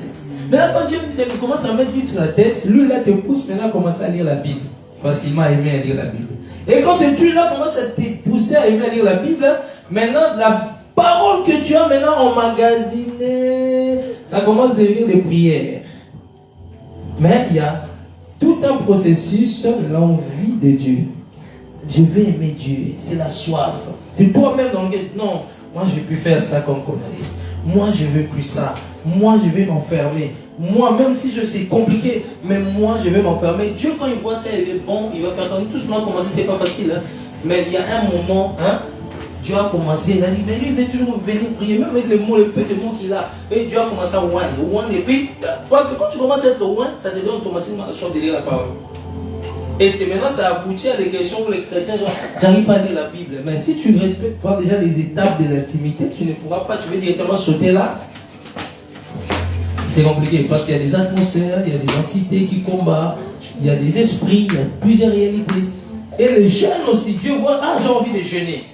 Maintenant, quand Dieu commence à mettre l'huile sur la tête, l'huile là te pousse maintenant à commencer à lire la Bible. Facilement aimer à lire la Bible. Et quand cette huile là commence à te pousser à aimer à lire la Bible, maintenant la parole que tu as maintenant emmagasinée, ça commence à devenir des prières. Mais il y a tout un processus, l'envie de Dieu. Je veux aimer Dieu, c'est la soif. C'est toi-même dans le non, moi je peux faire ça comme connerie. Moi je veux plus ça. Moi je vais m'enfermer. Moi, même si c'est compliqué, mais moi je vais m'enfermer. Dieu, quand il voit ça, il est bon, il va faire comme tout ce monde a commencé, c'est pas facile. Hein? Mais il y a un moment, hein, Dieu a commencé, il a dit, mais lui, il veut toujours venir prier, même avec les mots, le peu de mots qu'il a. Et Dieu a commencé à oindre, et puis, parce que quand tu commences à être oindre, ça te donne automatiquement la chance de lire la parole. Et c'est maintenant, ça aboutit à des questions où les chrétiens disent, j'arrive pas à lire la Bible. Mais si tu ne respectes pas déjà les étapes de l'intimité, tu ne pourras pas, tu veux directement sauter là. C'est compliqué, parce qu'il y a des atmosphères, il y a des entités qui combattent, il y a des esprits, il y a plusieurs réalités. Et le jeûne aussi, Dieu voit, ah, j'ai envie de jeûner.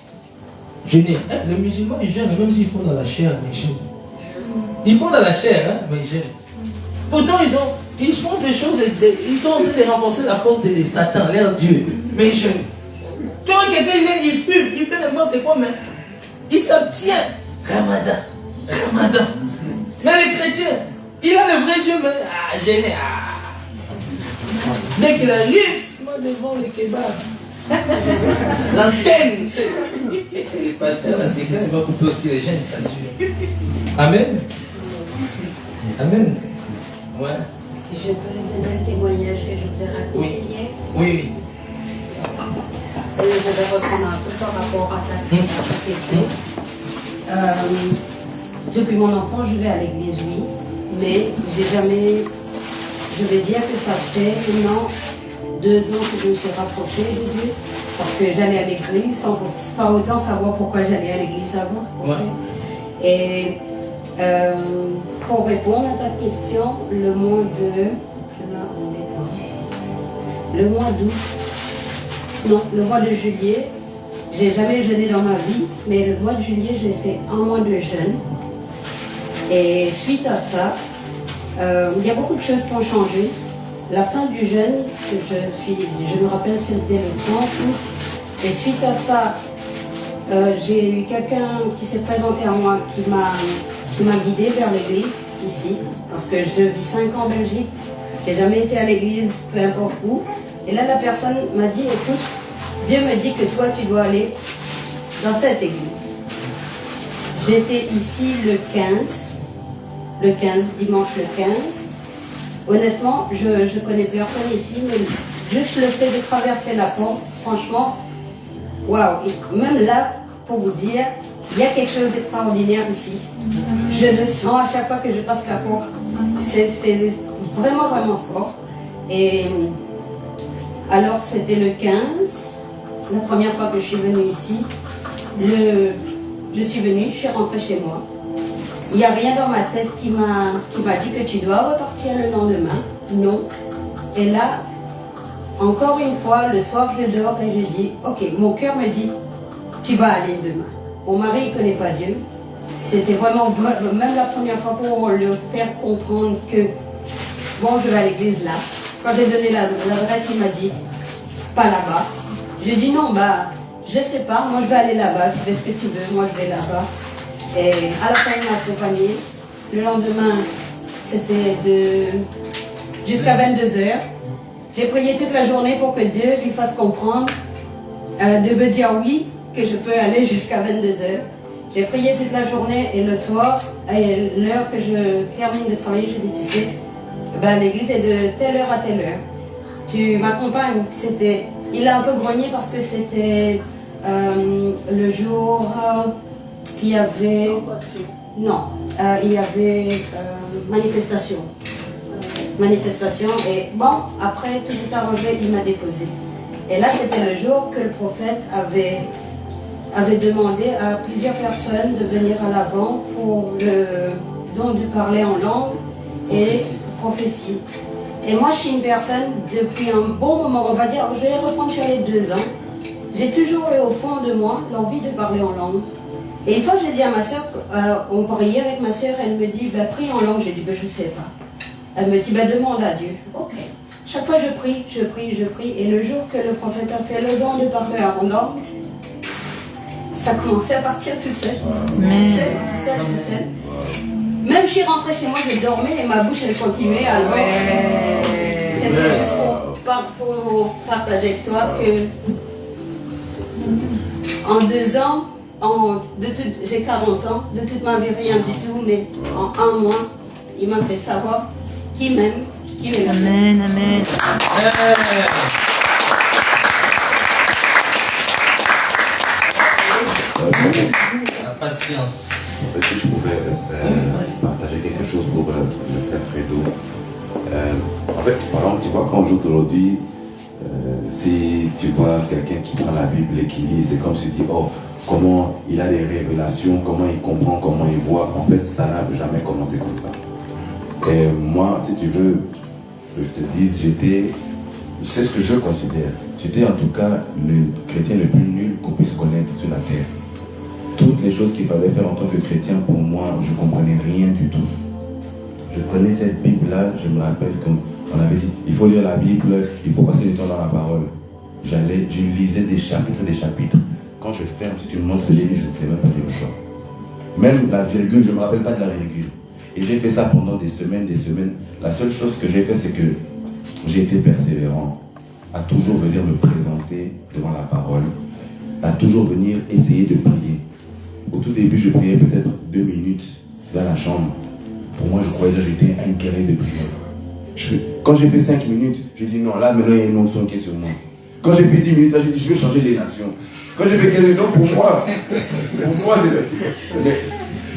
Jeûner. Les musulmans, ils jeûnent, même s'ils font dans la chair, mais ils jeûnent. Ils font dans la chair, hein, mais ils jeûnent. Pourtant, ils font des choses, ils sont en train de renforcer la force de Satan, leur Dieu, mais ils jeûnent. Tu vois, quelqu'un, il fume, il fait n'importe quoi, mais il s'abstient. Ramadan. Mais les chrétiens, il a le vrai Dieu, mais gêné. Dès qu'il arrive, moi devant les kebabs. L'antenne, c'est. Le pasteur, là, c'est clair, il va couper aussi les gènes, ça dure. Amen. Amen. Ouais. Je peux donner le témoignage que je vous ai raconté hier. Oui. Et je vais reprendre un peu par rapport à sa question. Depuis mon enfant, je vais à l'église, oui, mais j'ai jamais, je vais dire que ça fait maintenant 2 ans que je me suis rapprochée de Dieu, parce que j'allais à l'église sans autant savoir pourquoi j'allais à l'église avant. Ouais. Et pour répondre à ta question, le mois de juillet, j'ai jamais jeûné dans ma vie, mais le mois de juillet, j'ai fait 1 mois de jeûne. Et suite à ça, il y a beaucoup de choses qui ont changé. La fin du jeûne, je me rappelle, c'était le 30 août. Et suite à ça, j'ai eu quelqu'un qui s'est présenté à moi, qui m'a guidé vers l'église, ici. Parce que je vis 5 ans en Belgique, j'ai jamais été à l'église, peu importe où. Et là, la personne m'a dit, écoute, Dieu me dit que toi, tu dois aller dans cette église. J'étais ici le 15, dimanche le 15. Honnêtement, je ne connais personne ici, mais juste le fait de traverser la porte, franchement, waouh. Même là, pour vous dire, il y a quelque chose d'extraordinaire ici. Je le sens à chaque fois que je passe la porte. C'est vraiment, vraiment fort. Et alors, c'était le 15, la première fois que je suis venue ici. Je suis venue, je suis rentrée chez moi. Il n'y a rien dans ma tête qui m'a dit que tu dois repartir le lendemain. Non. Et là, encore une fois, le soir, je dors et je dis, ok, mon cœur me dit, tu vas aller demain. Mon mari ne connaît pas Dieu. C'était vraiment, même la première fois pour le faire comprendre que, bon, je vais à l'église là. Quand j'ai donné l'adresse, il m'a dit, pas là-bas. J'ai dit non, je sais pas, moi je vais aller là-bas, tu fais ce que tu veux, moi je vais là-bas. Et à la fin, il m'a accompagné. Le lendemain, c'était jusqu'à 22h. J'ai prié toute la journée pour que Dieu lui fasse comprendre, de me dire oui, que je peux aller jusqu'à 22h. J'ai prié toute la journée et le soir, à l'heure que je termine de travailler, je dis, tu sais, l'église est de telle heure à telle heure. Tu m'accompagnes. Il a un peu grogné parce que c'était le jour qu'il y avait... Non, il y avait manifestation. Et bon, après tout s'est arrangé, il m'a déposé. Et là, c'était le jour que le prophète avait demandé à plusieurs personnes de venir à l'avant pour de parler en langue et prophétie. Et moi, je suis une personne, depuis un bon moment, on va dire, je vais reprendre sur les 2 ans, j'ai toujours eu au fond de moi l'envie de parler en langue. Et une fois, j'ai dit à ma soeur, on priait avec ma soeur, elle me dit, prie en langue. J'ai dit, je ne sais pas. Elle me dit, demande à Dieu. Ok. Chaque fois, je prie. Et le jour que le prophète a fait le don de parler en langue, ça commençait à partir tout seul. Tout seul. Même je suis rentrée chez moi, je dormais et ma bouche, elle continuait à l'eau. C'était juste pour partager avec toi que en 2 ans, j'ai 40 ans, de toute ma vie rien du tout, mais en 1 mois, il m'a fait savoir qu'il m'aime. Amen. La patience. En fait, si je pouvais partager quelque chose pour le frère Fredo. En fait, par exemple, tu vois, quand au jour d'aujourd'hui, si tu vois quelqu'un qui prend la Bible et qui lit, c'est comme si tu dis, oh, comment il a des révélations, comment il comprend, comment il voit. En fait, ça n'a jamais commencé comme ça. Et moi, si tu veux, que je te dise, c'est ce que je considère. J'étais en tout cas le chrétien le plus nul qu'on puisse connaître sur la terre. Toutes les choses qu'il fallait faire en tant que chrétien, pour moi, je ne comprenais rien du tout. Je prenais cette Bible-là, je me rappelle qu'on avait dit, il faut lire la Bible, il faut passer du temps dans la parole. Je lisais des chapitres. Quand je ferme, si tu me montres ce que j'ai lu, je ne sais même pas lire le choix. Même la virgule, je ne me rappelle pas de la virgule. Et j'ai fait ça pendant des semaines. La seule chose que j'ai fait, c'est que j'ai été persévérant à toujours venir me présenter devant la parole, à toujours venir essayer de prier. Au tout début, je priais peut-être 2 minutes dans la chambre. Pour moi, je croyais que j'étais incarné de prière. Quand j'ai fait 5 minutes, j'ai dit non, là maintenant il y a une onction qui est sur moi. Quand j'ai fait 10 minutes, là j'ai dit je vais changer les nations. Quand j'ai fait 15 minutes, pour moi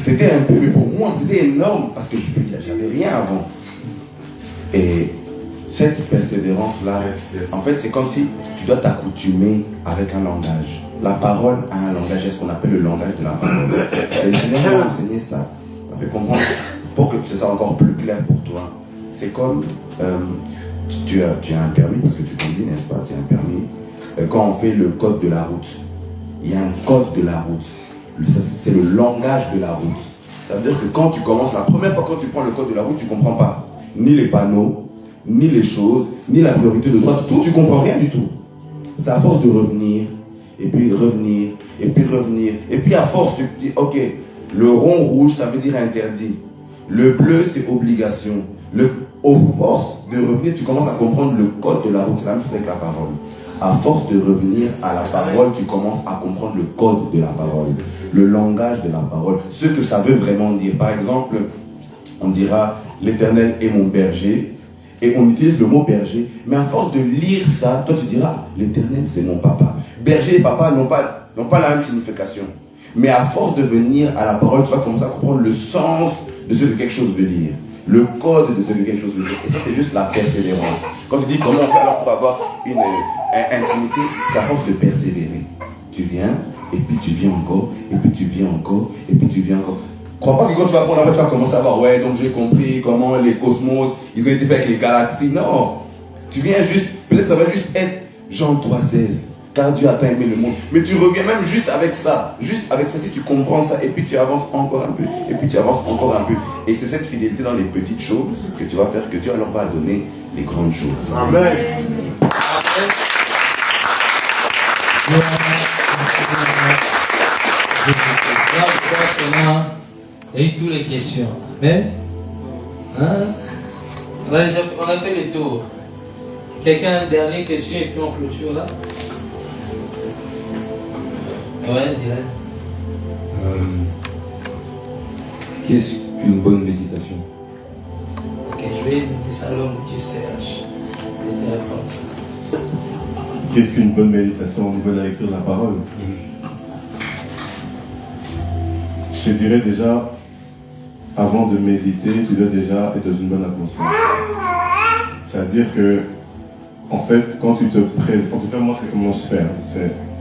c'était un peu, mais pour moi c'était énorme parce que j'avais rien avant. Et cette persévérance-là, en fait c'est comme si tu dois t'accoutumer avec un langage. La parole a un langage, c'est ce qu'on appelle le langage de la parole. Et le Seigneur m'a enseigné ça, m'a fait comprendre, pour que ce soit encore plus clair pour toi. C'est comme, tu as un permis, parce que tu conduis, n'est-ce pas, tu as un permis. Quand on fait le code de la route, il y a un code de la route. C'est le langage de la route. Ça veut dire que quand tu commences, la première fois quand tu prends le code de la route, tu ne comprends pas ni les panneaux, ni les choses, ni la priorité de droite, tout, tu ne comprends rien du tout. C'est à force de revenir, et puis revenir, et puis revenir. Et puis à force, tu te dis, ok, le rond rouge, ça veut dire interdit. Le bleu, c'est obligation. Au force de revenir, tu commences à comprendre le code de la route. C'est la même chose avec la parole. À force de revenir à la parole, tu commences à comprendre le code de la parole, le langage de la parole, ce que ça veut vraiment dire. Par exemple, on dira l'Éternel est mon berger, et on utilise le mot berger, mais à force de lire ça, toi tu diras l'Éternel c'est mon papa. Berger et papa n'ont pas la même signification. Mais à force de venir à la parole, tu vas commencer à comprendre le sens de ce que quelque chose veut dire. Le code de ce que quelque chose veut dire. Et ça, c'est juste la persévérance. Quand tu dis comment on fait alors pour avoir une intimité, c'est à force de persévérer. Tu viens, et puis tu viens encore, et puis tu viens encore, et puis tu viens encore. Crois pas que quand tu vas prendre la voix, tu vas commencer à voir, ouais, donc j'ai compris comment les cosmos, ils ont été faits avec les galaxies. Non. Tu viens juste, peut-être ça va juste être Jean 3,16. Car Dieu a tant aimé le monde. Mais tu reviens même juste avec ça. Juste avec ça, si tu comprends ça, et puis tu avances encore un peu. Et puis tu avances encore un peu. Et c'est cette fidélité dans les petites choses que tu vas faire que Dieu alors va donner les grandes choses. Amen. Il y a eu toutes les questions. Mais, hein? On a fait le tour. Quelqu'un, dernière question et puis on clôture là. Ouais, dis-le. Qu'est-ce qu'une bonne méditation? Ok, je vais donner ça à l'homme du Serge. Je vais te répondre ça. Qu'est-ce qu'une bonne méditation au niveau de la lecture de la parole? Je te dirais déjà, avant de méditer, tu dois déjà être dans une bonne atmosphère. C'est-à-dire que, en fait, quand tu te présentes, en tout cas moi c'est comment je fais,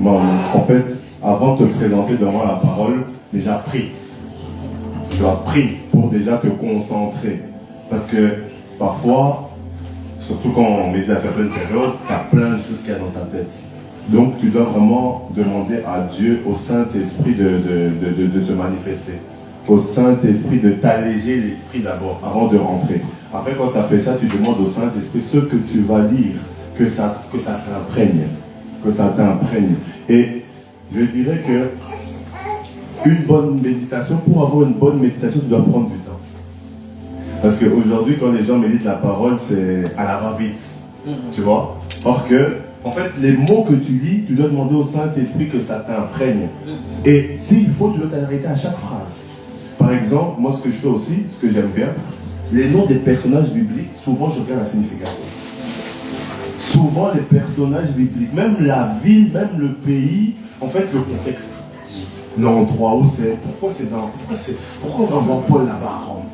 en fait, avant de te présenter devant la parole, déjà prie. Tu dois prier pour déjà te concentrer. Parce que parfois, surtout quand on médite à certaines périodes, tu as plein de choses qu'il y a dans ta tête. Donc tu dois vraiment demander à Dieu, au Saint-Esprit de se manifester. Au Saint-Esprit de t'alléger l'esprit d'abord, avant de rentrer. Après quand tu as fait ça, tu demandes au Saint-Esprit ce que tu vas lire, que ça t'imprègne. Que ça t'imprègne. Et je dirais que une bonne méditation, pour avoir une bonne méditation, tu dois prendre du temps. Parce qu'aujourd'hui, quand les gens méditent la parole, c'est à la va-vite. Tu vois? Or que, en fait, les mots que tu lis, tu dois demander au Saint-Esprit que ça t'imprègne. Et s'il faut, tu dois t'arrêter à chaque phrase. Par exemple, moi, ce que je fais aussi, ce que j'aime bien, les noms des personnages bibliques, souvent, je regarde la signification. Souvent, les personnages bibliques, même la ville, même le pays, en fait, le contexte. L'endroit où c'est, pourquoi on envoie Paul là-bas à Rome?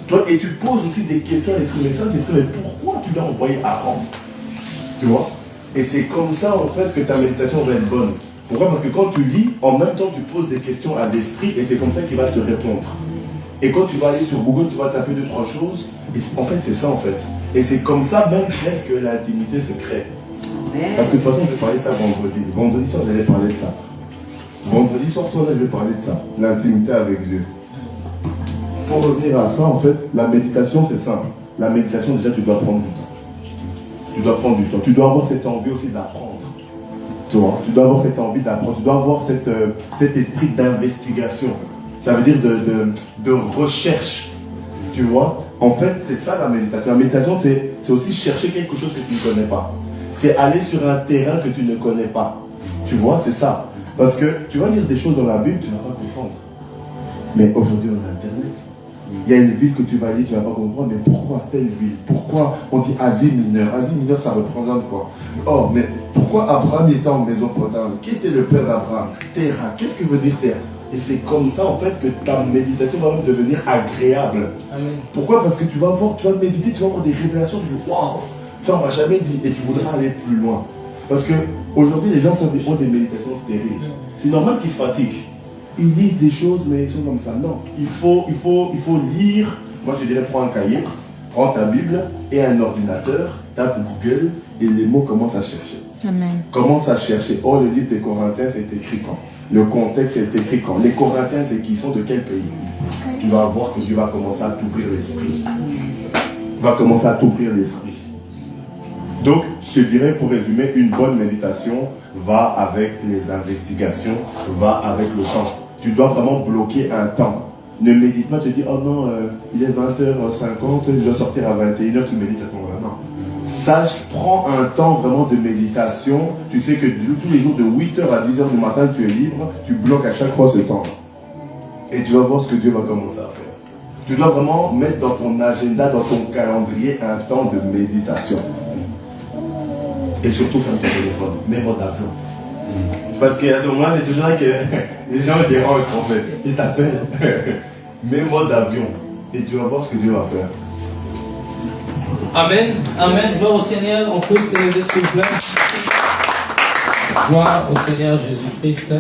Toi, et tu poses aussi des questions à l'esprit, mais ça, mais pourquoi tu l'as envoyé à Rome? Tu vois? Et c'est comme ça, en fait, que ta méditation va être bonne. Pourquoi? Parce que quand tu lis, en même temps, tu poses des questions à l'esprit et c'est comme ça qu'il va te répondre. Et quand tu vas aller sur Google, tu vas taper 2-3 choses. Et en fait, c'est ça, en fait. Et c'est comme ça, même peut-être que l'intimité se crée. Parce que de toute façon, je vais parler de ça vendredi. Vendredi soir, j'allais parler de ça. Vendredi soir, là, je vais parler de ça. L'intimité avec Dieu. Pour revenir à ça, en fait, la méditation, c'est simple. La méditation, déjà, tu dois prendre du temps. Tu dois prendre du temps. Tu dois avoir cette envie aussi d'apprendre. Tu vois, tu dois avoir cette envie d'apprendre. Tu dois avoir cet esprit d'investigation. Ça veut dire de recherche. Tu vois, en fait, c'est ça la méditation. La méditation, c'est aussi chercher quelque chose que tu ne connais pas. C'est aller sur un terrain que tu ne connais pas. Tu vois, c'est ça. Parce que tu vas lire des choses dans la Bible, tu ne vas pas comprendre. Mais aujourd'hui, on a Internet. Il y a une ville que tu vas lire, tu ne vas pas comprendre. Mais pourquoi telle ville? Pourquoi on dit Asie mineure? Asie mineure, ça représente quoi? Oh, mais pourquoi Abraham était en Mésopotamie? Qui était le père d'Abraham? Terra. Qu'est-ce que veut dire terre? Et c'est comme ça, en fait, que ta méditation va même devenir agréable. Amen. Pourquoi? Parce que tu vas méditer, tu vas avoir des révélations, tu dis waouh, ça on m'a jamais dit, et tu voudras aller plus loin. Parce que aujourd'hui, les gens font des méditations stériles. C'est normal qu'ils se fatiguent. Ils lisent des choses, mais ils sont comme ça. Non, il faut lire. Moi, je dirais, prends un cahier, prends ta Bible et un ordinateur, tape Google, et les mots commencent à chercher. Amen. Commence à chercher. Oh, le livre des Corinthiens, c'est écrit quand? Le contexte est écrit quand? Les Corinthiens, c'est qui? Ils sont de quel pays? Tu vas voir que Dieu va commencer à t'ouvrir l'esprit. Va commencer à t'ouvrir l'esprit. Donc, je dirais, pour résumer, une bonne méditation va avec les investigations, va avec le temps. Tu dois vraiment bloquer un temps. Ne médite pas, te dis, oh non, il est 20h50, je dois sortir à 21h, tu médites à ce moment-là. Non. Sache, prends un temps vraiment de méditation. Tu sais que tous les jours de 8h à 10h du matin, tu es libre. Tu bloques à chaque fois ce temps. Et tu vas voir ce que Dieu va commencer à faire. Tu dois vraiment mettre dans ton agenda, dans ton calendrier, un temps de méditation. Et surtout, ferme ton téléphone, mets mode avion. Parce qu'à ce moment-là, c'est toujours là que les gens dérangent en fait. Ils t'appellent. Mets mode avion. Et tu vas voir ce que Dieu va faire. Amen. Amen. Gloire au Seigneur. On peut se lever s'il vous plaît. Gloire au Seigneur Jésus-Christ.